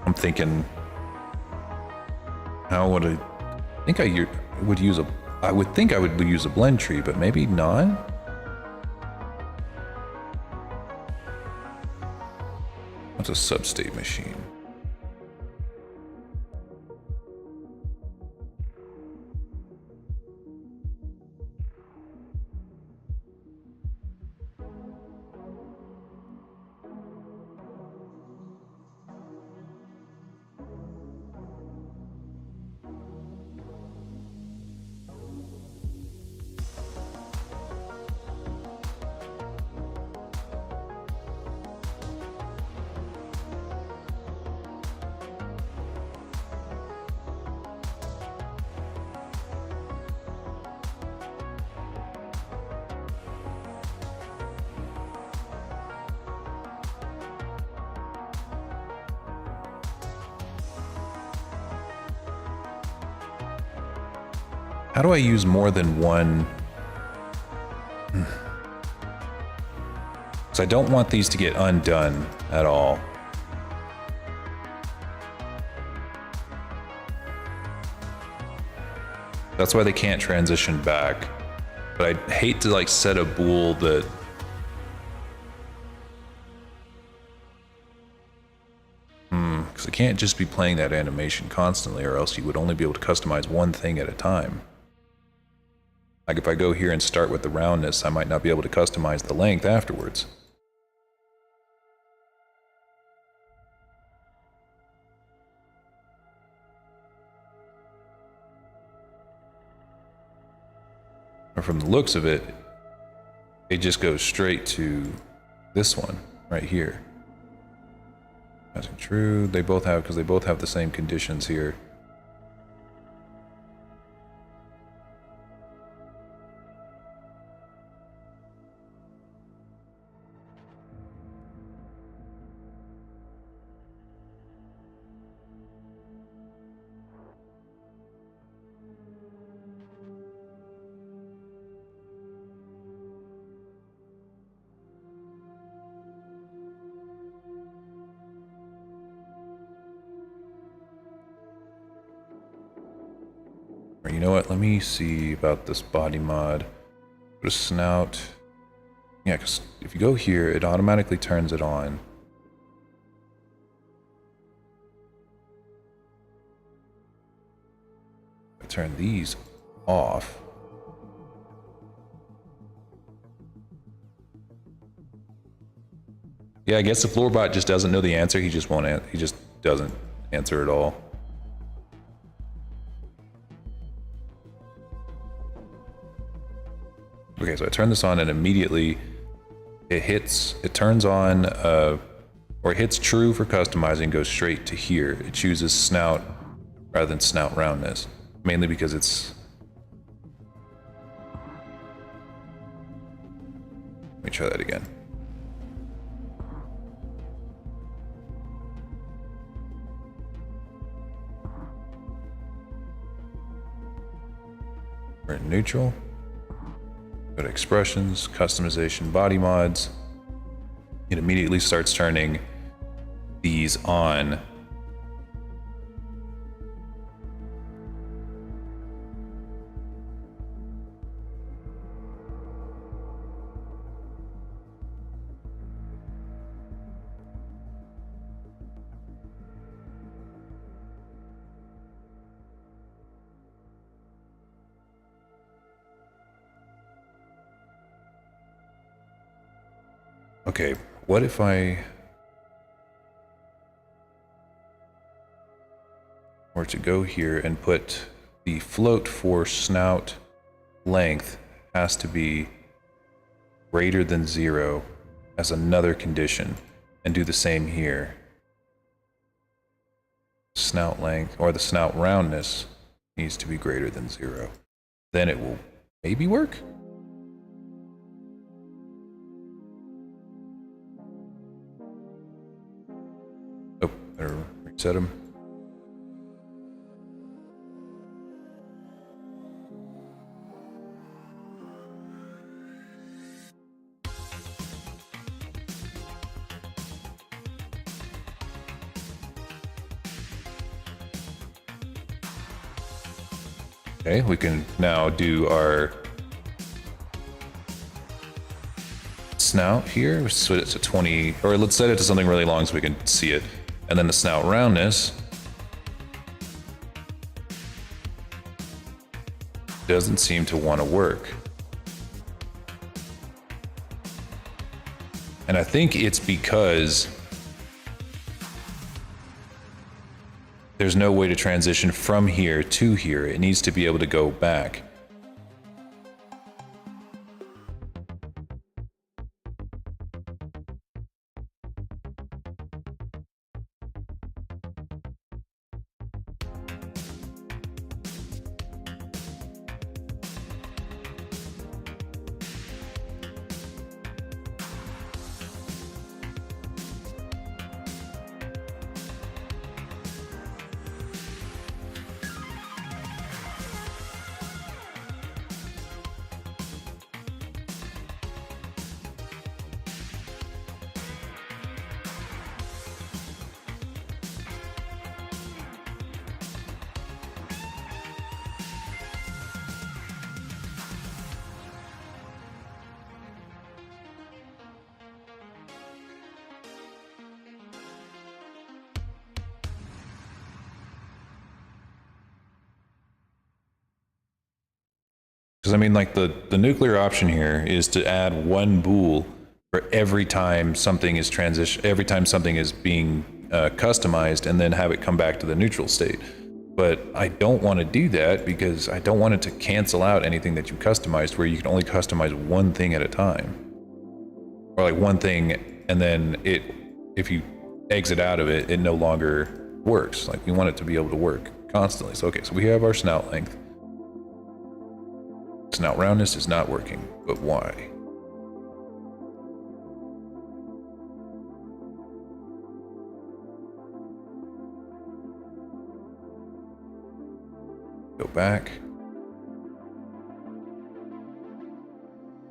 I'm thinking, how would I I think would use a. I would think I would use a blend tree, but maybe not. What's a substate machine? How do I use more than one? So I don't want these to get undone at all. That's why they can't transition back. But I'd hate to like set a bool that because I can't just be playing that animation constantly, or else you would only be able to customize one thing at a time. Like if I go here and start with the roundness, I might not be able to customize the length afterwards. Or from the looks of it, it just goes straight to this one right here. Passing true, they both have, because they both have the same conditions here. You know what, let me see about this body mod. Put a snout. Yeah, because if you go here, it automatically turns it on. I turn these off. Yeah, I guess if Lorebot just doesn't know the answer, he just won't he just doesn't answer at all. Okay, so I turn this on and immediately it turns on, or it hits true for customizing, goes straight to here. It chooses snout rather than snout roundness, mainly because it's... Let me try that again. We're in neutral. Go to expressions, customization, body mods. It immediately starts turning these on. Okay, what if I were to go here and put the float for snout length has to be greater than 0 as another condition, and do the same here. Snout length, or the snout roundness, needs to be greater than 0. Then it will maybe work? Oh, better reset them. Okay, we can now do our snout here. We'll set it to 20, or let's set it to something really long so we can see it. And then the snout roundness doesn't seem to want to work. And I think it's because there's no way to transition from here to here. It needs to be able to go back. Because I mean, like the nuclear option here is to add one bool for every time something is every time something is being customized, and then have it come back to the neutral state. But I don't want to do that because I don't want it to cancel out anything that you customized, where you can only customize one thing at a time, or like one thing, and then if you exit out of it, it no longer works. Like we want it to be able to work constantly. So okay, so we have our snout length. Snout roundness is not working, but why? Go back.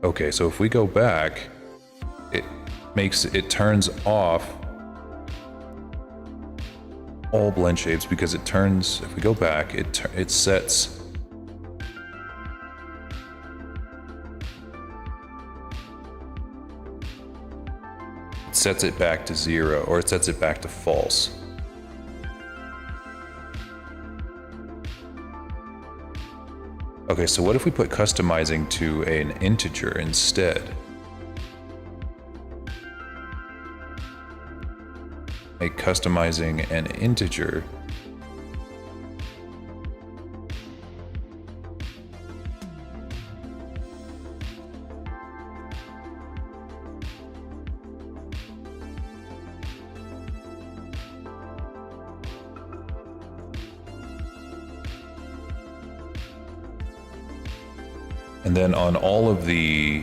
Okay, so if we go back, it turns off all blend shapes because it turns, if we go back, it sets it back to 0, or it sets it back to false. Okay, so what if we put customizing to an integer instead? Make customizing an integer. And then on all of the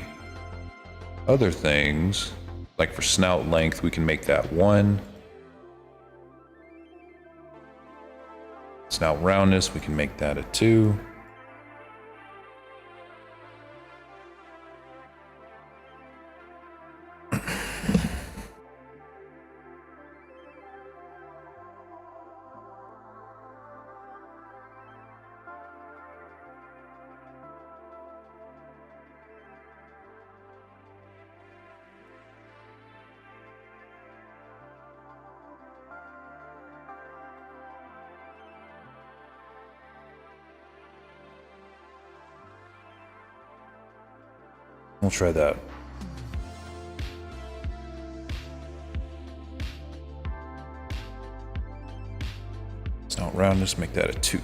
other things, like for snout length, we can make that 1. Snout roundness, we can make that a 2. We'll try that. Snout roundness, make that a 2.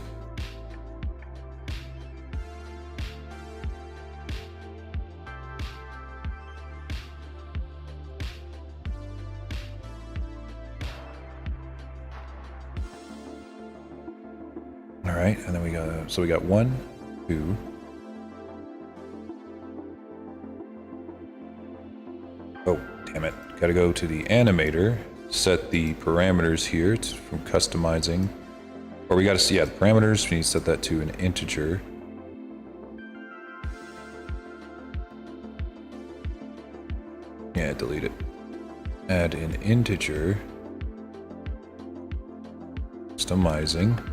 All right, and then we got 1, 2. Oh, damn it. Gotta go to the animator, set the parameters here from customizing. Or we gotta see, yeah, the parameters, we need to set that to an integer. Yeah, delete it. Add an integer. Customizing.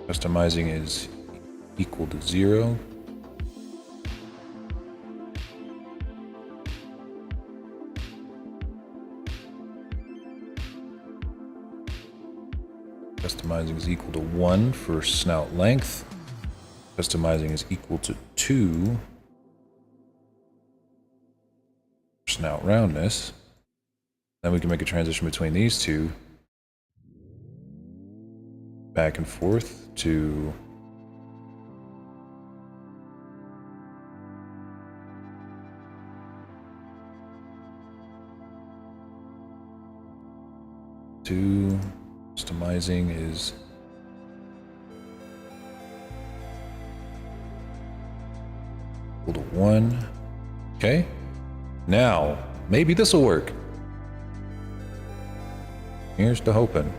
Customizing is equal to 0. Customizing is equal to 1 for snout length. Customizing is equal to 2 for snout roundness. Then we can make a transition between these two. Back and forth to customizing is equal to 1. Okay. Now, maybe this will work. Here's to hoping.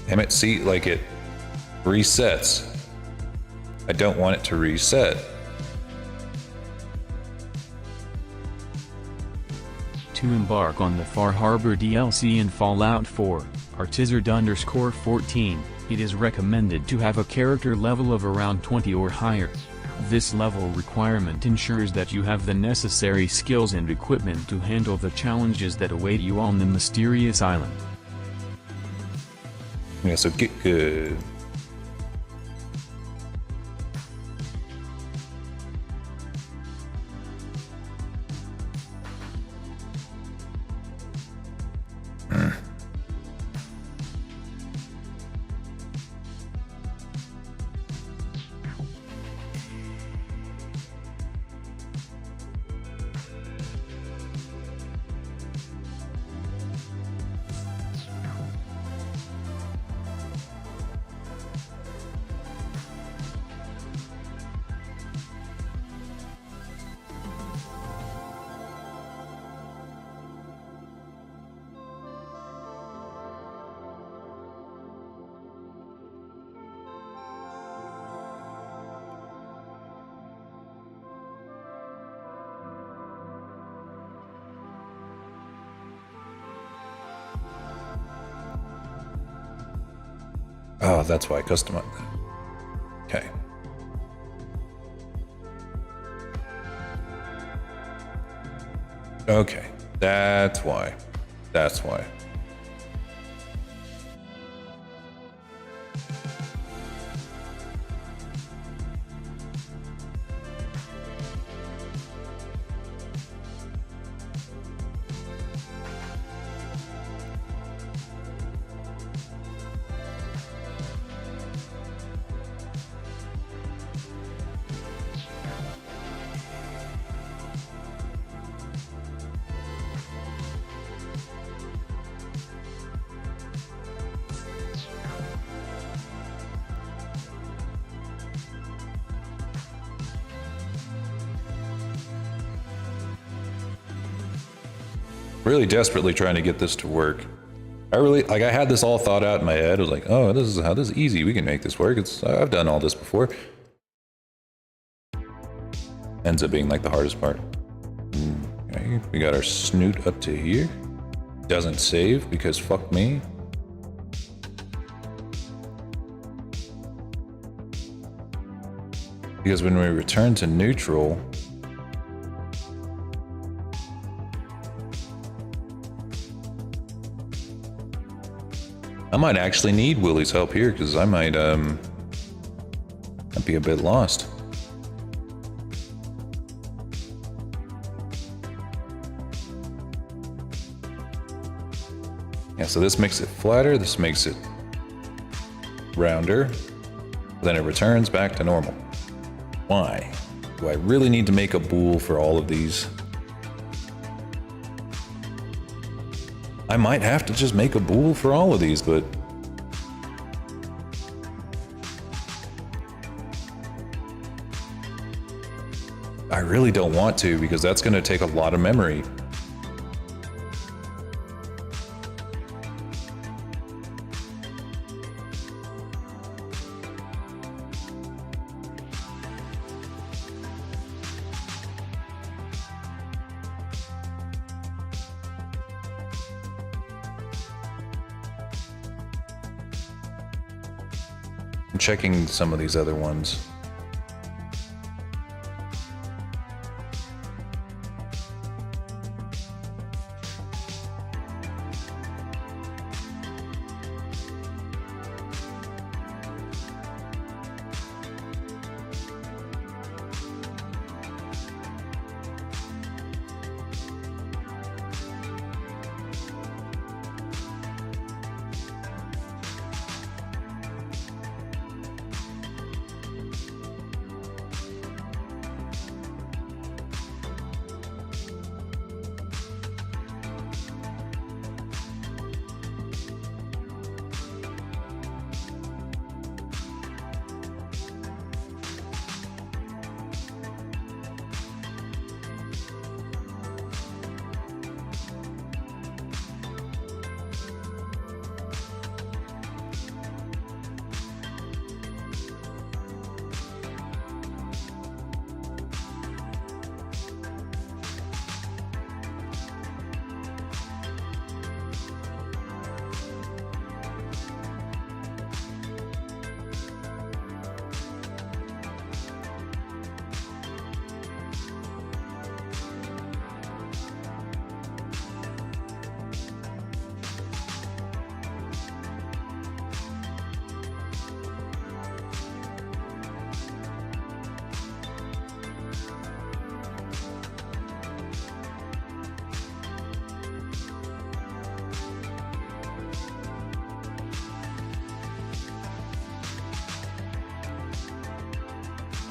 Damn it, see, like it resets. I don't want it to reset. To embark on the Far Harbor DLC in Fallout 4, Artizard_14, it is recommended to have a character level of around 20 or higher. This level requirement ensures that you have the necessary skills and equipment to handle the challenges that await you on the mysterious island. Yeah, so get good. Oh, that's why I customized that. Okay. Okay, that's why. That's why. Really desperately trying to get this to work. I had this all thought out in my head. I was like, oh, this is easy. We can make this work. I've done all this before. Ends up being like the hardest part. Okay, we got our snoot up to here. Doesn't save because fuck me. Because when we return to neutral, I might actually need Willie's help here because I might be a bit lost. so this makes it flatter, this makes it rounder, then it returns back to normal. Why? Do I really need to make a bool for all of these? I might have to just make a bool for all of these, but I really don't want to because that's going to take a lot of memory. I'm checking some of these other ones.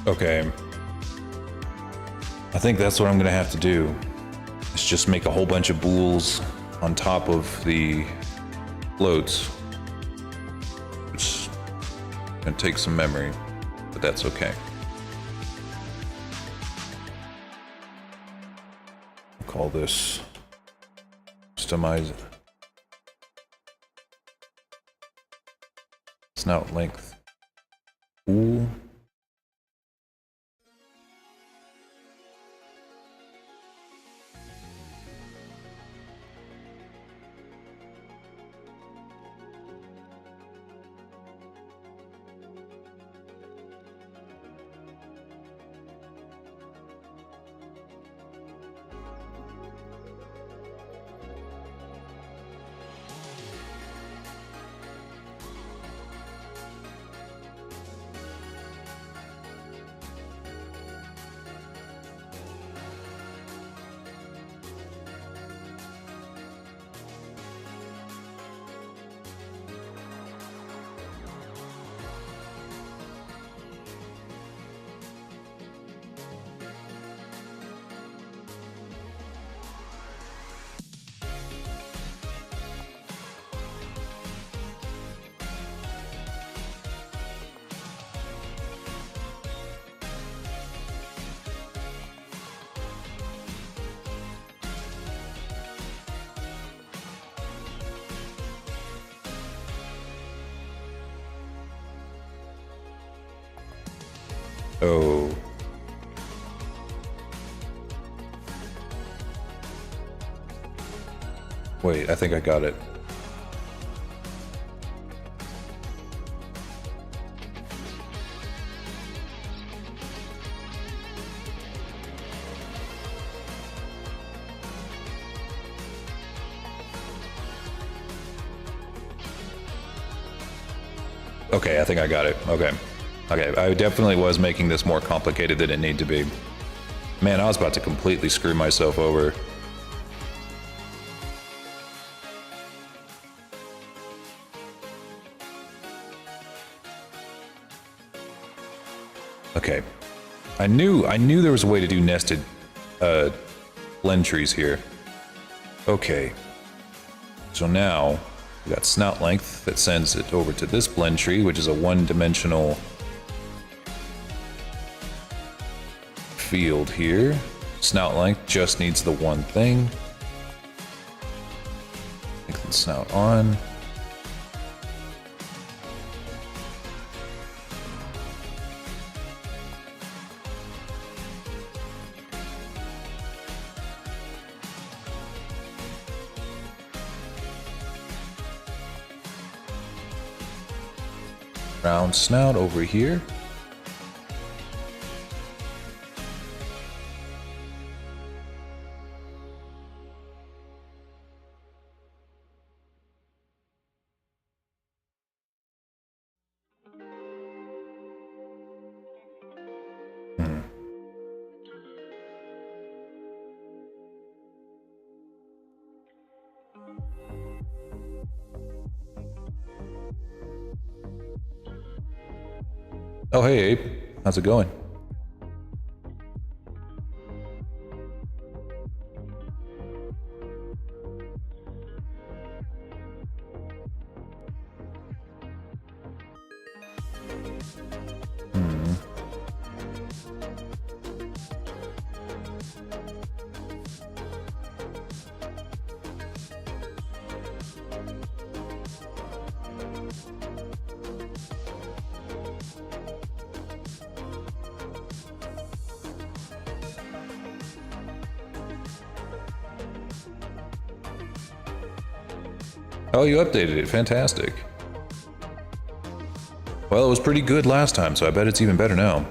Okay. I think that's what I'm gonna have to do. Is just make a whole bunch of bools on top of the floats. It's gonna take some memory, but that's okay. I'll call this customize snout length bool. Oh. Wait, I think I got it. Okay, I think I got it. Okay. Okay, I definitely was making this more complicated than it needed to be. Man, I was about to completely screw myself over. Okay. I knew there was a way to do nested blend trees here. Okay. So now we got snout length that sends it over to this blend tree, which is a one-dimensional field here. Snout length just needs the one thing. Lengthen snout on. Round snout over here. Oh, hey, Abe. How's it going? Oh, you updated it. Fantastic. Well, it was pretty good last time, so I bet it's even better now.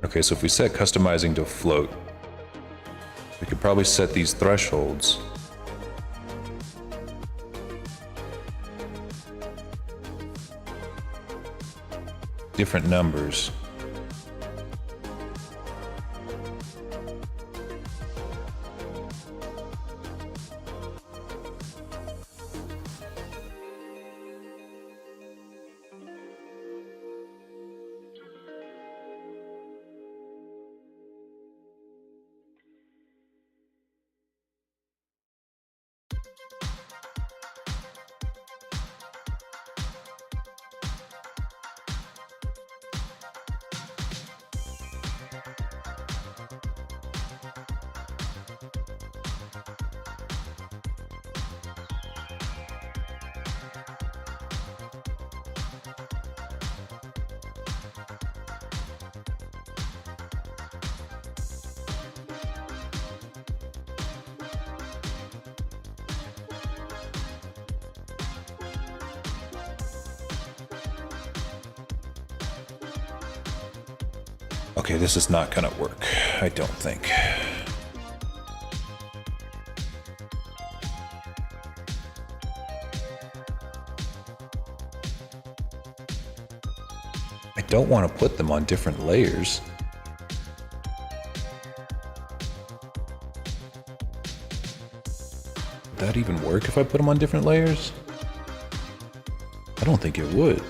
Okay, so if we set customizing to float, we could probably set these thresholds. Different numbers. Okay, this is not gonna work, I don't think. I don't want to put them on different layers. Would that even work if I put them on different layers? I don't think it would.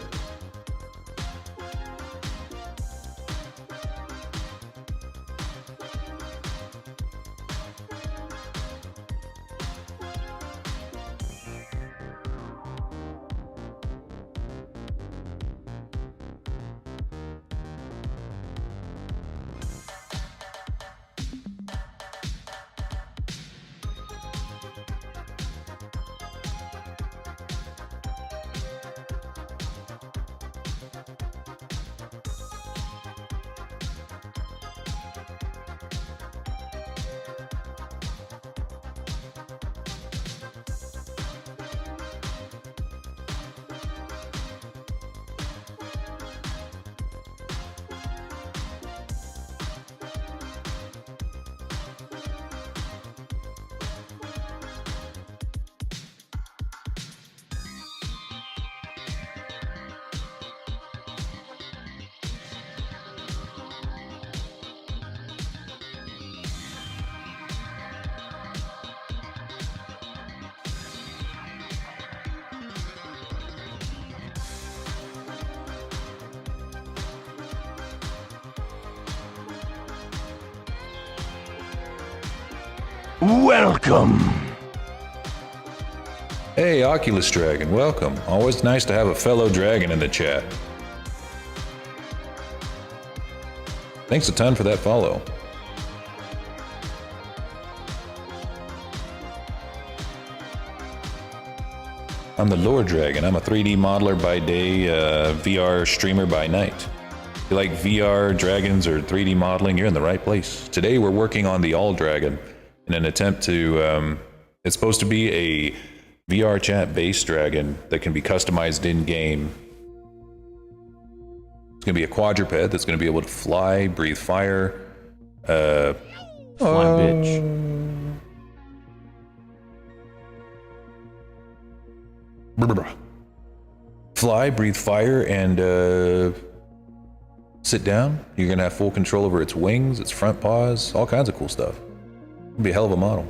Welcome. Hey, Oculus Dragon, welcome. Always nice to have a fellow dragon in the chat. Thanks a ton for that follow. I'm the Lore Dragon. I'm a 3D modeler by day, VR streamer by night. If you like VR, dragons, or 3D modeling, you're in the right place. Today we're working on the All Dragon in an attempt to, it's supposed to be a VR chat based dragon that can be customized in-game. It's going to be a quadruped that's going to be able to fly, breathe fire, Fly bitch. fly, breathe fire, and sit down. You're gonna have full control over its wings, its front paws, all kinds of cool stuff. It'll be a hell of a model.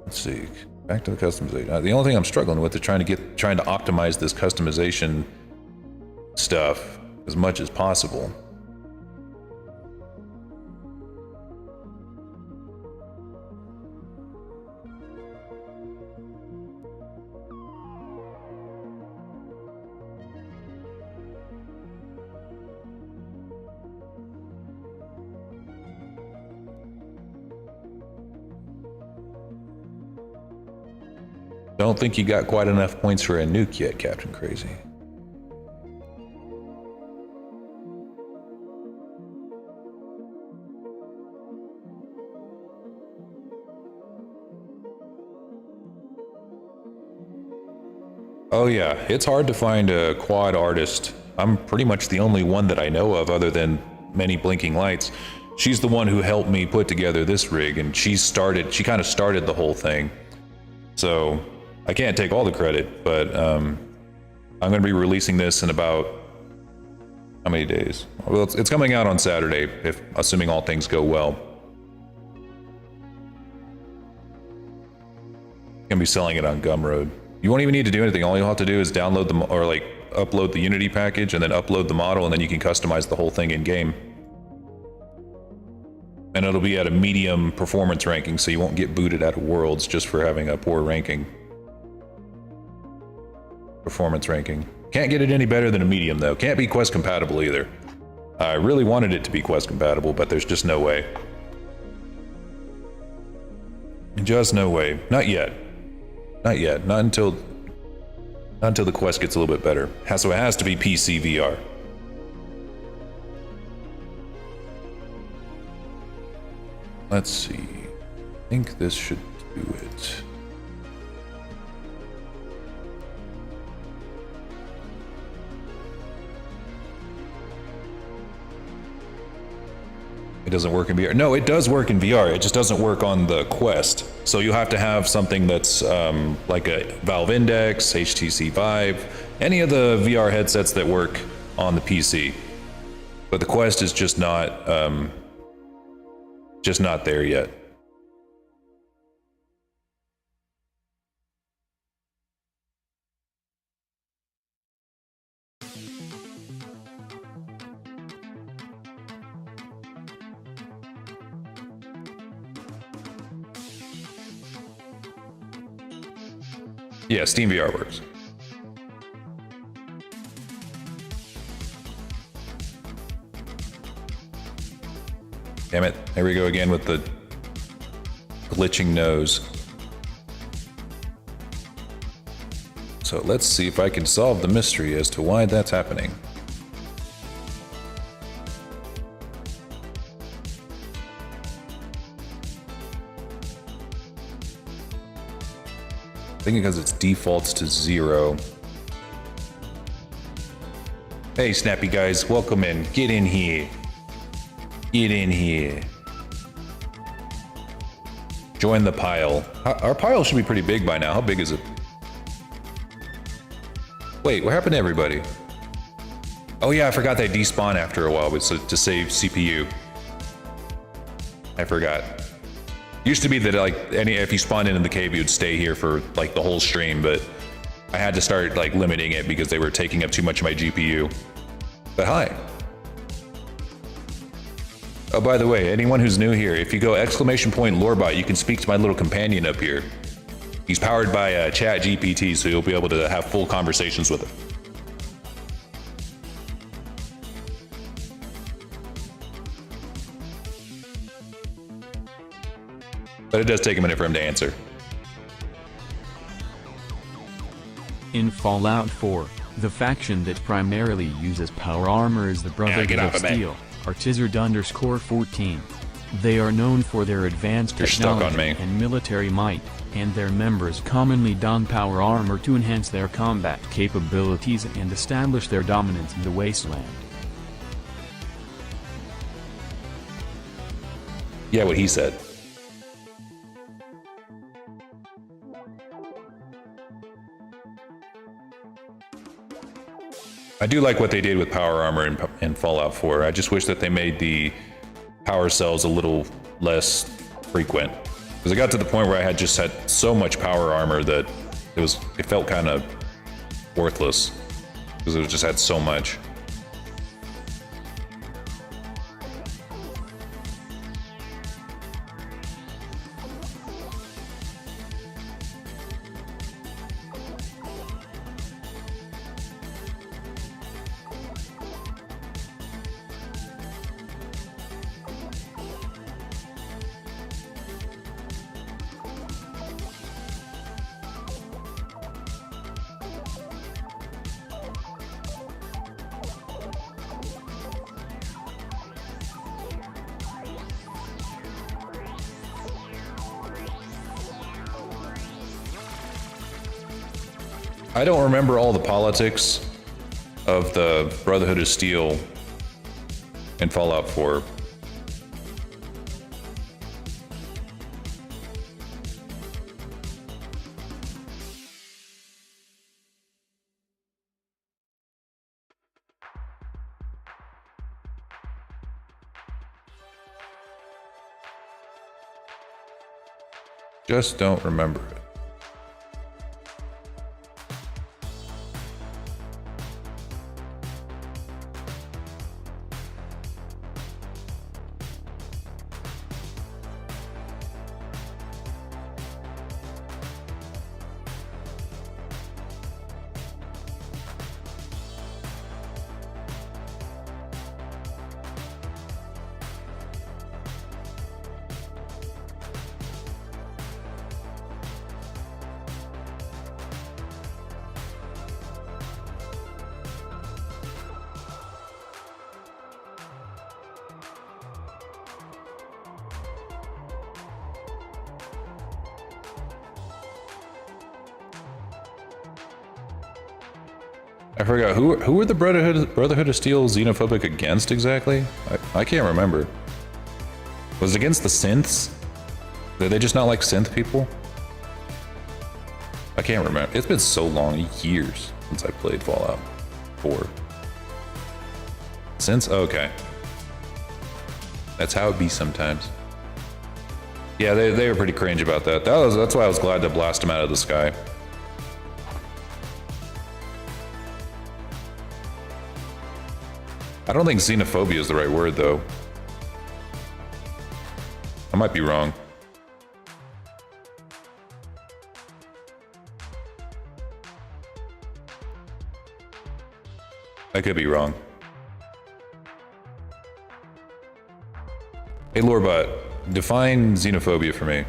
Let's see. Back to the customization. The only thing I'm struggling with is trying to optimize this customization stuff as much as possible. Don't think you got quite enough points for a nuke yet, Captain Crazy. Oh yeah, it's hard to find a quad artist. I'm pretty much the only one that I know of other than many blinking lights. She's the one who helped me put together this rig, and she kind of started the whole thing. So I can't take all the credit, but I'm going to be releasing this in about how many days? Well, it's coming out on Saturday, if assuming all things go well. Gonna be selling it on Gumroad. You won't even need to do anything. All you'll have to do is download the or like upload the Unity package and then upload the model, and then you can customize the whole thing in game. And it'll be at a medium performance ranking, so you won't get booted out of Worlds just for having a poor ranking. Performance ranking. Can't get it any better than a medium though. Can't be Quest compatible either. I really wanted it to be Quest compatible, but there's just no way. Just no way. Not yet. Not yet. Not until the Quest gets a little bit better. So it has to be PC VR. Let's see. I think this should do it. It doesn't work in VR. No, it does work in VR. It just doesn't work on the Quest. So you have to have something that's like a Valve Index, HTC Vive, any of the VR headsets that work on the PC. But the Quest is just not there yet. Yeah, Steam VR works. Damn it, there we go again with the glitching nose. So let's see if I can solve the mystery as to why that's happening. I think because it defaults to 0. Hey, snappy guys, welcome in. Get in here. Get in here. Join the pile. Our pile should be pretty big by now. How big is it? Wait, what happened to everybody? Oh yeah, I forgot they despawn after a while, but so to save CPU. I forgot. Used to be that like if you spawned into the cave, you'd stay here for like the whole stream, but I had to start like limiting it because they were taking up too much of my GPU. But hi. Oh, by the way, anyone who's new here, if you go !Lorebot, you can speak to my little companion up here. He's powered by Chat GPT, so you'll be able to have full conversations with him. But it does take a minute for him to answer. In Fallout 4, the faction that primarily uses power armor is the Brotherhood of Steel, Artizard_14. They are known for their advanced You're stuck on technology me. and military might, and their members commonly don power armor to enhance their combat capabilities and establish their dominance in the wasteland. Yeah, what he said. I do like what they did with power armor in Fallout 4. I just wish that they made the power cells a little less frequent. Because I got to the point where I had just had so much power armor that it felt kind of worthless. Because it just had so much. I don't remember all the politics of the Brotherhood of Steel in Fallout 4. Just don't remember it. I forgot, who were the Brotherhood of Steel xenophobic against exactly? I can't remember. Was it against the synths? Did they just not like synth people? I can't remember. It's been so long, years, since I played Fallout 4. Synths? Okay. That's how it be sometimes. Yeah, they were pretty cringe about that. That's why I was glad to blast them out of the sky. I don't think xenophobia is the right word, though. I might be wrong. I could be wrong. Hey, Lorebot, define xenophobia for me.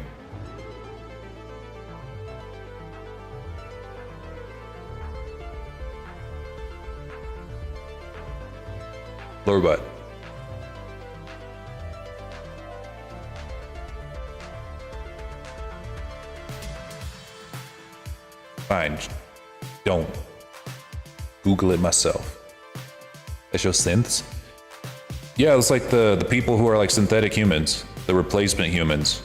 Lorebot. Fine. Don't. Google it myself. That's your synths? Yeah, it's like the people who are like synthetic humans, the replacement humans.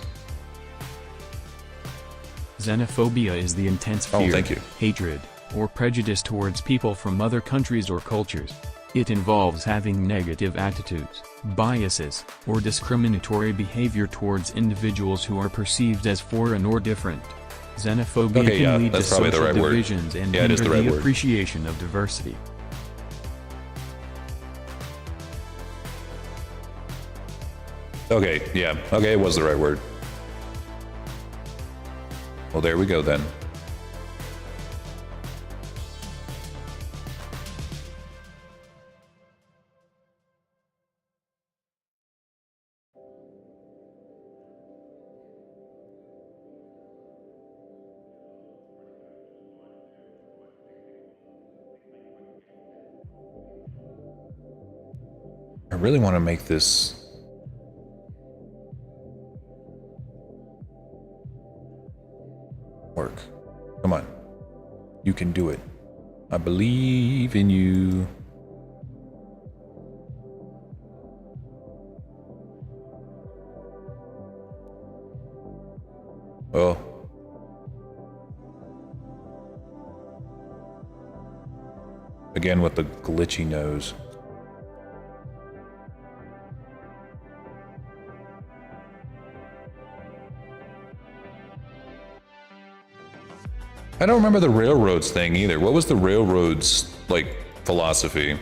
Xenophobia is the intense Oh, fear, thank you. hatred, or prejudice towards people from other countries or cultures. It involves having negative attitudes, biases, or discriminatory behavior towards individuals who are perceived as foreign or different. Xenophobia Okay, yeah, can lead to that's probably the social right word. divisions and Yeah, it is hinder the right the word. appreciation of diversity. Okay, yeah. Okay, it was the right word. Well, there we go then. I really want to make this work. Come on. You can do it. I believe in you. Oh. Again with the glitchy nose. I don't remember the railroads thing either. What was the railroads, like, philosophy?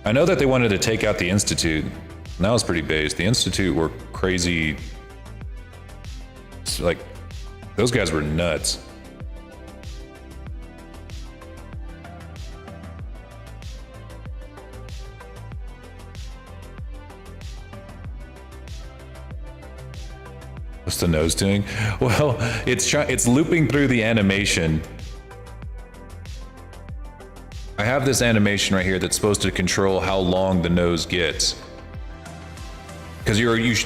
I know that they wanted to take out the Institute. And that was pretty based. The Institute were crazy. Like, those guys were nuts. What's the nose doing? Well, it's looping through the animation. I have this animation right here that's supposed to control how long the nose gets. Because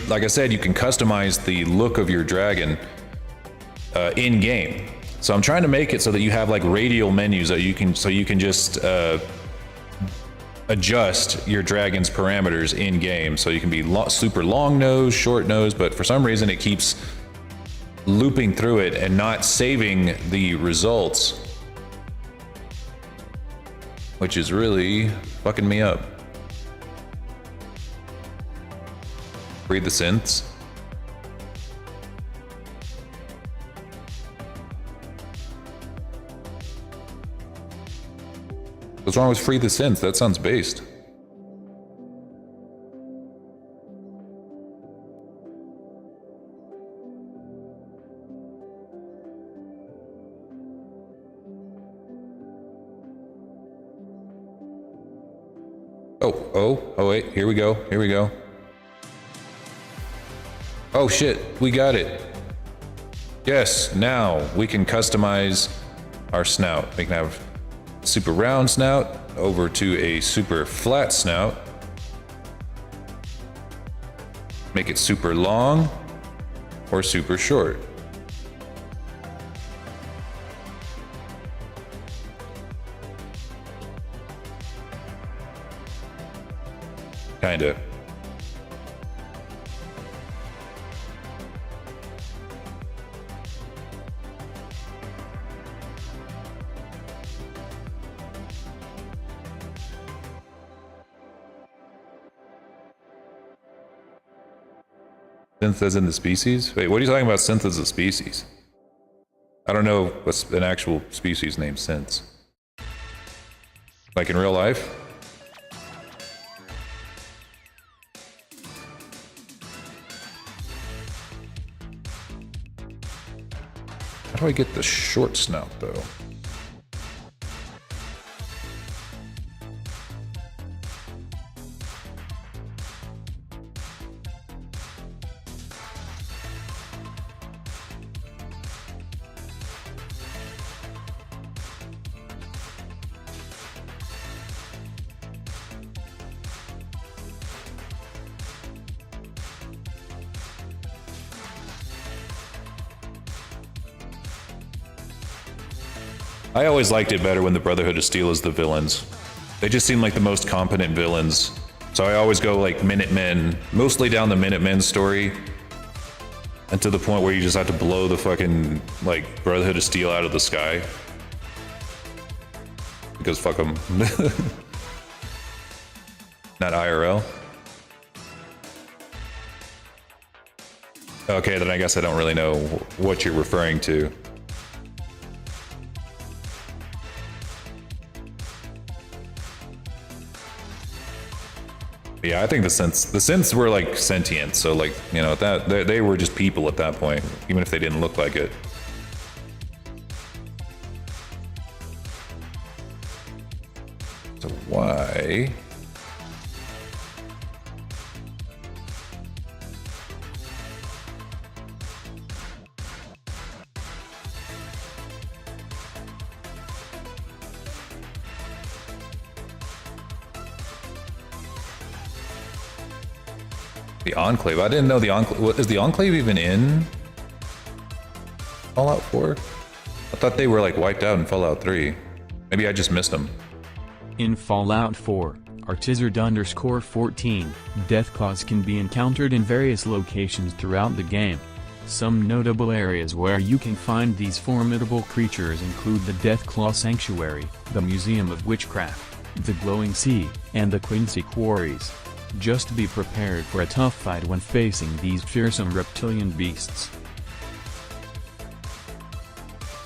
like I said, you can customize the look of your dragon in game. So I'm trying to make it so that you have like radial menus that you can just adjust your dragon's parameters in game. So you can be super long nose, short nose, but for some reason it keeps looping through it and not saving the results, which is really fucking me up. Read the synths. What's wrong with free the synths? That sounds based. Oh wait, here we go. Oh shit, we got it. Yes, now we can customize our snout. We can have super round snout over to a super flat snout. Make it super long or super short. Kinda. Synth as in the species? Wait, what are you talking about synth as a species? I don't know what's an actual species named synths. Like in real life? How do I get the short snout though? I always liked it better when the Brotherhood of Steel is the villains. They just seem like the most competent villains. So I always go like Minutemen, mostly down the Minutemen story. And to the point where you just have to blow the fucking, like, Brotherhood of Steel out of the sky. Because fuck them. Not IRL. Okay, then I guess I don't really know what you're referring to. Yeah, I think the synths were like sentient, so like, you know, that they were just people at that point, even if they didn't look like it. So why? The Enclave. I didn't know the Enclave. Is the Enclave even in Fallout 4? I thought they were like wiped out in Fallout 3. Maybe I just missed them. In Fallout 4, Artizard_14, Deathclaws can be encountered in various locations throughout the game. Some notable areas where you can find these formidable creatures include the Deathclaw Sanctuary, the Museum of Witchcraft, the Glowing Sea, and the Quincy Quarries. Just be prepared for a tough fight when facing these fearsome reptilian beasts.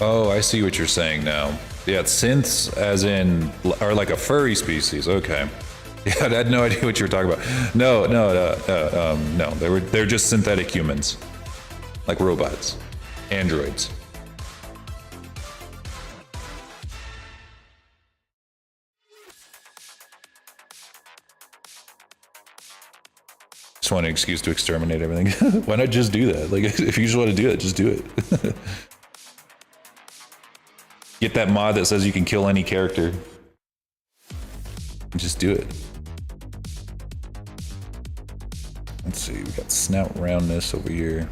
Oh, I see what you're saying now. Yeah, synths as in, are like a furry species. Okay. Yeah, I had no idea what you were talking about. No, they're just synthetic humans. Like robots. Androids. Just want an excuse to exterminate everything. Why not just do that? Like, if you just want to do it, just do it. Get that mod that says you can kill any character. Just do it. Let's see, we got snout roundness over here.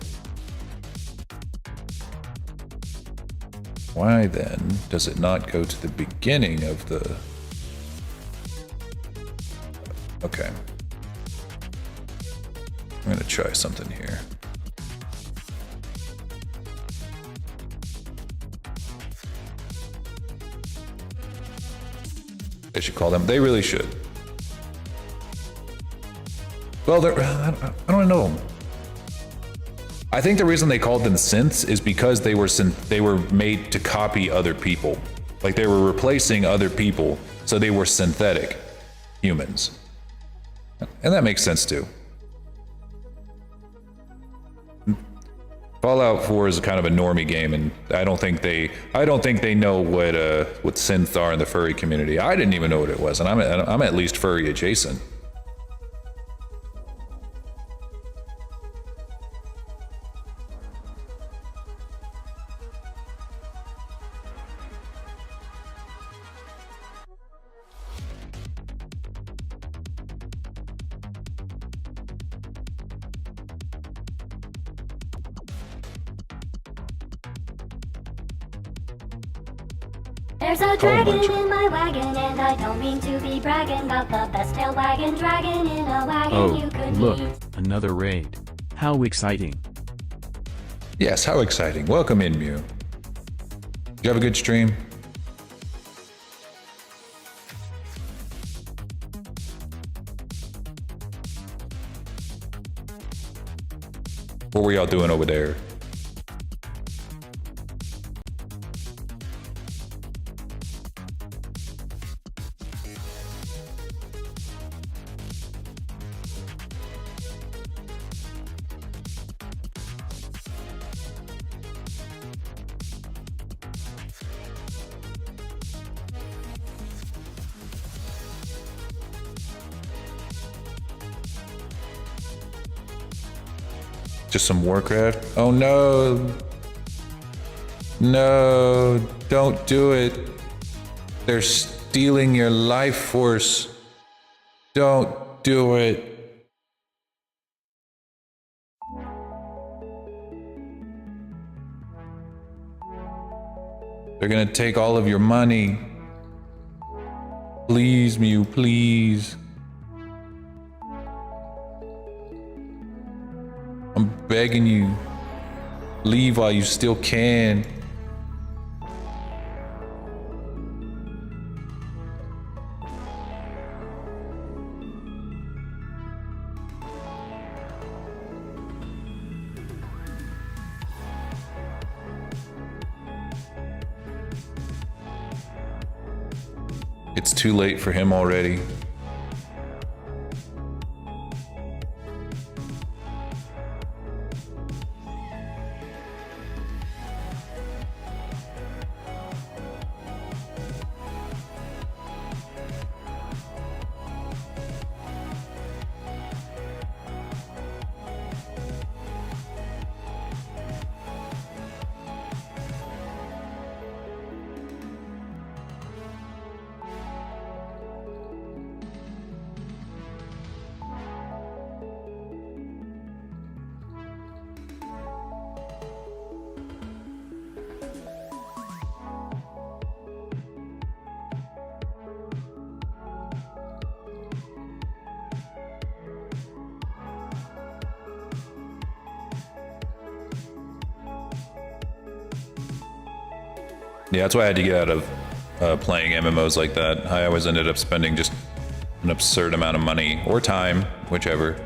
Why then does it not go to the beginning of the... Okay. I'm gonna try something here. They should call them. They really should. Well, I don't know. I think the reason they called them synths is because they were made to copy other people. Like they were replacing other people, so they were synthetic humans. And that makes sense too. Fallout 4 is kind of a normie game, and I don't think they know what synths are in the furry community. I didn't even know what it was, and I'm at least furry adjacent. There's a dragon in my wagon, and I don't mean to be bragging about the best tail wagon dragon in a wagon you could look, meet. another raid. How exciting. Yes, how exciting. Welcome in, Mew. Did you have a good stream? What were y'all doing over there? Just some Warcraft? Oh no! No, don't do it. They're stealing your life force. Don't do it. They're gonna take all of your money. Please, Mew, please. I'm begging you, leave while you still can. It's too late for him already. Yeah, that's why I had to get out of playing MMOs like that. I always ended up spending just an absurd amount of money or time, whichever.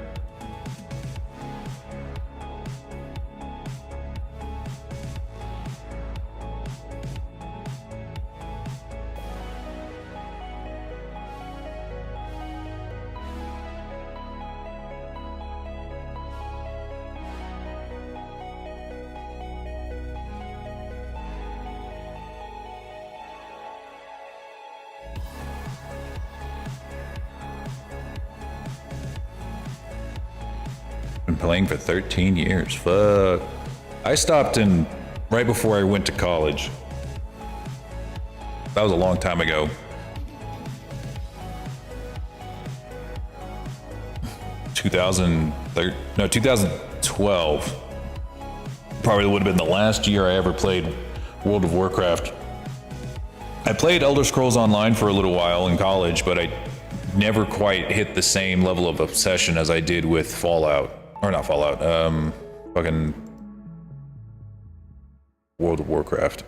Been playing for 13 years. Fuck. I stopped in right before I went to college. That was a long time ago. 2012. Probably would have been the last year I ever played World of Warcraft. I played Elder Scrolls Online for a little while in college, but I never quite hit the same level of obsession as I did with Fallout. Or not Fallout, fucking World of Warcraft.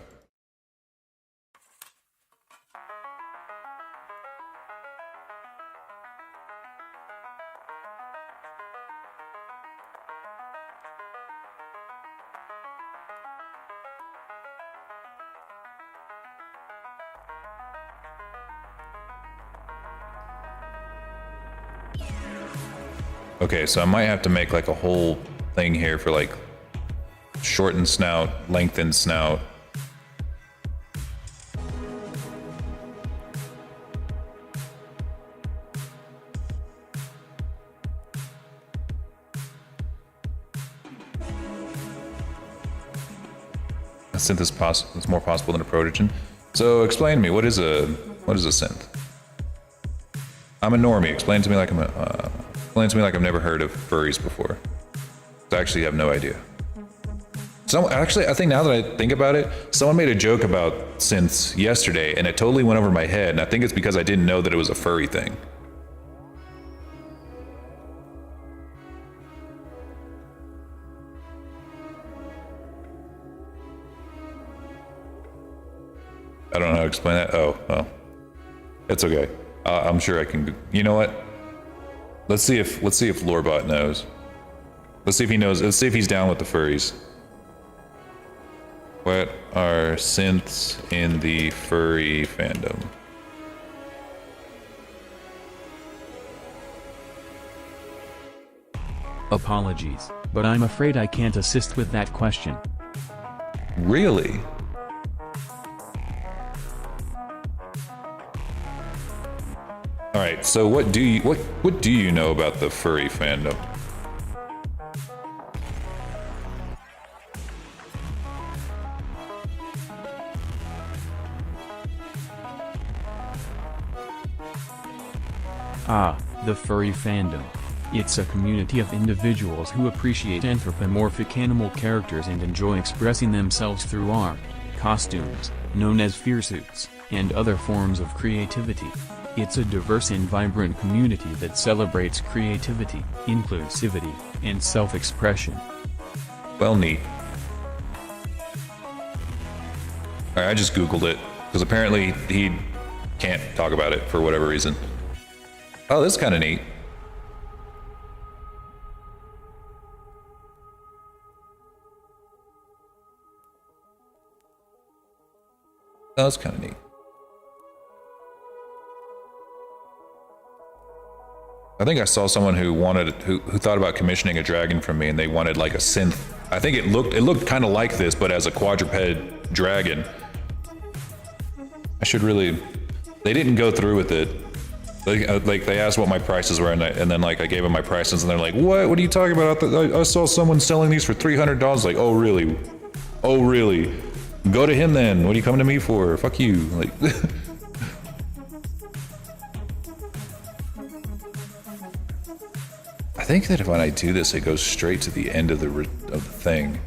Okay, so I might have to make like a whole thing here for like shorten snout, lengthen snout. A synth is more possible than a protogen. So explain to me, what is a synth? I'm a normie. Explain to me like I've never heard of furries before. I actually have no idea. Actually, I think now that I think about it, someone made a joke about synths yesterday, and it totally went over my head, and I think it's because I didn't know that it was a furry thing. I don't know how to explain that. Oh, well. It's okay. I'm sure I can. You know what? Let's see if Lorebot knows. Let's see if he knows. Let's see if he's down with the furries. What are synths in the furry fandom? Apologies, but I'm afraid I can't assist with that question. Really? All right. So what do you know about the furry fandom? Ah, the furry fandom. It's a community of individuals who appreciate anthropomorphic animal characters and enjoy expressing themselves through art, costumes, known as fursuits, and other forms of creativity. It's a diverse and vibrant community that celebrates creativity, inclusivity, and self-expression. Well, neat. All right, I just Googled it, because apparently he can't talk about it for whatever reason. Oh, this is kind of neat. Oh, that's kind of neat. I think I saw someone who thought about commissioning a dragon from me, and they wanted like a synth. I think it looked kind of like this, but as a quadruped dragon. I should really. They didn't go through with it. Like they asked what my prices were, and then like I gave them my prices, and they're like, "What? What are you talking about? I saw someone selling these for $300." Like, oh really? Oh really? Go to him then. What are you coming to me for? Fuck you. Like. I think that when I do this, it goes straight to the end of the thing.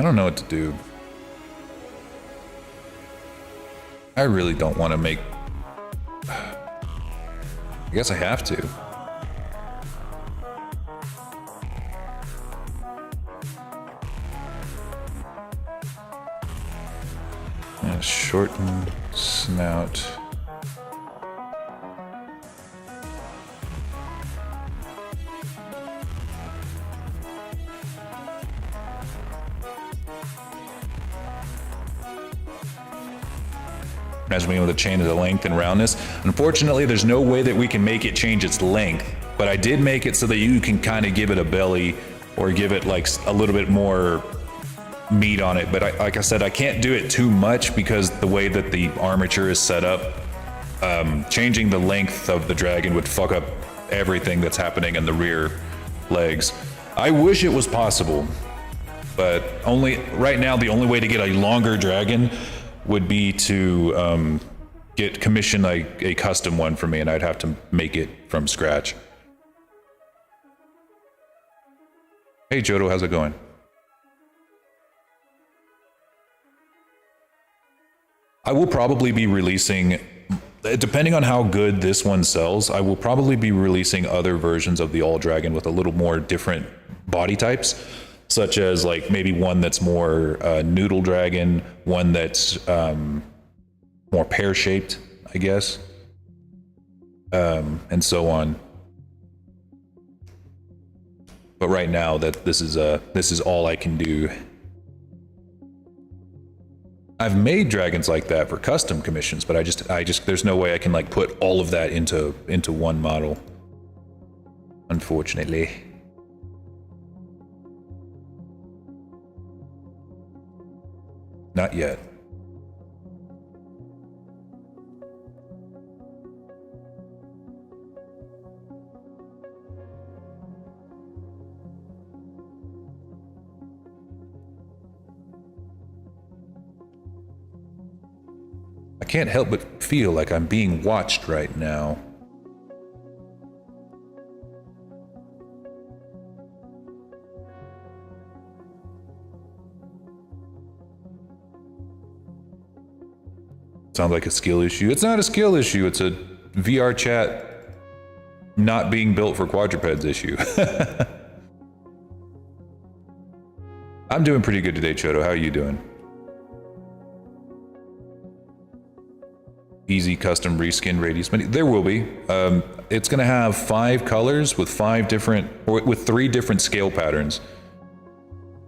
don't know what to do. I really don't want to make... I guess I have to. Shorten snout. Imagine being able to change the length and roundness. Unfortunately, there's no way that we can make it change its length, but I did make it so that you can kind of give it a belly or give it like a little bit more meat on it. But like I said, I can't do it too much because the way that the armature is set up, changing the length of the dragon would fuck up everything that's happening in the rear legs. I wish it was possible, but right now the only way to get a longer dragon would be to commission a custom one for me, and I'd have to make it from scratch. Hey Jodo, how's it going? I will probably be releasing, depending on how good this one sells, I will probably be releasing other versions of the All Dragon with a little more different body types, such as like maybe one that's more noodle dragon, one that's more pear-shaped, I guess, and so on. But right now, that this is all I can do. I've made dragons like that for custom commissions, but I just there's no way I can like put all of that into one model, unfortunately. Not yet. I can't help but feel like I'm being watched right now. Sounds like a skill issue. It's not a skill issue, it's a VR chat not being built for quadrupeds issue. I'm doing pretty good today, Chodo. How are you doing? Easy custom reskin radius. There will be. It's going to have 5 colors with 3 different scale patterns.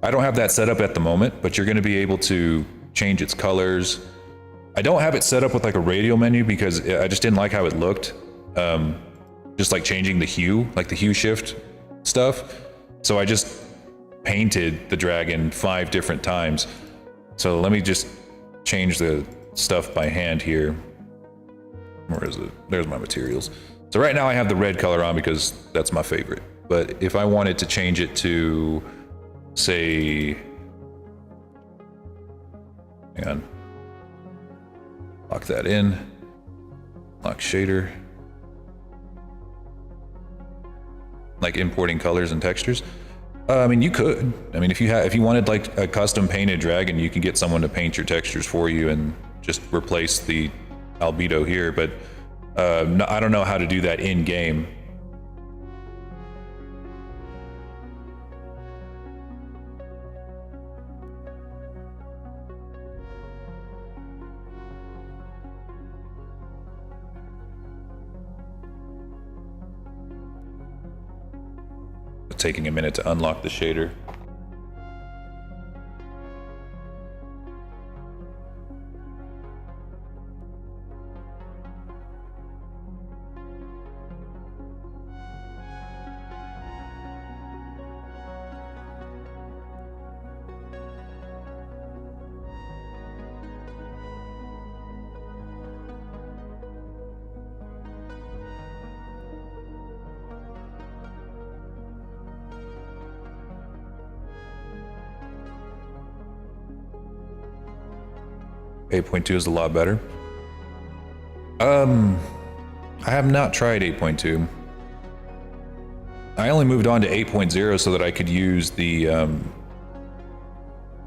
I don't have that set up at the moment, but you're going to be able to change its colors. I don't have it set up with like a radial menu because I just didn't like how it looked. Just like changing the hue, like the hue shift stuff. So I just painted the dragon 5 different times. So let me just change the stuff by hand here. Where is it? There's my materials. So right now I have the red color on because that's my favorite. But if I wanted to change it to, say, hang on. Lock that in. Lock shader. Like importing colors and textures. I mean, you could. I mean, if you wanted like a custom painted dragon, you can get someone to paint your textures for you and just replace the albedo here. But I don't know how to do that in game. Taking a minute to unlock the shader. .2 is a lot better. I have not tried 8.2. I only moved on to 8.0 so that I could use the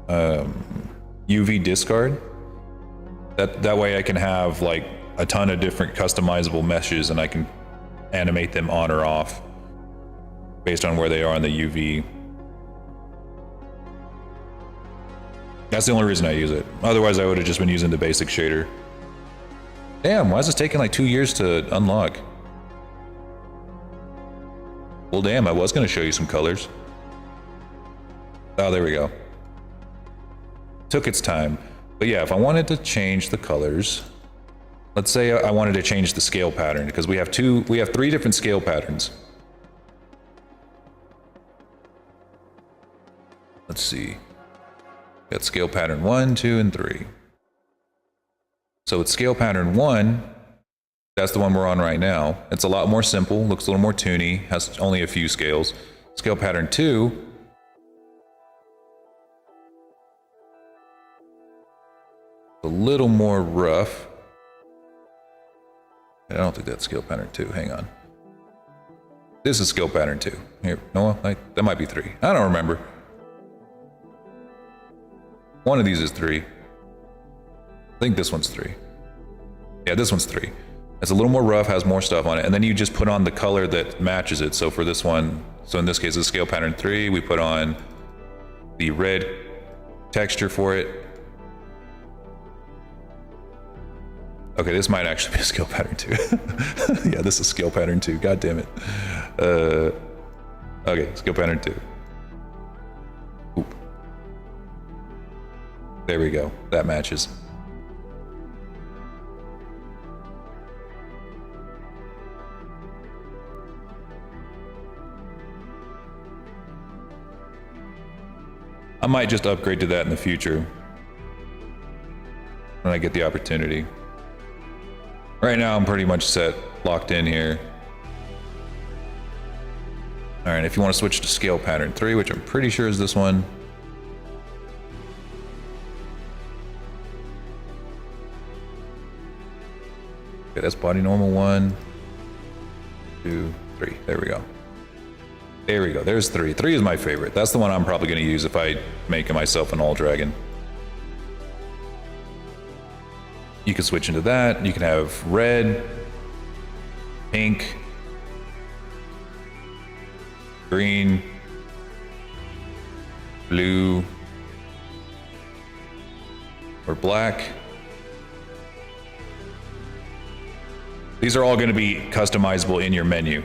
UV discard. That way I can have like a ton of different customizable meshes and I can animate them on or off based on where they are in the UV. That's the only reason I use it. Otherwise I would have just been using the basic shader. Damn, why is this taking like 2 years to unlock? Well, damn, I was going to show you some colors. Oh, there we go. Took its time. But yeah, if I wanted to change the colors, let's say I wanted to change the scale pattern, because we have 3 different scale patterns. Let's see. Got scale pattern 1, 2, and 3. So it's scale pattern 1. That's the one we're on right now. It's a lot more simple, looks a little more toony, has only a few scales. Scale pattern 2. A little more rough. I don't think that's scale pattern 2. Hang on. This is scale pattern 2. Here, no, that might be 3. I don't remember. One of these is 3. I think this one's 3. Yeah, this one's 3. It's a little more rough, has more stuff on it, and then you just put on the color that matches it. So for this one, so in this case, it's scale pattern 3. We put on the red texture for it. Okay, this might actually be a scale pattern 2. Yeah, this is scale pattern 2. God damn it. Okay, scale pattern 2. Oop. There we go. That matches. I might just upgrade to that in the future when I get the opportunity. Right now, I'm pretty much set, locked in here. All right, if you want to switch to scale pattern 3, which I'm pretty sure is this one. Okay, that's body normal 1, 2, 3. There we go. There we go. There's 3. 3 is my favorite. That's the one I'm probably going to use if I make myself an all dragon. You can switch into that. You can have red, pink, green, blue, or black. These are all going to be customizable in your menu.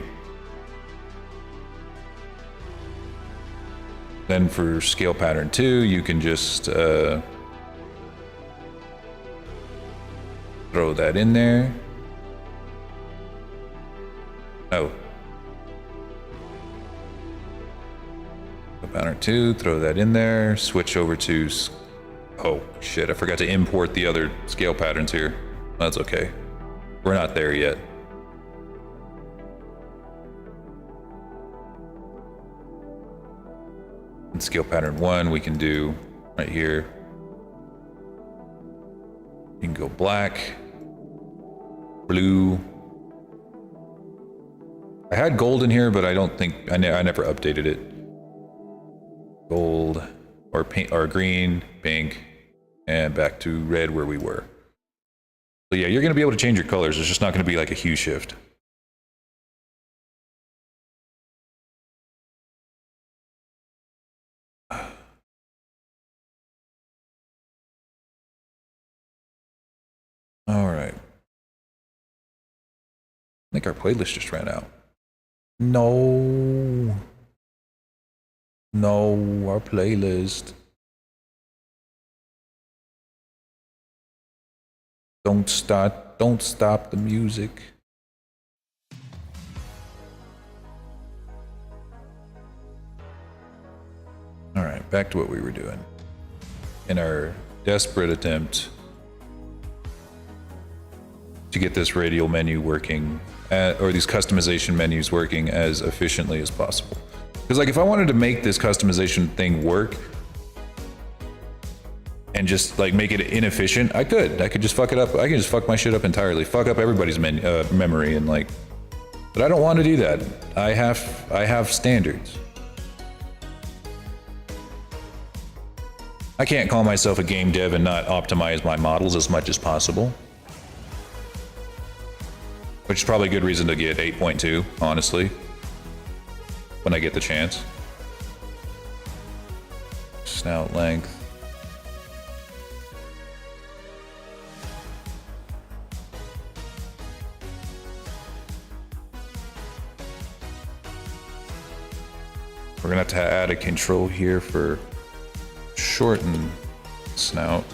Then for scale pattern 2, you can just throw that in there. Oh. Scale pattern 2, throw that in there. Switch over to... Oh, shit, I forgot to import the other scale patterns here. That's okay. We're not there yet. In scale pattern 1, we can do right here. You can go black, blue. I had gold in here, but I don't think I never updated it. Gold or pink or green, pink, and back to red where we were. So yeah, you're going to be able to change your colors. It's just not going to be like a hue shift. All right. I think our playlist just ran out. No. No, our playlist. Don't stop the music. All right, back to what we were doing. In our desperate attempt to get this radial menu working, or these customization menus working as efficiently as possible. Because like if I wanted to make this customization thing work and just like make it inefficient, I could just fuck it up. I can just fuck my shit up entirely, fuck up everybody's memory and like, but I don't want to do that. I have standards. I can't call myself a game dev and not optimize my models as much as possible. Which is probably a good reason to get 8.2, honestly. When I get the chance. Snout length. We're gonna have to add a control here for shorten snout.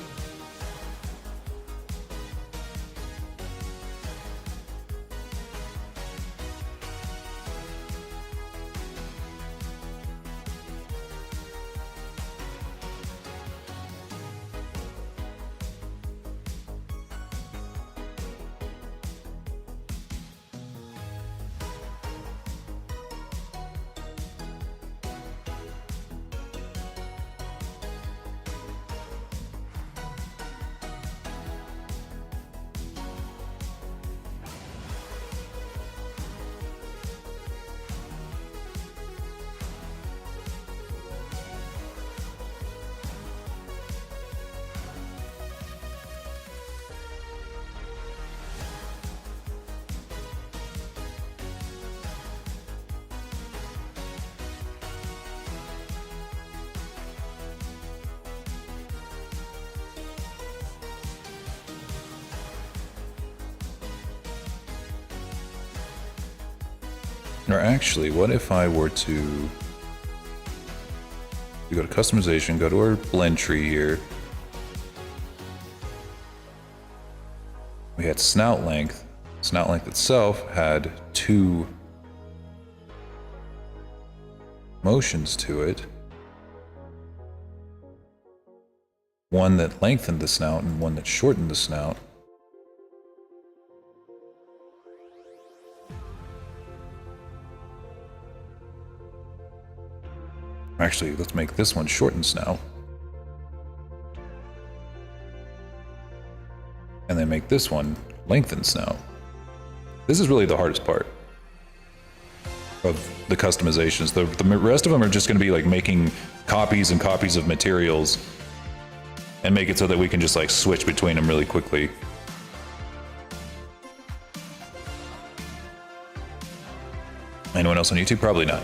Or actually, what if I were to go to customization, go to our blend tree here. We had snout length. Snout length itself had 2 motions to it. One that lengthened the snout and one that shortened the snout. Actually, let's make this one shorten snout. And then make this one lengthen snout. This is really the hardest part of the customizations. The rest of them are just going to be like making copies and copies of materials and make it so that we can just like switch between them really quickly. Anyone else on YouTube? Probably not.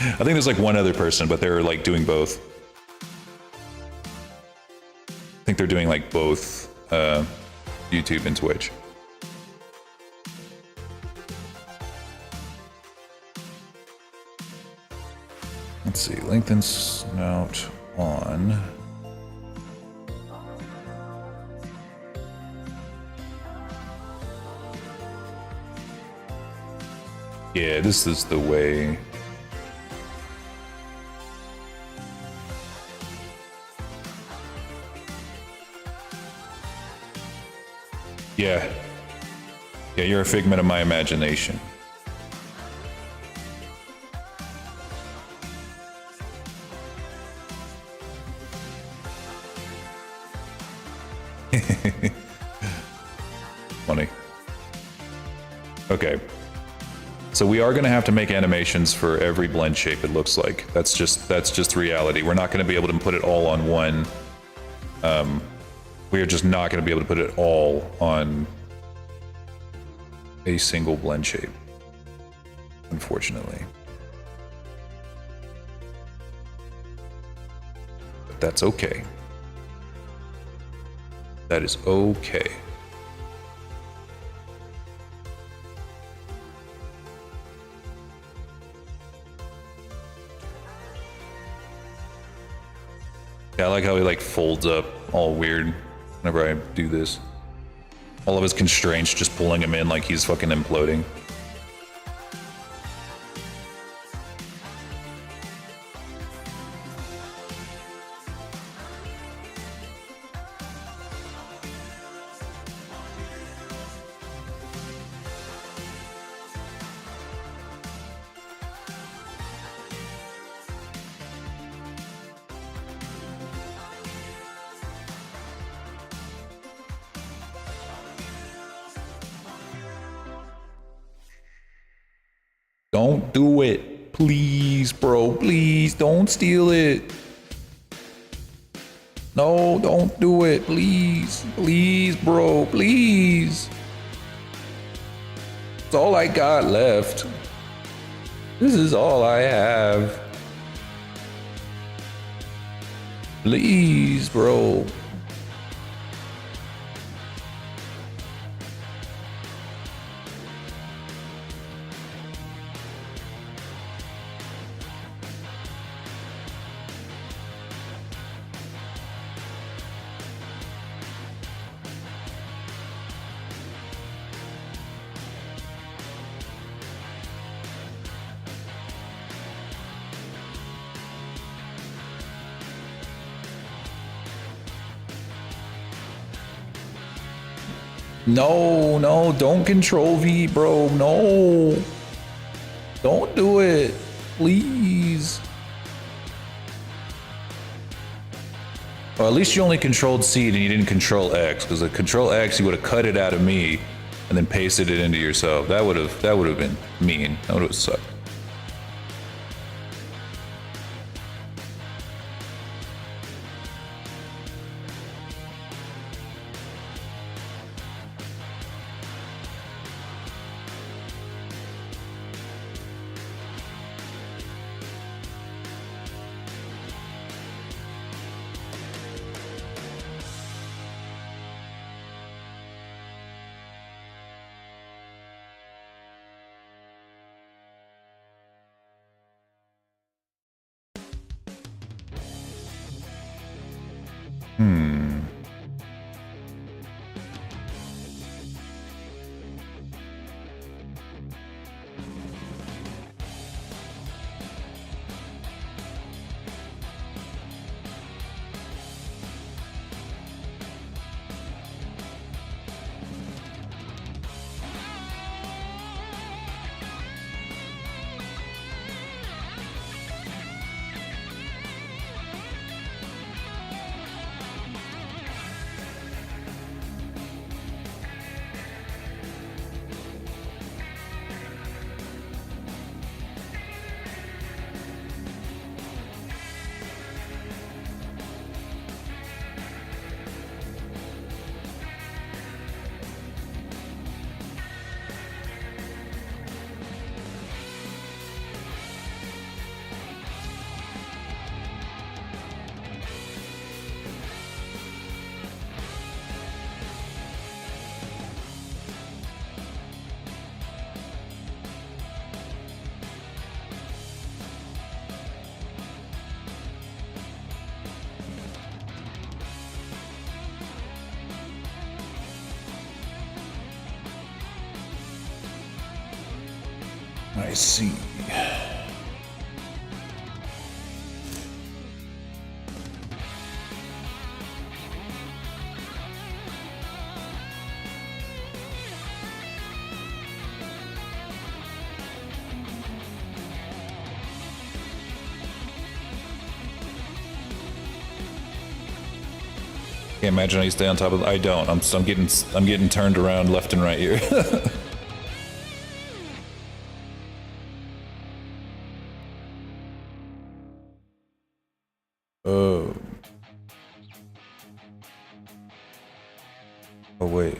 I think there's like one other person, but they're like doing both. I think they're doing like both YouTube and Twitch. Let's see, lengthen snout on. Yeah, this is the way. Yeah. Yeah, you're a figment of my imagination. Funny. Okay. So we are going to have to make animations for every blend shape, it looks like. That's just reality. We're not going to be able to put it all on one. We are just not going to be able to put it all on a single blend shape, unfortunately. But that's okay. That is okay. Yeah, I like how he like folds up all weird whenever I do this. All of his constraints just pulling him in like he's fucking imploding. Don't do it. Please, bro. Please don't steal it. No, don't do it. Please. Please, bro. Please. It's all I got left. This is all I have. Please, bro. No, no, don't control V, bro. No. Don't do it. Please. Well, at least you only controlled C and you didn't control X, because the control X, you would have cut it out of me and then pasted it into yourself. That would have been mean. That would have sucked. I see. Can't imagine how you stay on top of. I don't. I'm getting turned around left and right here. Oh. Oh wait.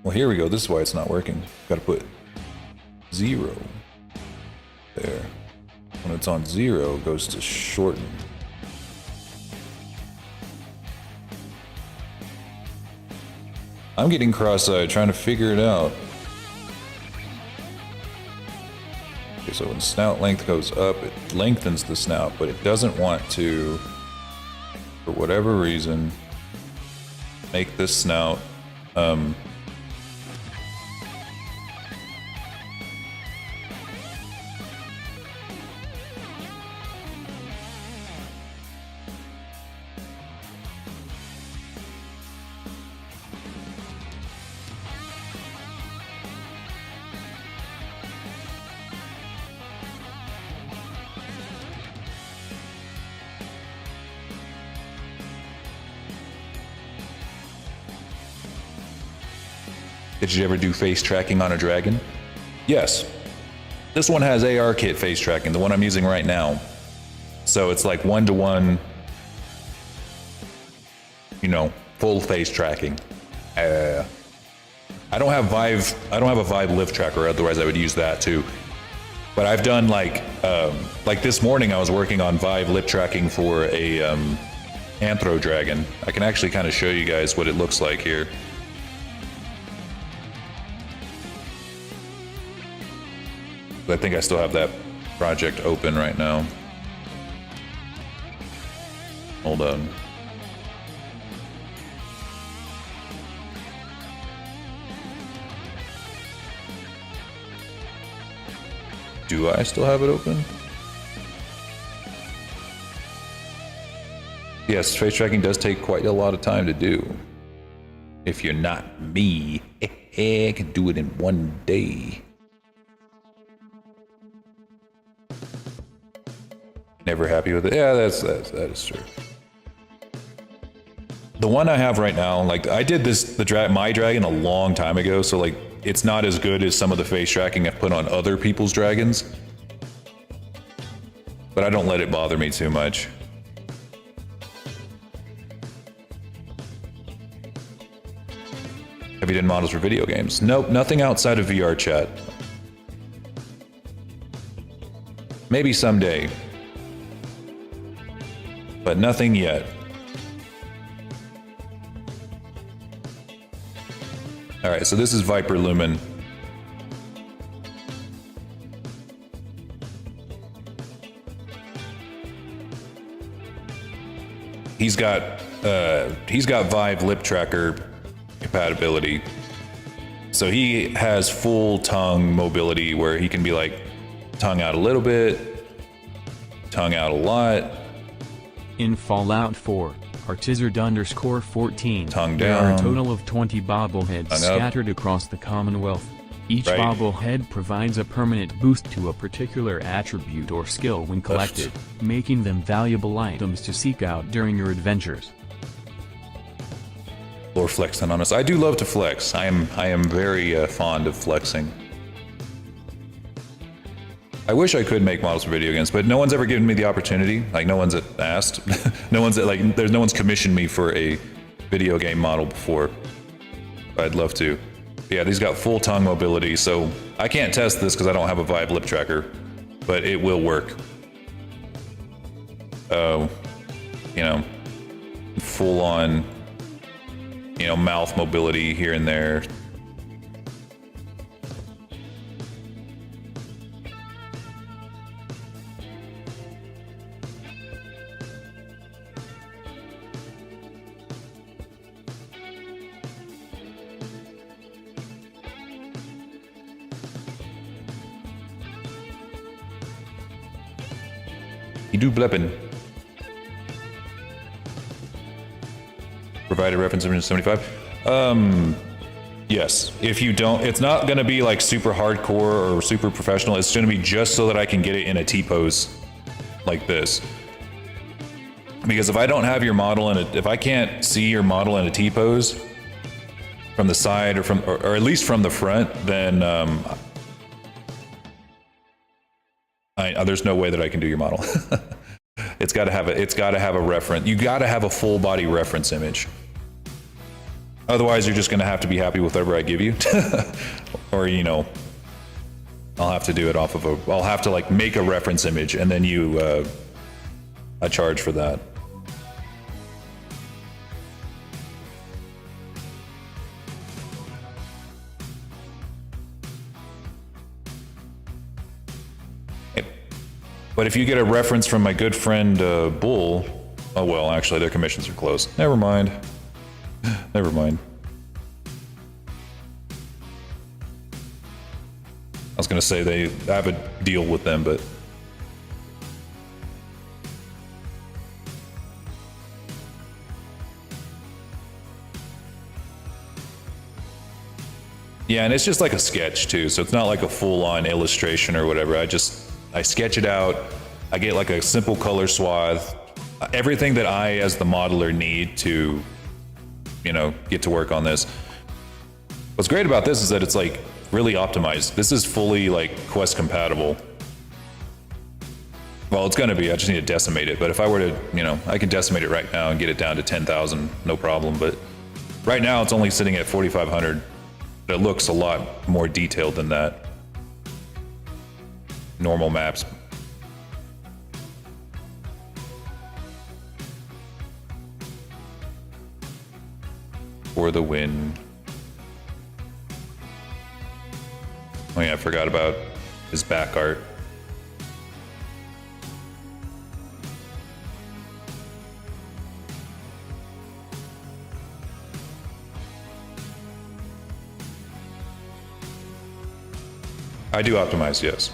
Well, here we go. This is why it's not working. Got to put 0 there. When it's on 0, it goes to shorten. I'm getting cross-eyed trying to figure it out. Okay, so when snout length goes up, it lengthens the snout, but it doesn't want to, for whatever reason, make this snout Did you ever do face tracking on a dragon? Yes. This one has AR kit face tracking, the one I'm using right now. So it's like 1-to-1 you know, full face tracking. I don't have Vive. I don't have a Vive lift tracker. Otherwise, I would use that too. But I've done like this morning, I was working on Vive lip tracking for a Anthro Dragon. I can actually kind of show you guys what it looks like here. I think I still have that project open right now. Hold on. Do I still have it open? Yes, face tracking does take quite a lot of time to do. If you're not me, I can do it in one day. Never happy with it. Yeah, that is true. The one I have right now, like I did this, my dragon a long time ago, so like it's not as good as some of the face tracking I've put on other people's dragons. But I don't let it bother me too much. Have you done models for video games? Nope, nothing outside of VR chat. Maybe someday. But nothing yet. Alright, so this is Viper Lumen. He's got Vive lip tracker compatibility. So he has full tongue mobility where he can be like tongue out a little bit, tongue out a lot. In Fallout 4, Artizard_14, Tongue there are a down. total of 20 bobbleheads Tongue up. scattered across the Commonwealth. Each Right. bobblehead provides a permanent boost to a particular attribute or skill when collected, making them valuable items to seek out during your adventures. Or flexing on us. I do love to flex. I am very fond of flexing. I wish I could make models for video games, but no one's ever given me the opportunity. Like no one's asked. No one's no one's commissioned me for a video game model before. I'd love to. Yeah, these got full tongue mobility, so I can't test this because I don't have a Vive lip tracker, but it will work. You know, full on, you know, mouth mobility here and there. You do bleppin'. Provide a reference image 75. Yes. If you don't, it's not going to be like super hardcore or super professional. It's going to be just so that I can get it in a T-pose like this. Because if I don't have your model in it, if I can't see your model in a T-pose from the side or from, or at least from the front, then there's no way that I can do your model. It's got to have a reference. You got to have a full body reference image. Otherwise, you're just going to have to be happy with whatever I give you. Or, you know, I'll have to do it off of I'll have to like make a reference image and then I charge for that. But if you get a reference from my good friend Bull, oh well, actually their commissions are closed. Never mind. Never mind. I was gonna say I have a deal with them, but yeah, and it's just like a sketch too, so it's not like a full-on illustration or whatever. I sketch it out, I get like a simple color swath, everything that I as the modeler need to, you know, get to work on this. What's great about this is that it's like really optimized. This is fully like Quest compatible. Well, it's going to be. I just need to decimate it. But if I were to, you know, I can decimate it right now and get it down to 10,000, no problem. But right now it's only sitting at 4,500. It looks a lot more detailed than that. Normal maps. For the win. Oh yeah, I forgot about his back art. I do optimize, yes.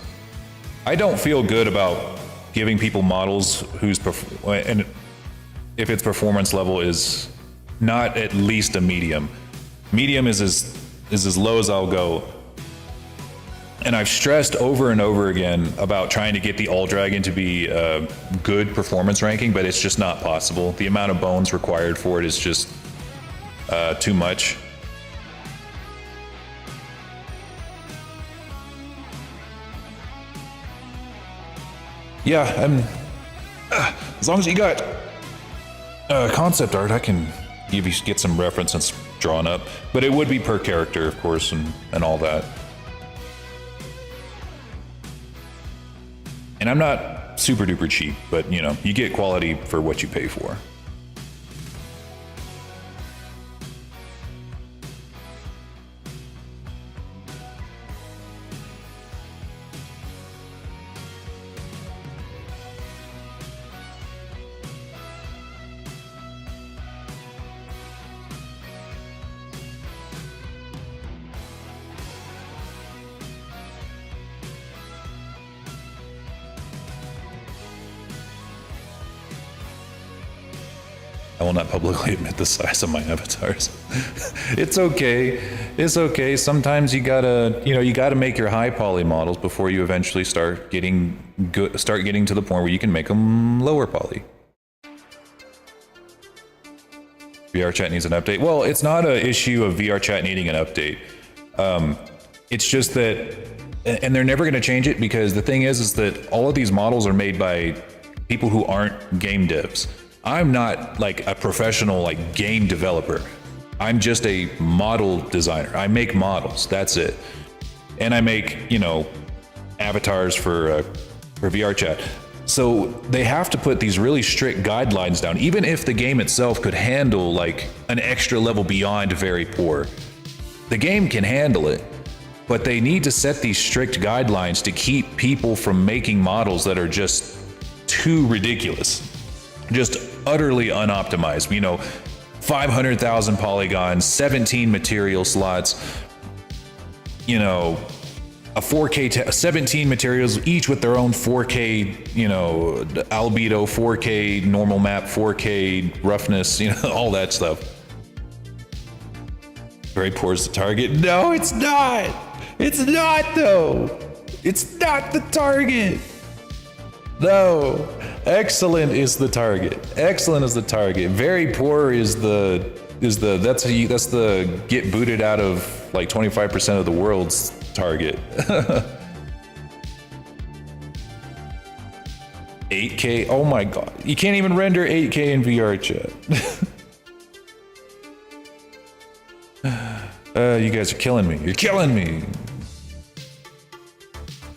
I don't feel good about giving people models whose and if its performance level is not at least a medium. Medium is as low as I'll go. And I've stressed over and over again about trying to get the All Dragon to be a good performance ranking, but it's just not possible. The amount of bones required for it is just too much. Yeah, as long as you got concept art, I can get some references drawn up. But it would be per character, of course, and all that. And I'm not super duper cheap, but you know, you get quality for what you pay for. I will not publicly admit the size of my avatars. It's okay. It's okay. Sometimes you gotta make your high poly models before you eventually start getting to the point where you can make them lower poly. VR chat needs an update. Well, it's not an issue of VR chat needing an update. It's just that, and they're never gonna change it because the thing is that all of these models are made by people who aren't game devs. I'm not like a professional like game developer. I'm just a model designer. I make models, that's it. And I make, you know, avatars for VR chat. So they have to put these really strict guidelines down, even if the game itself could handle like an extra level beyond very poor. The game can handle it, but they need to set these strict guidelines to keep people from making models that are just too ridiculous. Just utterly unoptimized, you know, 500,000 polygons, 17 material slots, you know, a 4K, 17 materials, each with their own 4K, you know, albedo, 4K normal map, 4K roughness, you know, all that stuff. Very poor is the target. No, it's not. It's not though. It's not the target. No, excellent is the target. Excellent is the target. Very poor is that's the get booted out of like 25% of the world's target. 8K. Oh my god, you can't even render 8K in VR chat. You guys are killing me. You're killing me.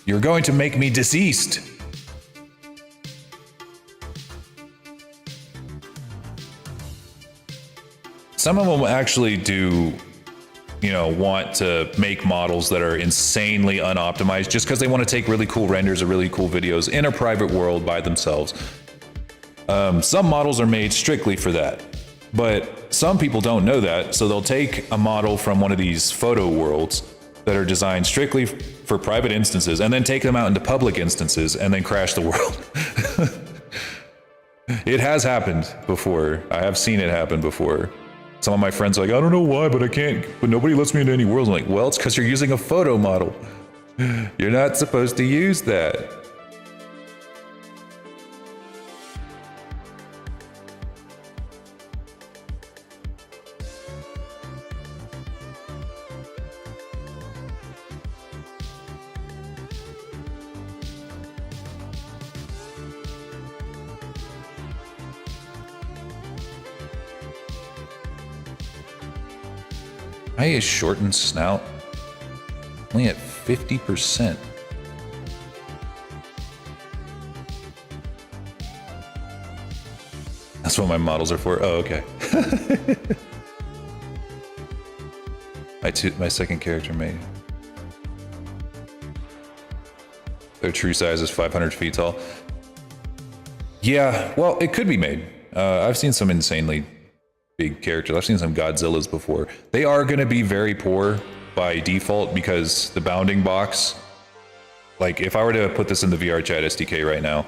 You're going to make me deceased. Some of them actually do, you know, want to make models that are insanely unoptimized just because they want to take really cool renders or really cool videos in a private world by themselves. Some models are made strictly for that, but some people don't know that, so they'll take a model from one of these photo worlds that are designed strictly for private instances and then take them out into public instances and then crash the world. It has happened before. I have seen it happen before. Some of my friends are like, I don't know why, but I can't, but nobody lets me into any worlds. I'm like, well, it's because you're using a photo model. You're not supposed to use that. Why is shortened snout only at 50%? That's what my models are for. Oh, okay. My second character made. Their true size is 500 feet tall. Yeah, well, it could be made. I've seen some insanely big characters. I've seen some Godzillas before. They are going to be very poor by default because the bounding box, like if I were to put this in the VR chat SDK right now,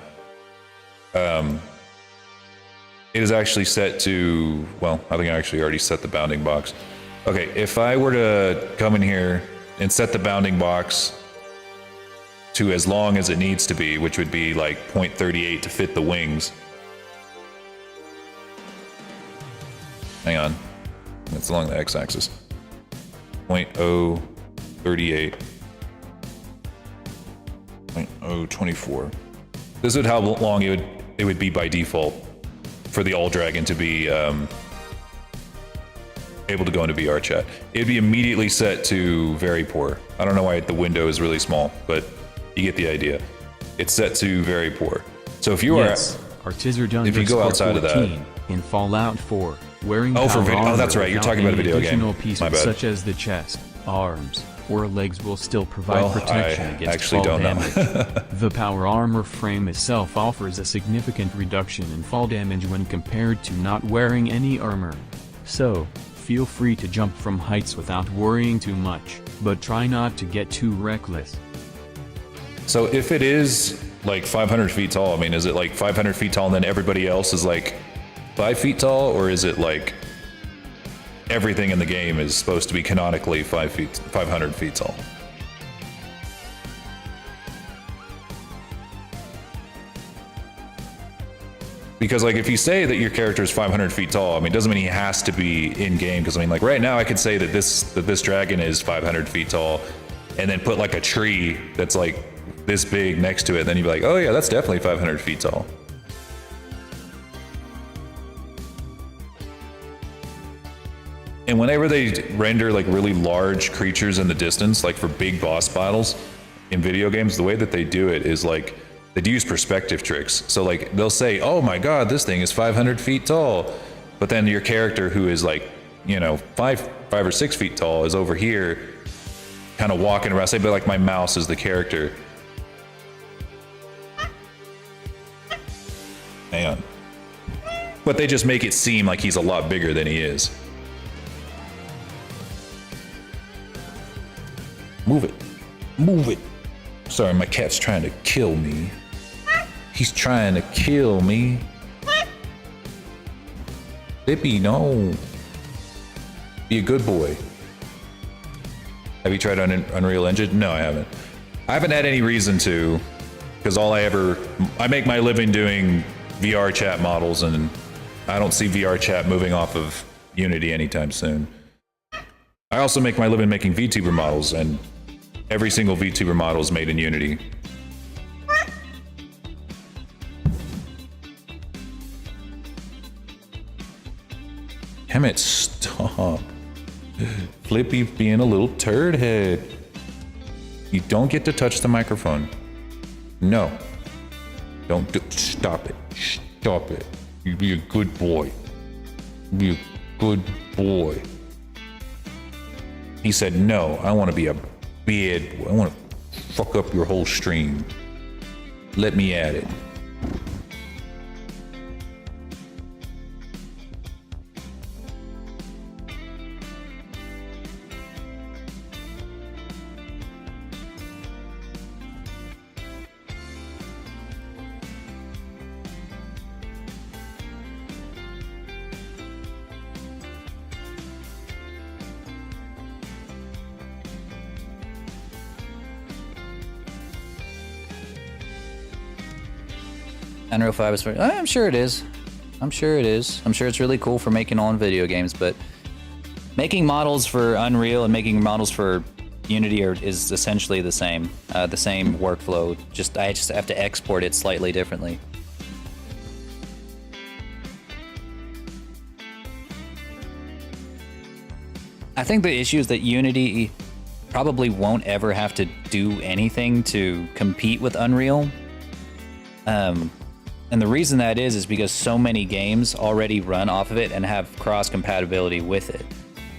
it is actually set to, well, I think I actually already set the bounding box. Okay, if I were to come in here and set the bounding box to as long as it needs to be, which would be like 0.38 to fit the wings. Hang on, it's along the x-axis. 0.038. 0.024. This is how long it would be by default for the All Dragon to be able to go into VR chat. It'd be immediately set to very poor. I don't know why the window is really small, but you get the idea. It's set to very poor. So if you yes, Artizer done if you go outside of that in Fallout 4, wearing for video. armor Oh, that's right. You're talking about a video game. additional pieces My bad. such as the chest, arms, or legs will still provide protection I against actually fall don't know. damage. The power armor frame itself offers a significant reduction in fall damage when compared to not wearing any armor. So, feel free to jump from heights without worrying too much, but try not to get too reckless. So if it is like 500 feet tall, I mean, is it like 500 feet tall and then everybody else is like 5 feet tall, or is it like everything in the game is supposed to be canonically 500 feet tall? Because like if you say that your character is 500 feet tall, I mean, it doesn't mean he has to be in game. Because I mean, like right now, I could say that this dragon is 500 feet tall, and then put like a tree that's like this big next to it. Then you'd be like, oh yeah, that's definitely 500 feet tall. And whenever they render like really large creatures in the distance, like for big boss battles in video games, the way that they do it is like they use perspective tricks. So like they'll say, oh my god, this thing is 500 feet tall. But then your character who is like, you know, 5 or 6 feet tall is over here kind of walking around. Say, but like my mouse is the character. Hang on. But they just make it seem like he's a lot bigger than he is. Move it. Move it. Sorry, my cat's trying to kill me. He's trying to kill me. Lippy, no. Be a good boy. Have you tried on Unreal Engine? No, I haven't. I haven't had any reason to, because I make my living doing VR chat models, and I don't see VR chat moving off of Unity anytime soon. I also make my living making VTuber models, and every single VTuber model is made in Unity. Damn it, stop. Flippy being a little turd head. You don't get to touch the microphone. No. Don't do, stop it. Stop it. You be a good boy. Be a good boy. He said, no, I want to be a bad boy. I want to fuck up your whole stream. Let me at it. Unreal 5 is for, I'm sure it is. I'm sure it is. I'm sure it's really cool for making on video games, but making models for Unreal and making models for Unity is essentially the same workflow. I just have to export it slightly differently. I think the issue is that Unity probably won't ever have to do anything to compete with Unreal. And the reason that is because so many games already run off of it and have cross-compatibility with it.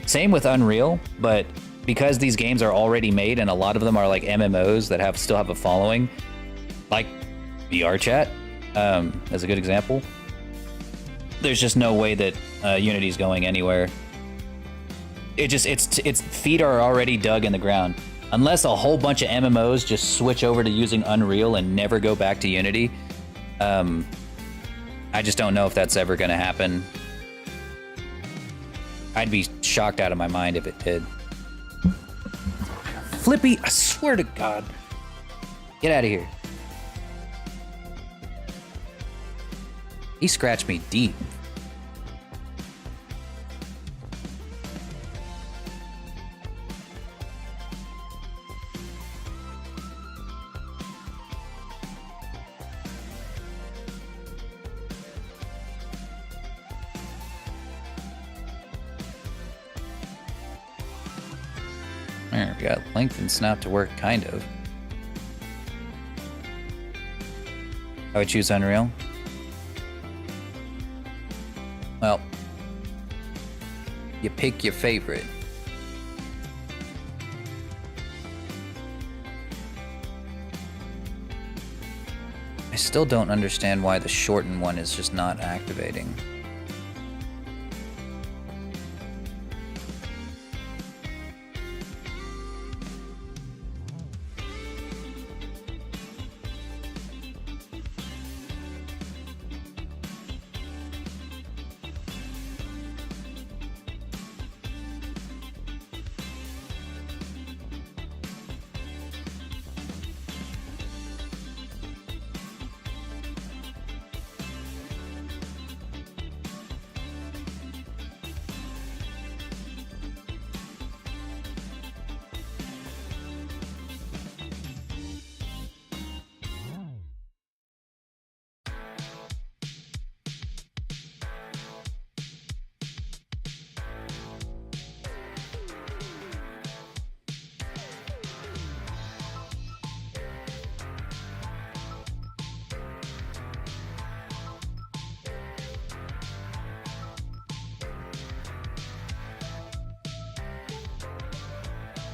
Same with Unreal, but because these games are already made and a lot of them are like MMOs that still have a following, like VR Chat, as a good example, there's just no way that Unity's going anywhere. Its feet are already dug in the ground. Unless a whole bunch of MMOs just switch over to using Unreal and never go back to Unity, I just don't know if that's ever going to happen. I'd be shocked out of my mind if it did. Flippy, I swear to God. Get out of here. He scratched me deep. There, we got lengthen snap to work, kind of. I would choose Unreal. Well, you pick your favorite. I still don't understand why the shortened one is just not activating.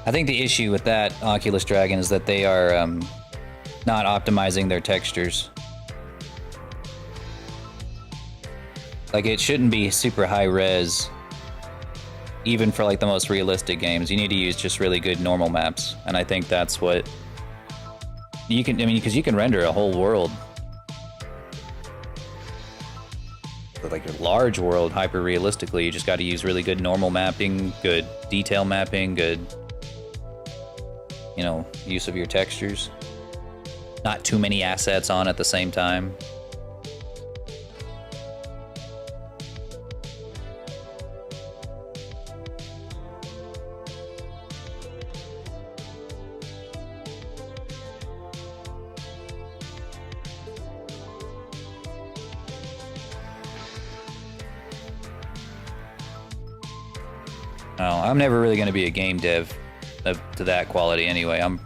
I think the issue with that Oculus Dragon is that they are not optimizing their textures. Like, it shouldn't be super high res, even for like the most realistic games. You need to use just really good normal maps, and I think that's what you can. I mean, because you can render a whole world, like a large world, hyper realistically. You just got to use really good normal mapping, good detail mapping, good, you know, use of your textures. Not too many assets on at the same time. Oh, I'm never really going to be a game dev to that quality anyway. I'm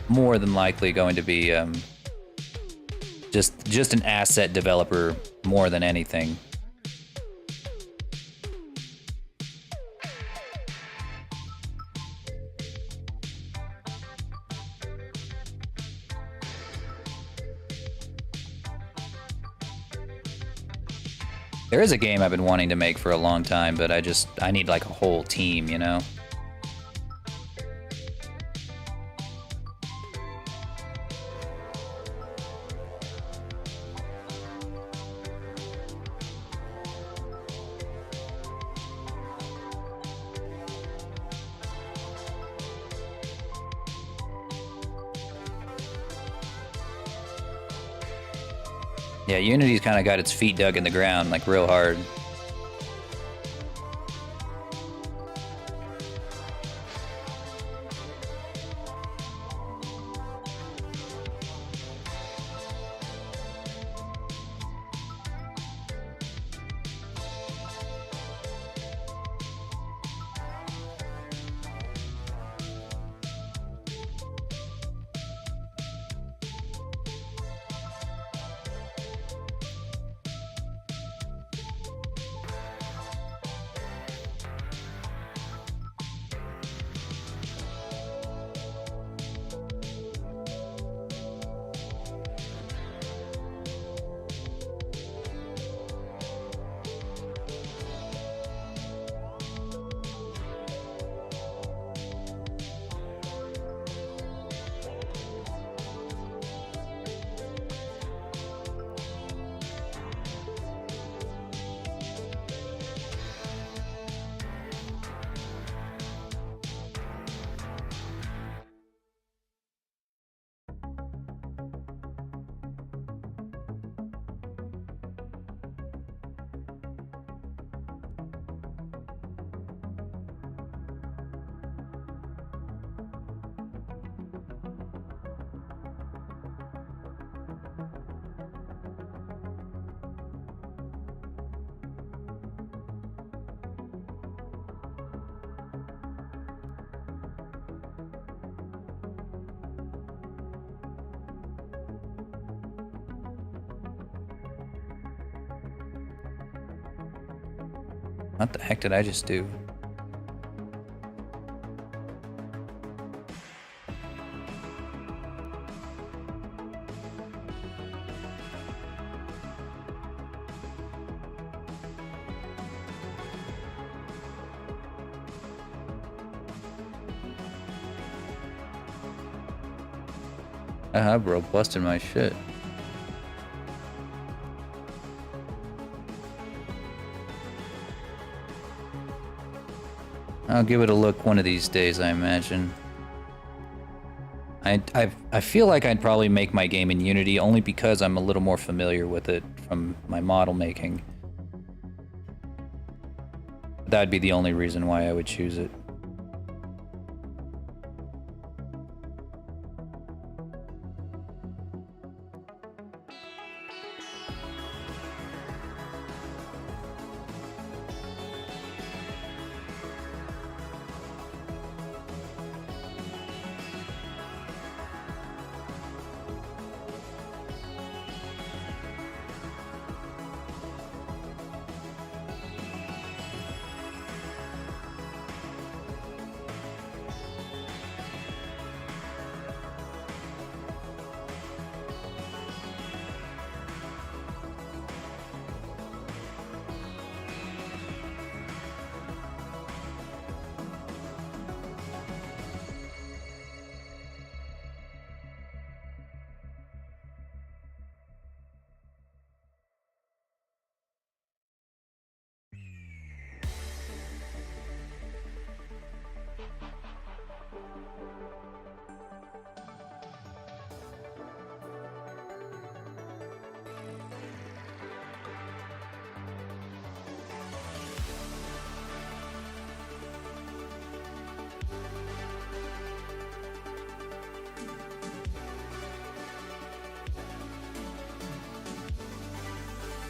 more than likely going to be just an asset developer more than anything. There is a game I've been wanting to make for a long time, but I need like a whole team, you know? Yeah, Unity's kind of got its feet dug in the ground, like, real hard. What the heck did I just do? Bro, busted my shit. I'll give it a look one of these days, I imagine. I feel like I'd probably make my game in Unity only because I'm a little more familiar with it from my model making. That'd be the only reason why I would choose it.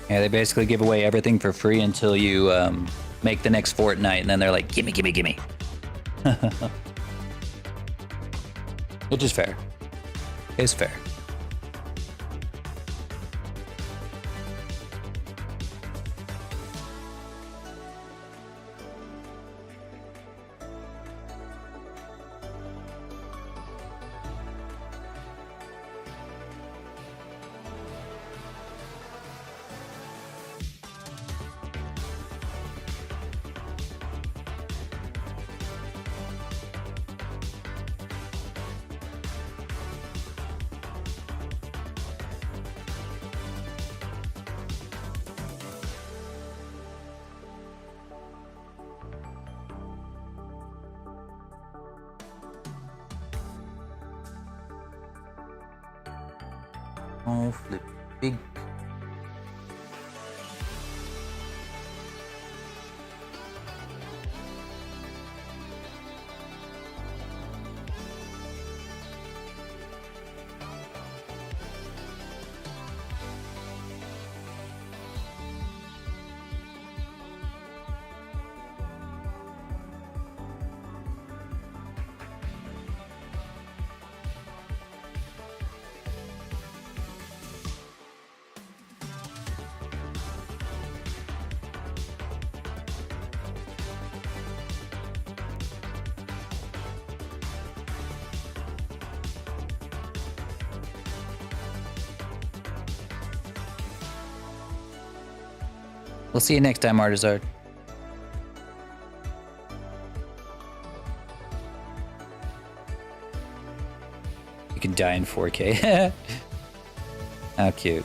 Yeah, they basically give away everything for free until you make the next Fortnite, and then they're like, gimme, gimme, gimme. Which is fair. It's fair. Oh, flip big. We'll see you next time, Artizard. You can die in 4K. How cute.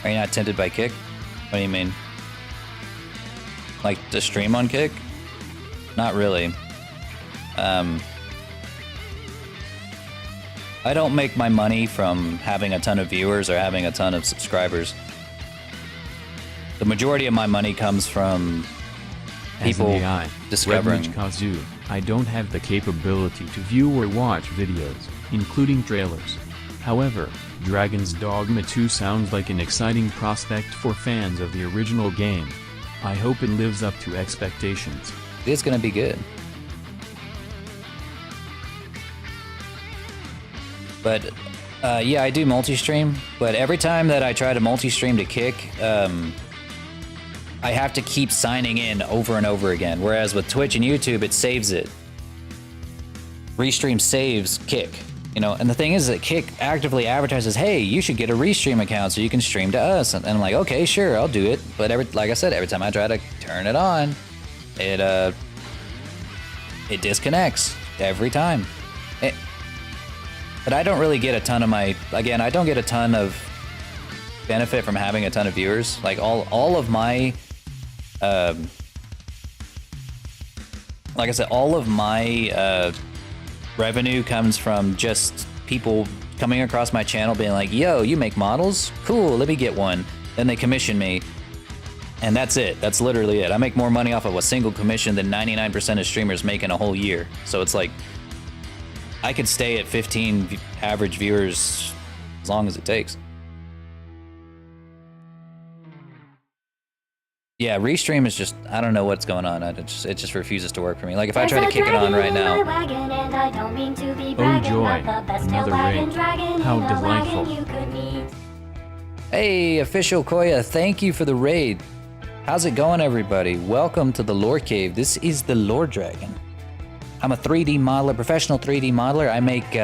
Are you not tempted by Kick? What do you mean? Like the stream on Kick? Not really. I don't make my money from having a ton of viewers or having a ton of subscribers. The majority of my money comes from people As an AI, discovering. Kazoo, I don't have the capability to view or watch videos, including trailers. However, Dragon's Dogma 2 sounds like an exciting prospect for fans of the original game. I hope it lives up to expectations. It's gonna be good. But yeah, I do multi-stream, but every time that I try to multi-stream to Kick, I have to keep signing in over and over again. Whereas with Twitch and YouTube, it saves it. Restream saves Kick, you know. And the thing is that Kick actively advertises, "Hey, you should get a Restream account so you can stream to us." And I'm like, "Okay, sure, I'll do it." But like I said, every time I try to turn it on, it disconnects every time. But I don't really get a ton of I don't get a ton of benefit from having a ton of viewers. Like all of my, like I said, all of my revenue comes from just people coming across my channel being like, "Yo, you make models? Cool, let me get one." Then they commission me, and that's it. That's literally it. I make more money off of a single commission than 99% of streamers make in a whole year. So it's like, I could stay at 15 average viewers as long as it takes. Yeah, Restream is just, I don't know what's going on. It just refuses to work for me. Like if I try to kick it on right now. Oh joy, another raid. How delightful. Hey, Official Koya, thank you for the raid. How's it going, everybody? Welcome to the Lore Cave. This is the Lore Dragon. I'm a 3D modeler, professional 3D modeler. I make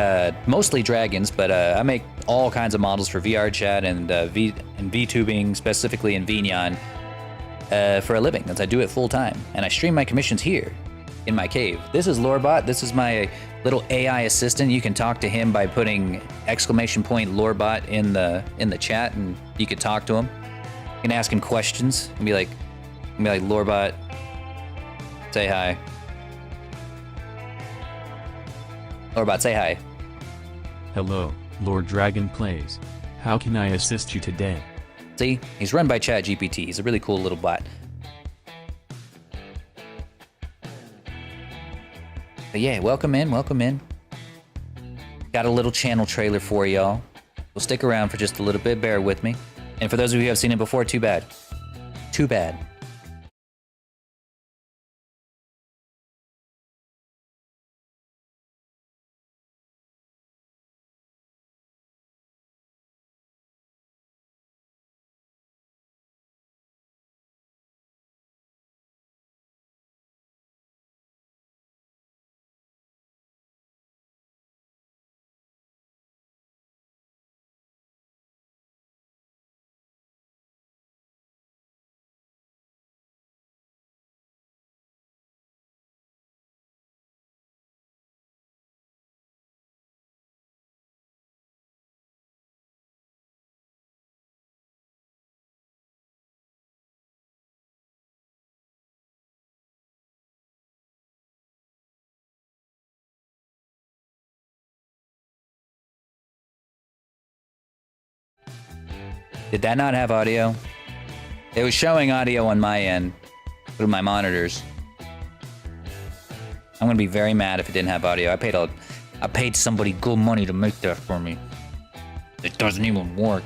mostly dragons, but I make all kinds of models for VR chat and VTubing, specifically in VNyan, for a living, as I do it full time. And I stream my commissions here in my cave. This is Lorebot. This is my little AI assistant. You can talk to him by putting !Lorebot in the chat, and you can talk to him. You can ask him questions and be like, "Lorebot, say hi." Lorebot, say hi. Hello, Lord Dragon Plays. How can I assist you today? See, he's run by ChatGPT. He's a really cool little bot. But yeah, welcome in, welcome in. Got a little channel trailer for y'all. We'll stick around for just a little bit, bear with me. And for those of you who have seen it before, too bad. Too bad. Did that not have audio? It was showing audio on my end through my monitors. I'm gonna be very mad if it didn't have audio. I paid somebody good money to make that for me. It doesn't even work.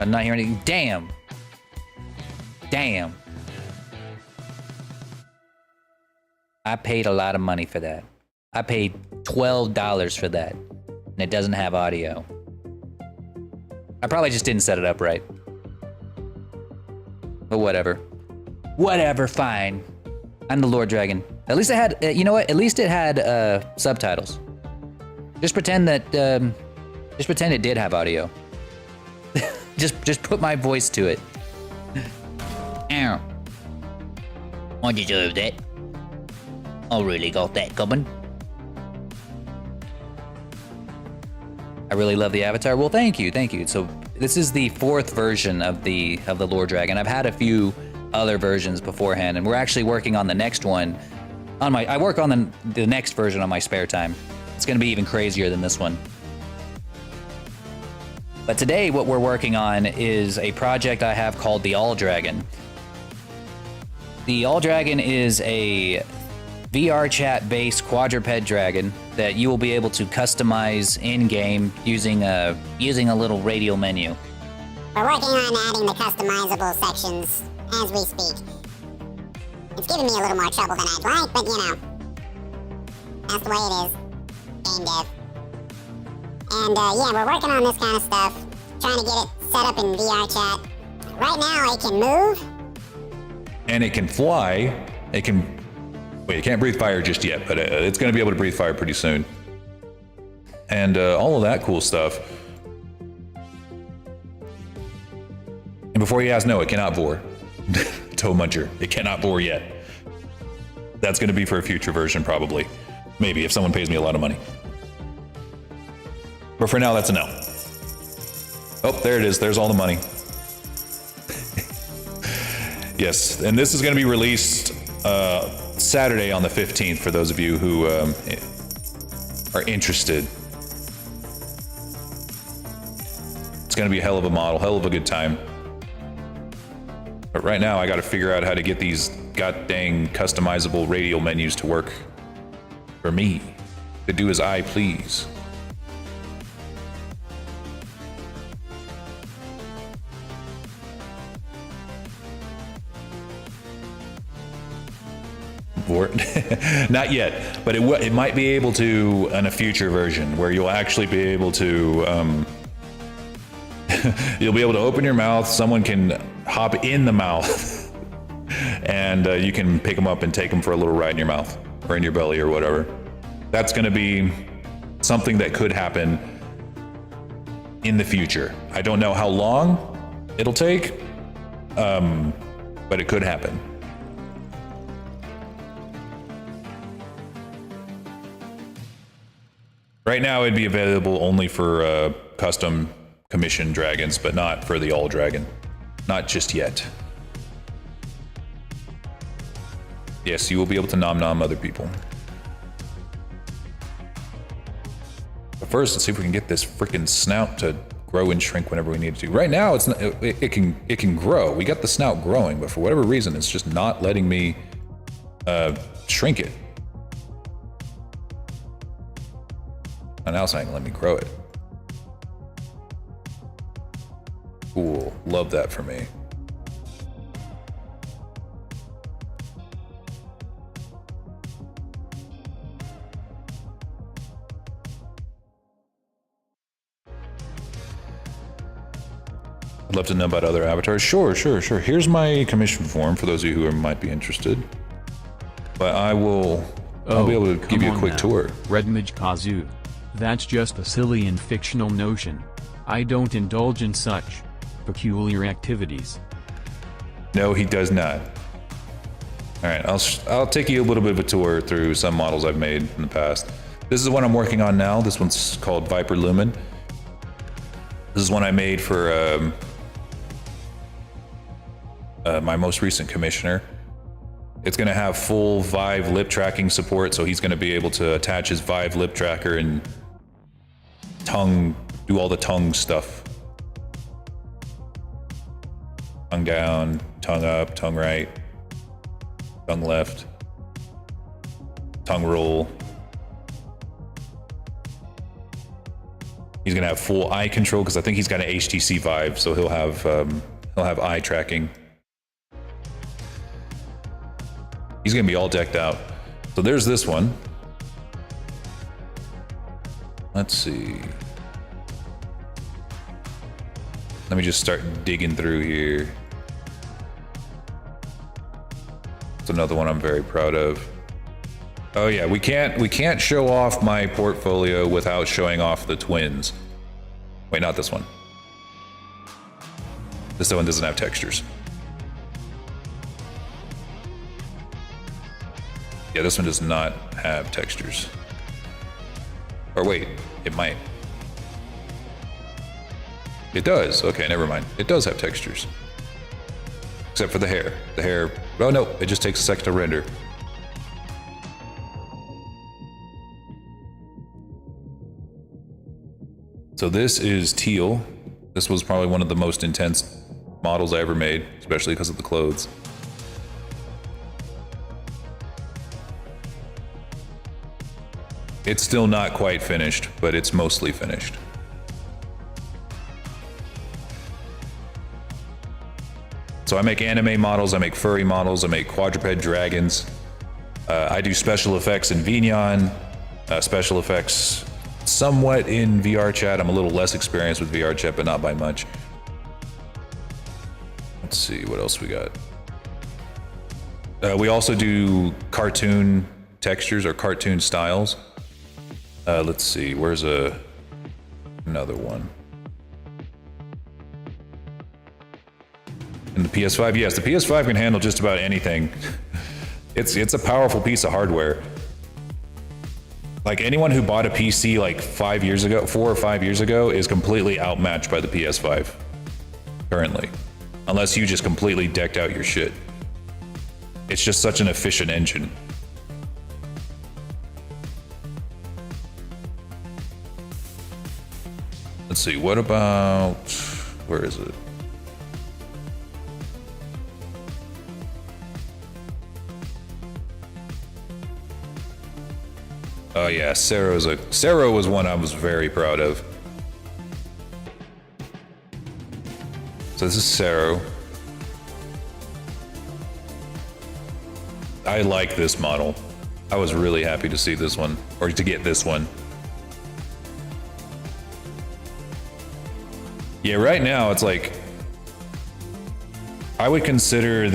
I'm not hearing anything. Damn. Damn. I paid a lot of money for that. I paid $12 for that, and it doesn't have audio. I probably just didn't set it up right. But whatever. Whatever, fine. I'm the Lord Dragon. At least it had, you know what? At least it had subtitles. Just pretend that, just pretend it did have audio. just put my voice to it. Ow. I deserve that. I really got that coming. I really love the avatar. Well, thank you, thank you. So this is the 4th version of the Lore Dragon. I've had a few other versions beforehand, and we're actually working on the next one. I work on the next version on my spare time. It's going to be even crazier than this one. But today, what we're working on is a project I have called the All Dragon. The All Dragon is a VR chat-based quadruped dragon that you will be able to customize in-game using a little radial menu. We're working on adding the customizable sections as we speak. It's giving me a little more trouble than I'd like, but you know, that's the way it is. Game dev. And yeah, we're working on this kind of stuff, trying to get it set up in VR chat. Right now, it can move. And it can fly. It can... Wait, it can't breathe fire just yet, but it's going to be able to breathe fire pretty soon. And all of that cool stuff. And before you ask, no, it cannot bore. Toe muncher. It cannot bore yet. That's going to be for a future version, probably. Maybe, if someone pays me a lot of money. But for now, that's a no. Oh, there it is. There's all the money. Yes, and this is going to be released Saturday on the 15th for those of you who are interested. It's going to be a hell of a model, hell of a good time. But right now, I got to figure out how to get these god dang customizable radial menus to work for me, to do as I please. Not yet, but it might be able to in a future version where you'll actually be able to you'll be able to open your mouth, someone can hop in the mouth and you can pick them up and take them for a little ride in your mouth or in your belly or whatever. That's going to be something that could happen in the future. I don't know how long it'll take, but it could happen. Right now, it'd be available only for custom commissioned dragons, but not for the All Dragon. Not just yet. Yes, you will be able to nom-nom other people. But first, let's see if we can get this freaking snout to grow and shrink whenever we need it to. Right now, it's not, it can grow. We got the snout growing, but for whatever reason, it's just not letting me shrink it. And now it's not gonna let me grow it. Cool, love that for me. I'd love to know about other avatars. Sure. Here's my commission form for those of you who might be interested. But I'll be able to give you a quick tour. Redmage Kazoo. That's just a silly and fictional notion. I don't indulge in such peculiar activities. No, he does not. All right, I'll take you a little bit of a tour through some models I've made in the past. This is what I'm working on now. This one's called Viper Lumen. This is one I made for my most recent commissioner. It's going to have full Vive lip tracking support, so he's going to be able to attach his Vive lip tracker and do all the tongue stuff. Tongue down, tongue up, tongue right, tongue left, tongue roll. He's going to have full eye control because I think he's got an HTC Vive, so he'll have eye tracking. He's going to be all decked out. So there's this one. Let's see. Let me just start digging through here. It's another one I'm very proud of. Oh yeah, we can't show off my portfolio without showing off the twins. Wait, not this one. This one doesn't have textures. Yeah, this one does not have textures. Or wait, it might. It does. Okay, never mind. It does have textures. except for the hair. The hair, oh no, it just takes a second to render. So this is teal. This was probably one of the most intense models I ever made, especially because of the clothes. It's still not quite finished, but it's mostly finished. So I make anime models, I make furry models, I make quadruped dragons. I do special effects in Vignon, special effects somewhat in VRChat. I'm a little less experienced with VRChat, but not by much. Let's see, what else we got? We also do cartoon textures or cartoon styles. Let's see, where's another one? And the PS5, yes, the PS5 can handle just about anything. It's a powerful piece of hardware. Like anyone who bought a PC like 5 years ago, 4 or 5 years ago, is completely outmatched by the PS5 currently. Unless you just completely decked out your shit. It's just such an efficient engine. Let's see, what about, where is it? Oh yeah, Sero was one I was very proud of. So this is Sero. I like this model. I was really happy to see this one, or to get this one. Yeah, right now it's like, I would consider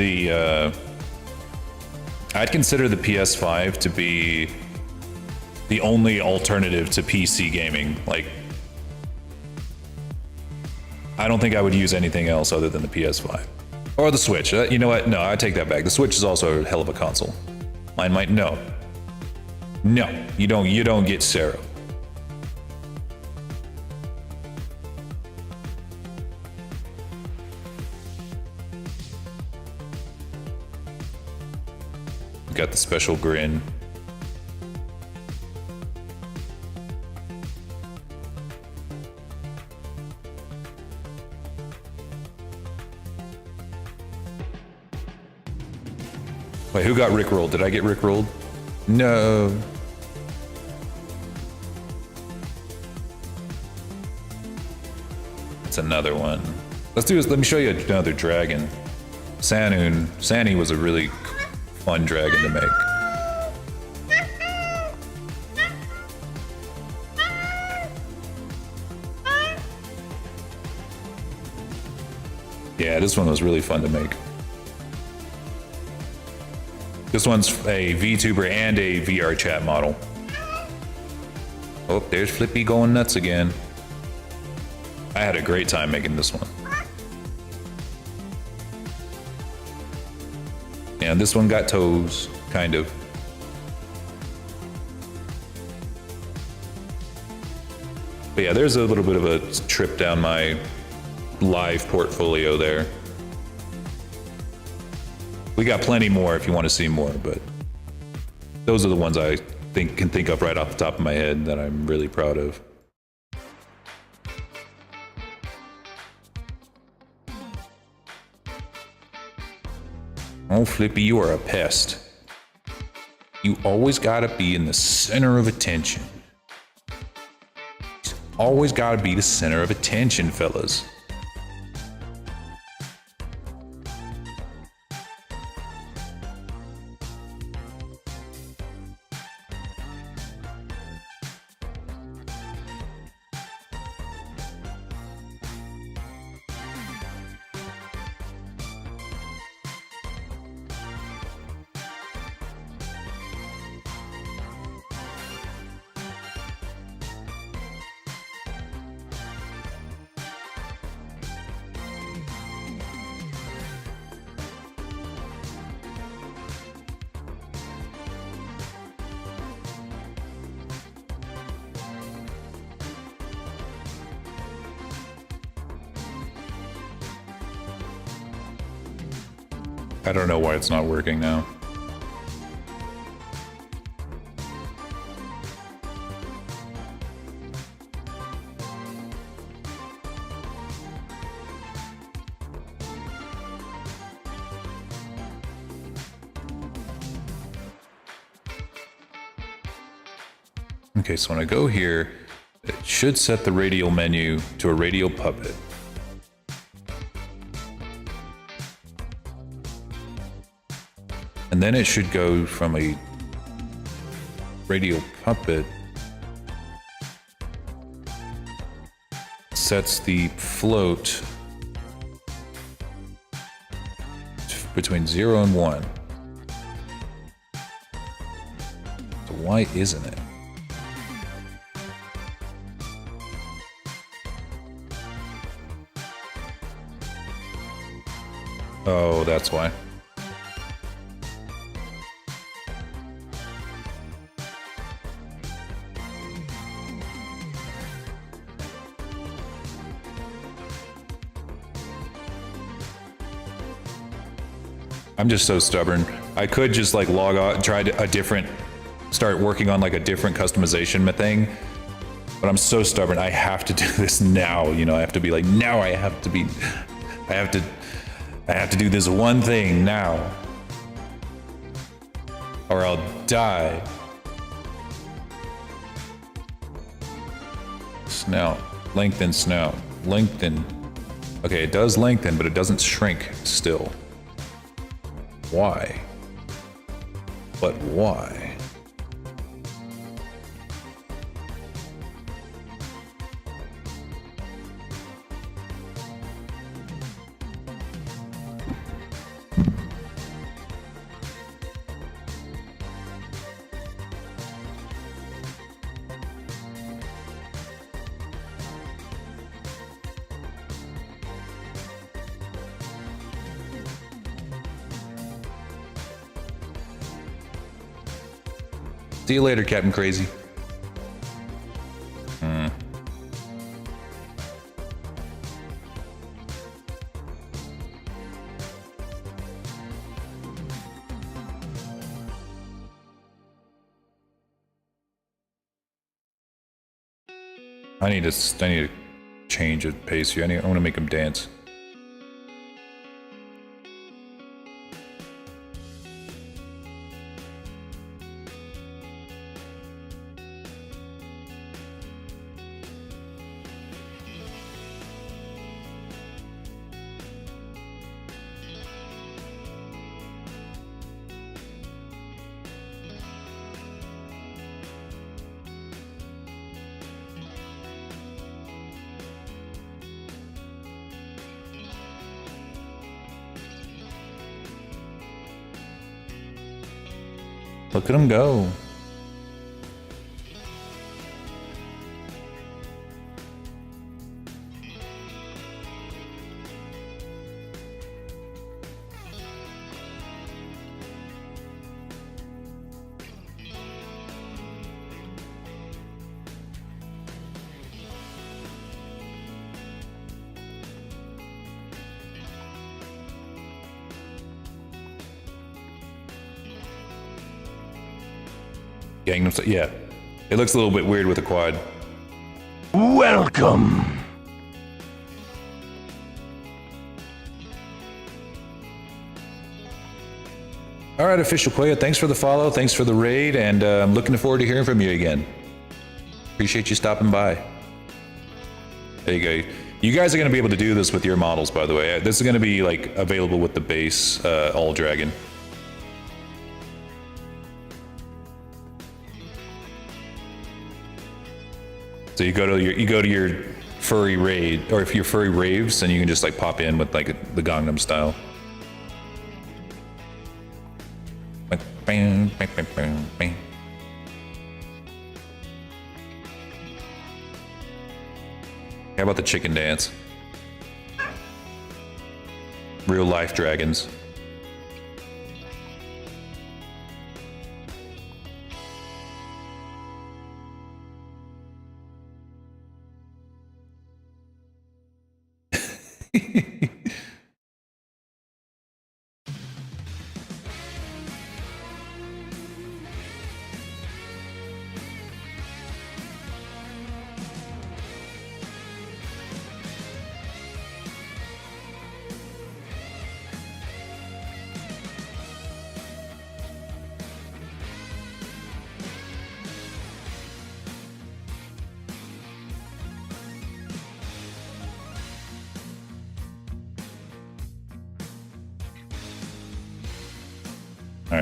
I'd consider the PS5 to be the only alternative to PC gaming. Like, I don't think I would use anything else other than the PS5. Or the Switch. You know what? No, I take that back. The Switch is also a hell of a console. Mine might, no. No, you don't get Sero. Got the special grin. Wait, who got rickrolled? Did I get rickrolled? No. That's another one. Let's do this. Let me show you another dragon. Sani was a really fun dragon to make. Yeah, this one was really fun to make. This one's a VTuber and a VRChat model. Oh, there's Flippy going nuts again. I had a great time making this one. And this one got toes, kind of. But yeah, there's a little bit of a trip down my live portfolio there. We got plenty more if you want to see more, but those are the ones I can think of right off the top of my head that I'm really proud of. Oh, Flippy, you are a pest. You always gotta be in the center of attention. Always gotta be the center of attention, fellas. I don't know why it's not working now. Okay, so when I go here, it should set the radial menu to a radial puppet. And then it should go from a radial puppet, sets the float between 0 and 1. So why isn't it? Oh, that's why. I'm just so stubborn. I could just like log out and try a different, start working on like a different customization thing, but I'm so stubborn. I have to do this now. You know, I have to be like, now I have to do this one thing now, or I'll die. Snout, lengthen snout, lengthen. Okay, it does lengthen, but it doesn't shrink still. Why? But why? See you later, Captain Crazy. I need to change the pace here. I want to make him dance. Look at him go. Gangnam Style. Yeah, it looks a little bit weird with the quad. Welcome. All right, Official Quaya, thanks for the follow, thanks for the raid, and I'm looking forward to hearing from you again. Appreciate you stopping by. There you go. You guys are going to be able to do this with your models, by the way. This is going to be like available with the base all dragon. So you go to your furry raid, or if you're furry raves, then you can just like pop in with like the Gangnam Style. Like, bang, bang, bang, bang, bang. How about the chicken dance? Real life dragons.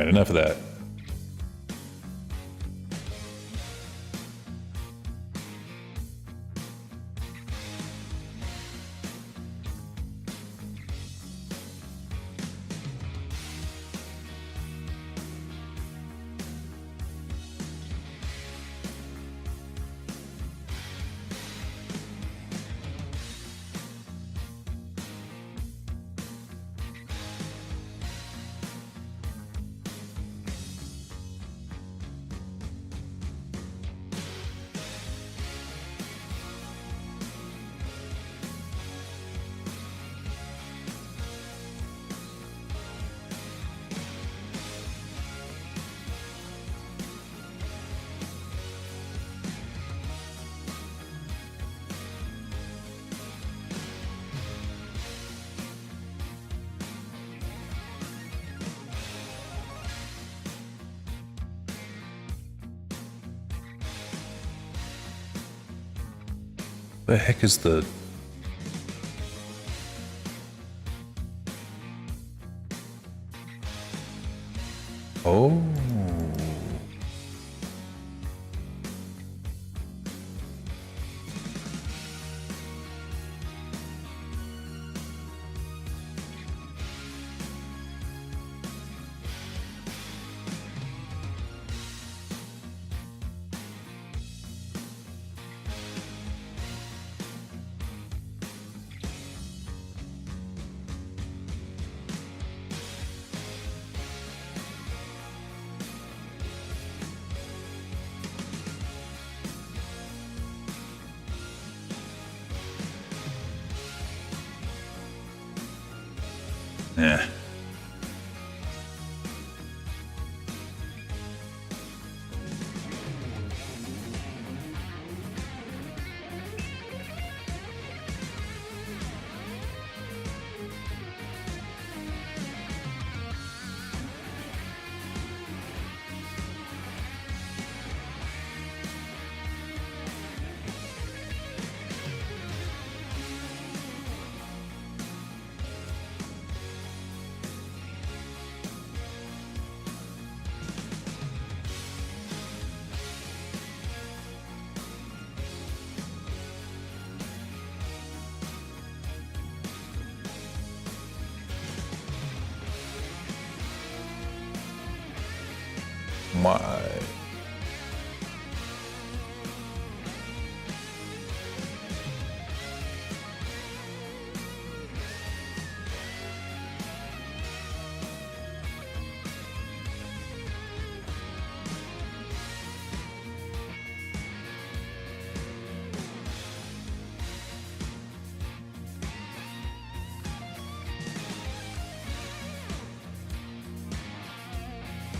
Alright, enough of that. The heck is the... Oh. Yeah. My...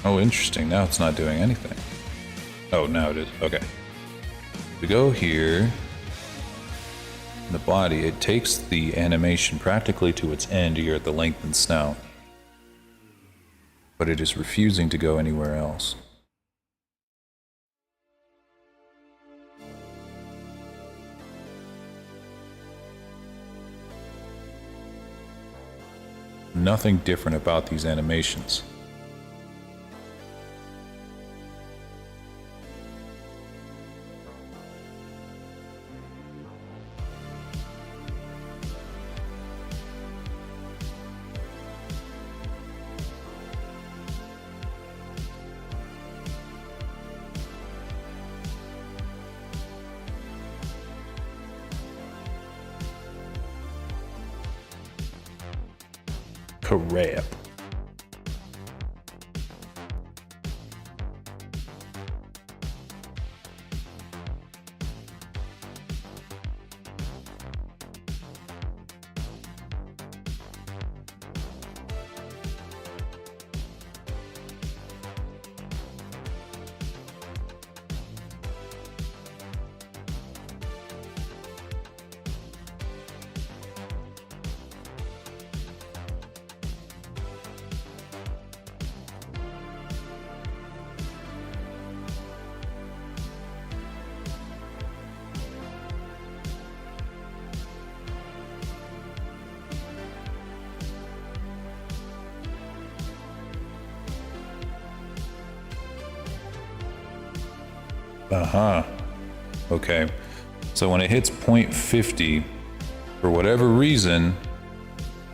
Oh, interesting. Now it's not doing anything. Oh, now it is. Okay. We go here. The body, it takes the animation practically to its end here at the lengthened snout. But it is refusing to go anywhere else. Nothing different about these animations. Crap. Okay. So when it hits 0.50, for whatever reason,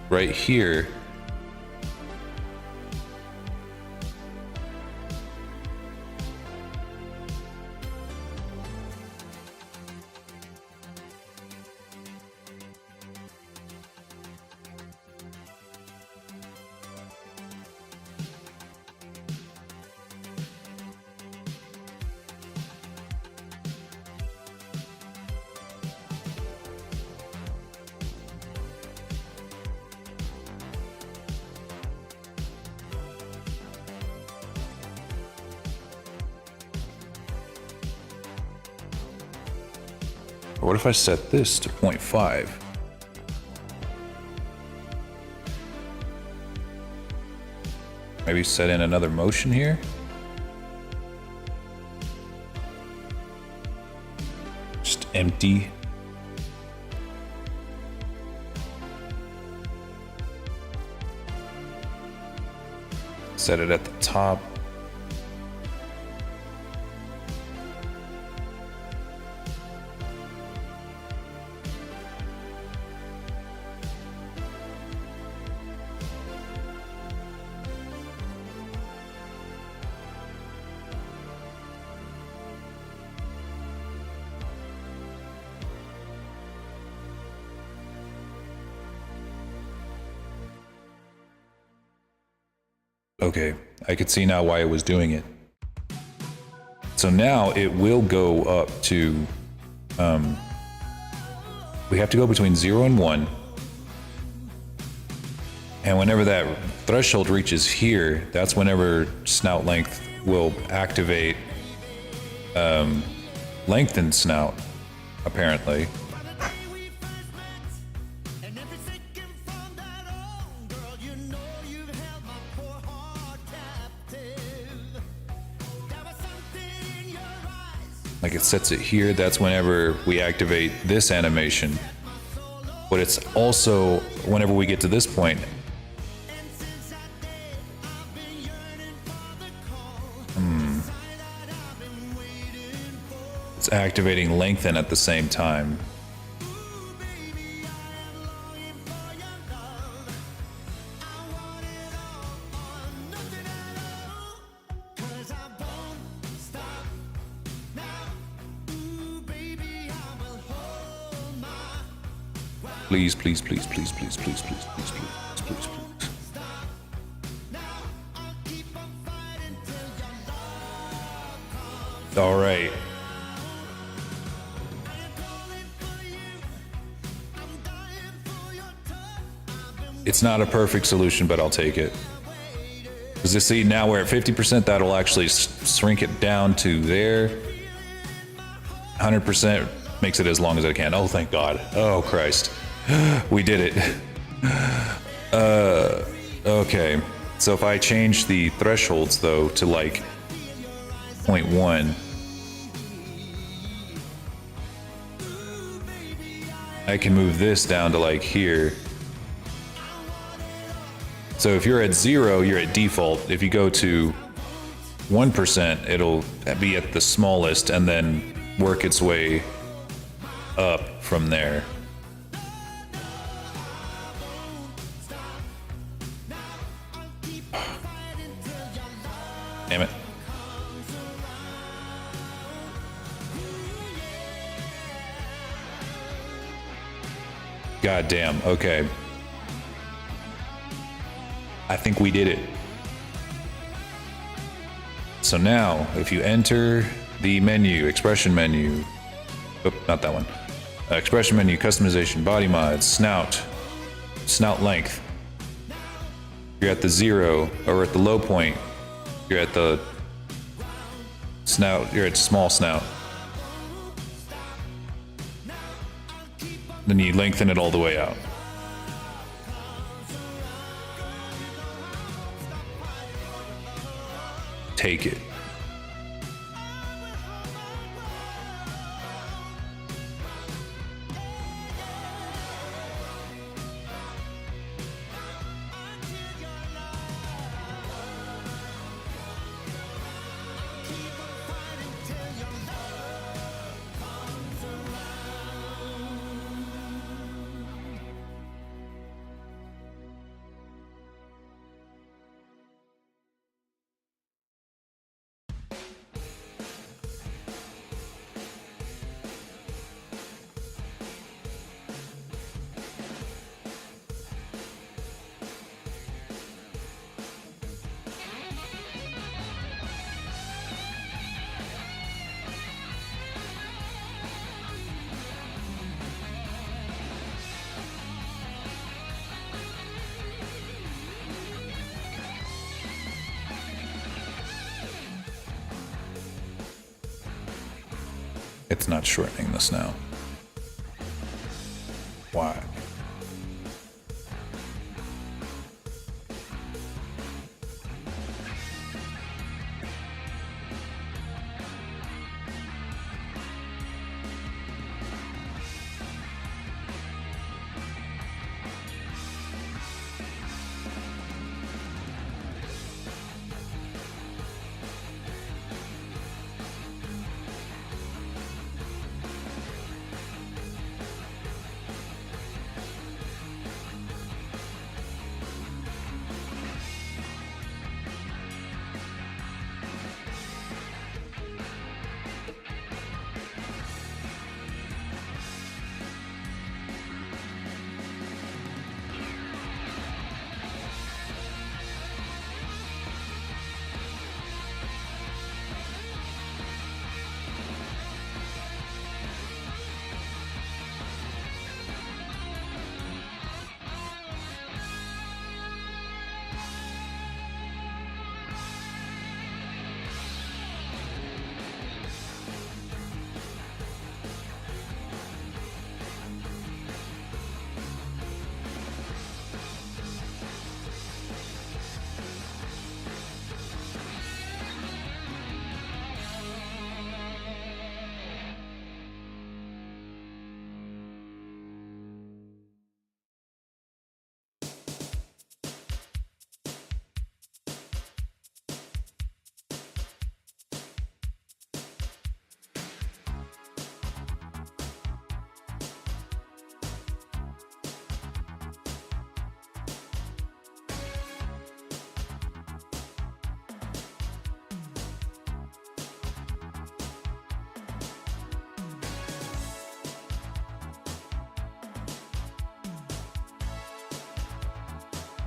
right here, or what if I set this to 0.5? Maybe set in another motion here? Just empty. Set it at the top. Okay, I could see now why it was doing it. So now it will go up to, we have to go between 0 and 1. And whenever that threshold reaches here, that's whenever snout length will activate lengthened snout, apparently. Like it sets it here, that's whenever we activate this animation. But it's also whenever we get to this point. It's activating lengthen at the same time. Please, please, please, please, please, please, please, please, please, please, please. All right. It's not a perfect solution, but I'll take it. Because you see, now we're at 50%, that'll actually shrink it down to there. 100% makes it as long as I can. Oh, thank God. Oh, Christ. We did it. Okay. So if I change the thresholds, though, to like 0.1, I can move this down to like here. So if you're at 0, you're at default. If you go to 1%, it'll be at the smallest and then work its way up from there. Damn it. God damn, okay. I think we did it. So now, if you enter the menu, expression menu, oh, not that one. Expression menu, customization, body mods, snout length. You're at the 0, or at the low point. You're at the snout, you're at small snout. Then you lengthen it all the way out. Take it. It's not shortening the snout. Why?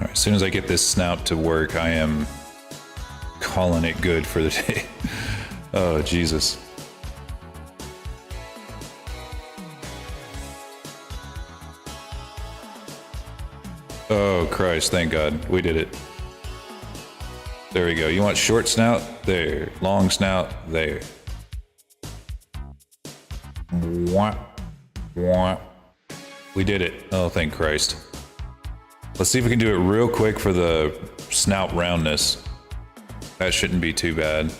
All right, as soon as I get this snout to work, I am calling it good for the day. Oh, Jesus. Oh, Christ, thank God. We did it. There we go. You want short snout? There. Long snout? There. Wah. Wah. We did it. Oh, thank Christ. Let's see if we can do it real quick for the snout roundness. That shouldn't be too bad.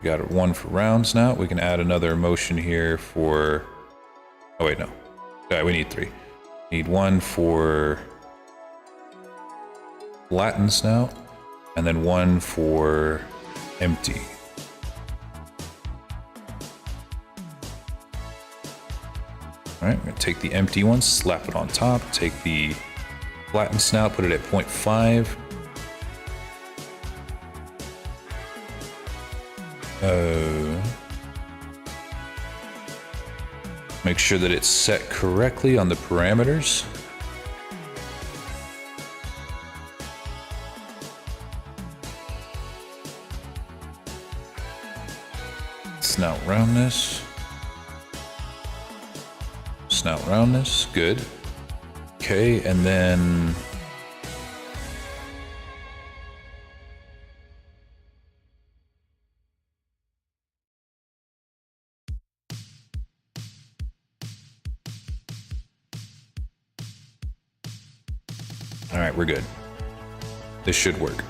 We got one for round snout. We can add another motion here for... Oh, wait, no. All right, we need 3. Need one for flatten snout, and then one for empty. All right, I'm gonna take the empty one, slap it on top, take the flattened snout, put it at 0.5. Make sure that it's set correctly on the parameters. Snout roundness. Snout roundness, good. Okay, and then all right, we're good. This should work.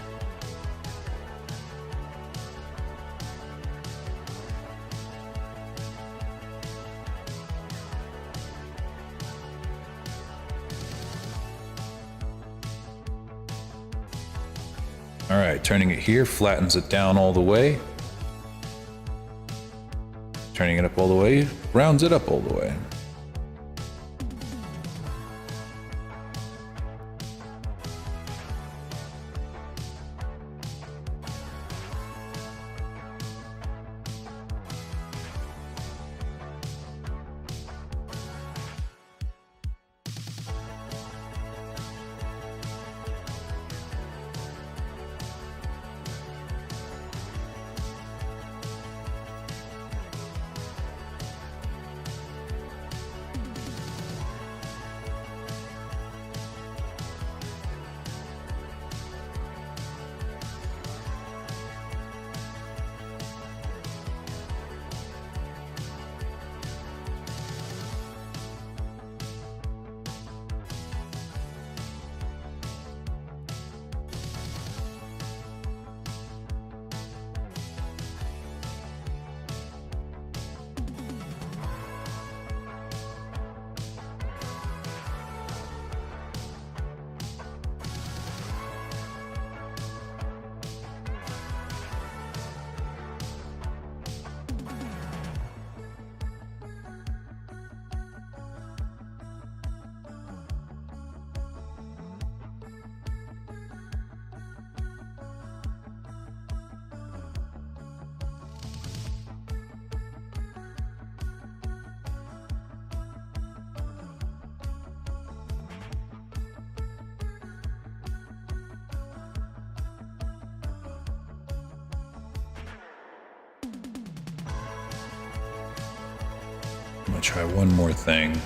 All right, turning it here flattens it down all the way. Turning it up all the way, rounds it up all the way. gonna try one more thing.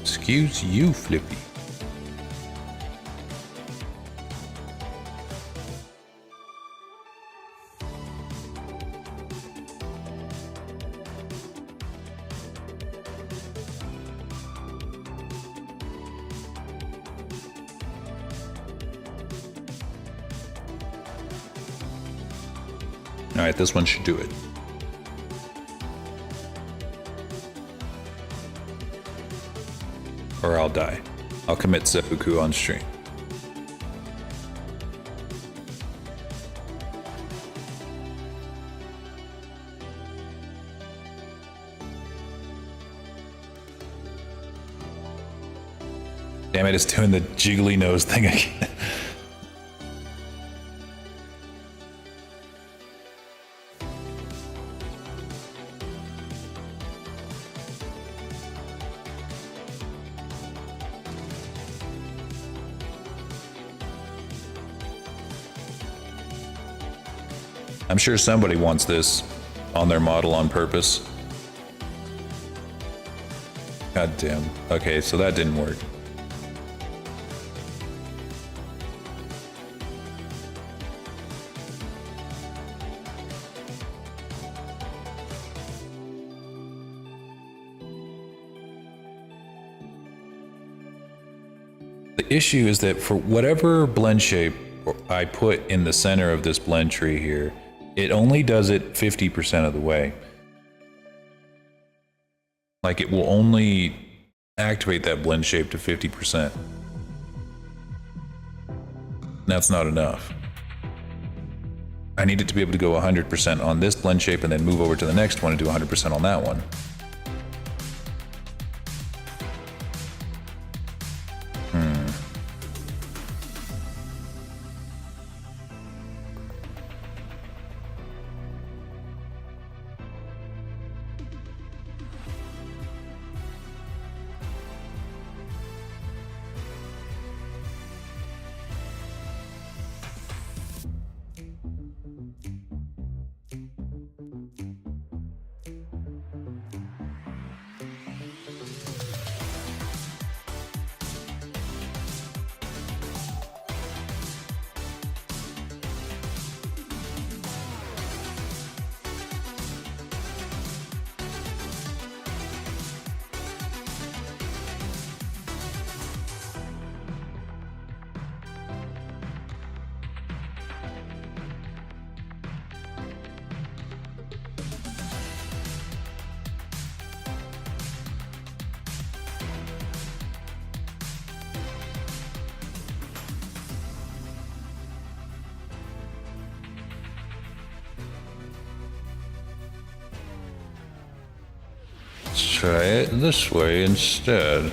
Excuse you, Flippy. All right, this one should do it. Or I'll die. I'll commit seppuku on stream. Damn it, it's doing the jiggly nose thing again. I'm sure somebody wants this on their model on purpose. God damn. Okay, so that didn't work. The issue is that for whatever blend shape I put in the center of this blend tree here, it only does it 50% of the way. Like, it will only activate that blend shape to 50%. That's not enough. I need it to be able to go 100% on this blend shape and then move over to the next one and do 100% on that one. Try it this way instead.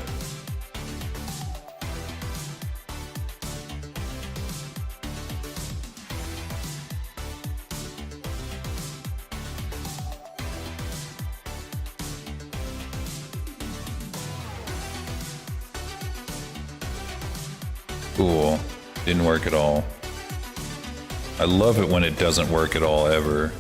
Cool. Didn't work at all. I love it when it doesn't work at all, ever.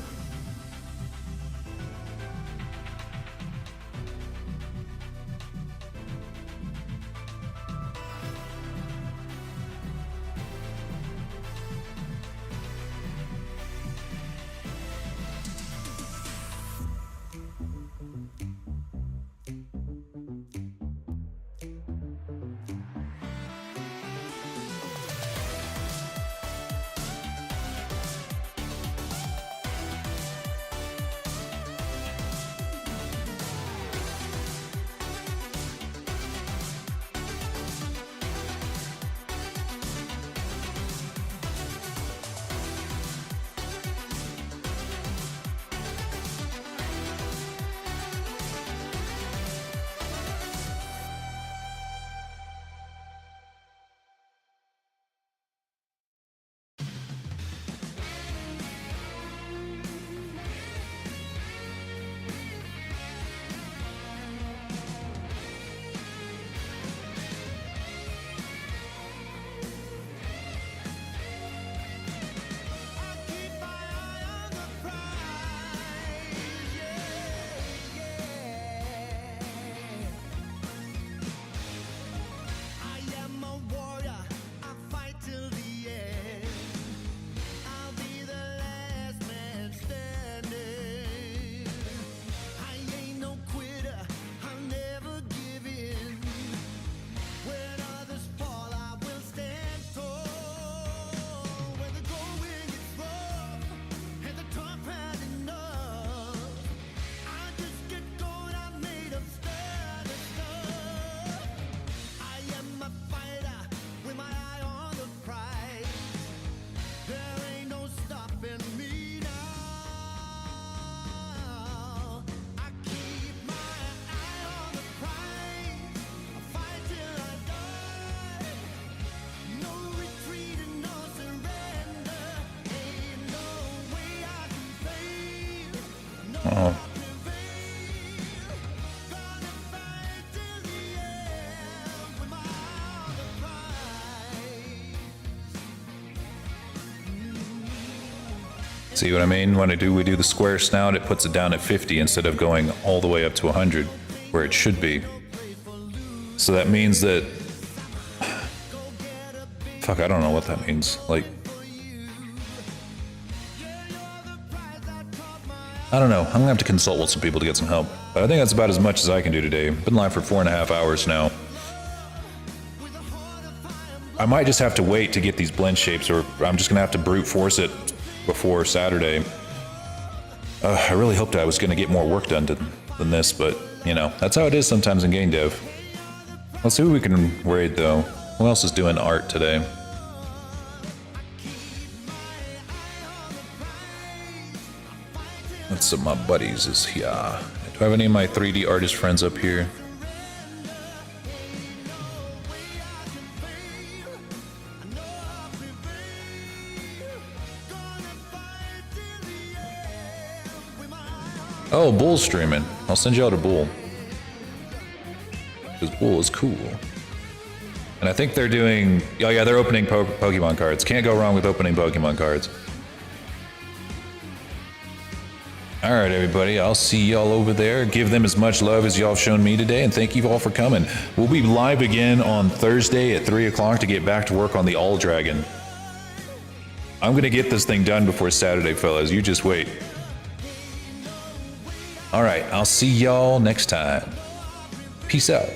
Oh. See what I mean? When we do the square snout, it puts it down at 50 instead of going all the way up to 100, where it should be. So that means that... Fuck, I don't know what that means. Like... I don't know. I'm gonna have to consult with some people to get some help. But I think that's about as much as I can do today. Been live for 4.5 hours now. I might just have to wait to get these blend shapes, or I'm just gonna have to brute force it before Saturday. I really hoped I was gonna get more work done than this, but, you know, that's how it is sometimes in game dev. Let's see who we can raid, though. Who else is doing art today? That's some of my buddies is here. Do I have any of my 3D artist friends up here? Oh, Bull's streaming. I'll send you out to Bull. Because Bull is cool. And I think they're doing... Oh yeah, they're opening Pokemon cards. Can't go wrong with opening Pokemon cards. Alright everybody, I'll see y'all over there. Give them as much love as y'all have shown me today, and thank you all for coming. We'll be live again on Thursday at 3 o'clock to get back to work on the All Dragon. I'm gonna get this thing done before Saturday, fellas. You just wait. Alright, I'll see y'all next time. Peace out.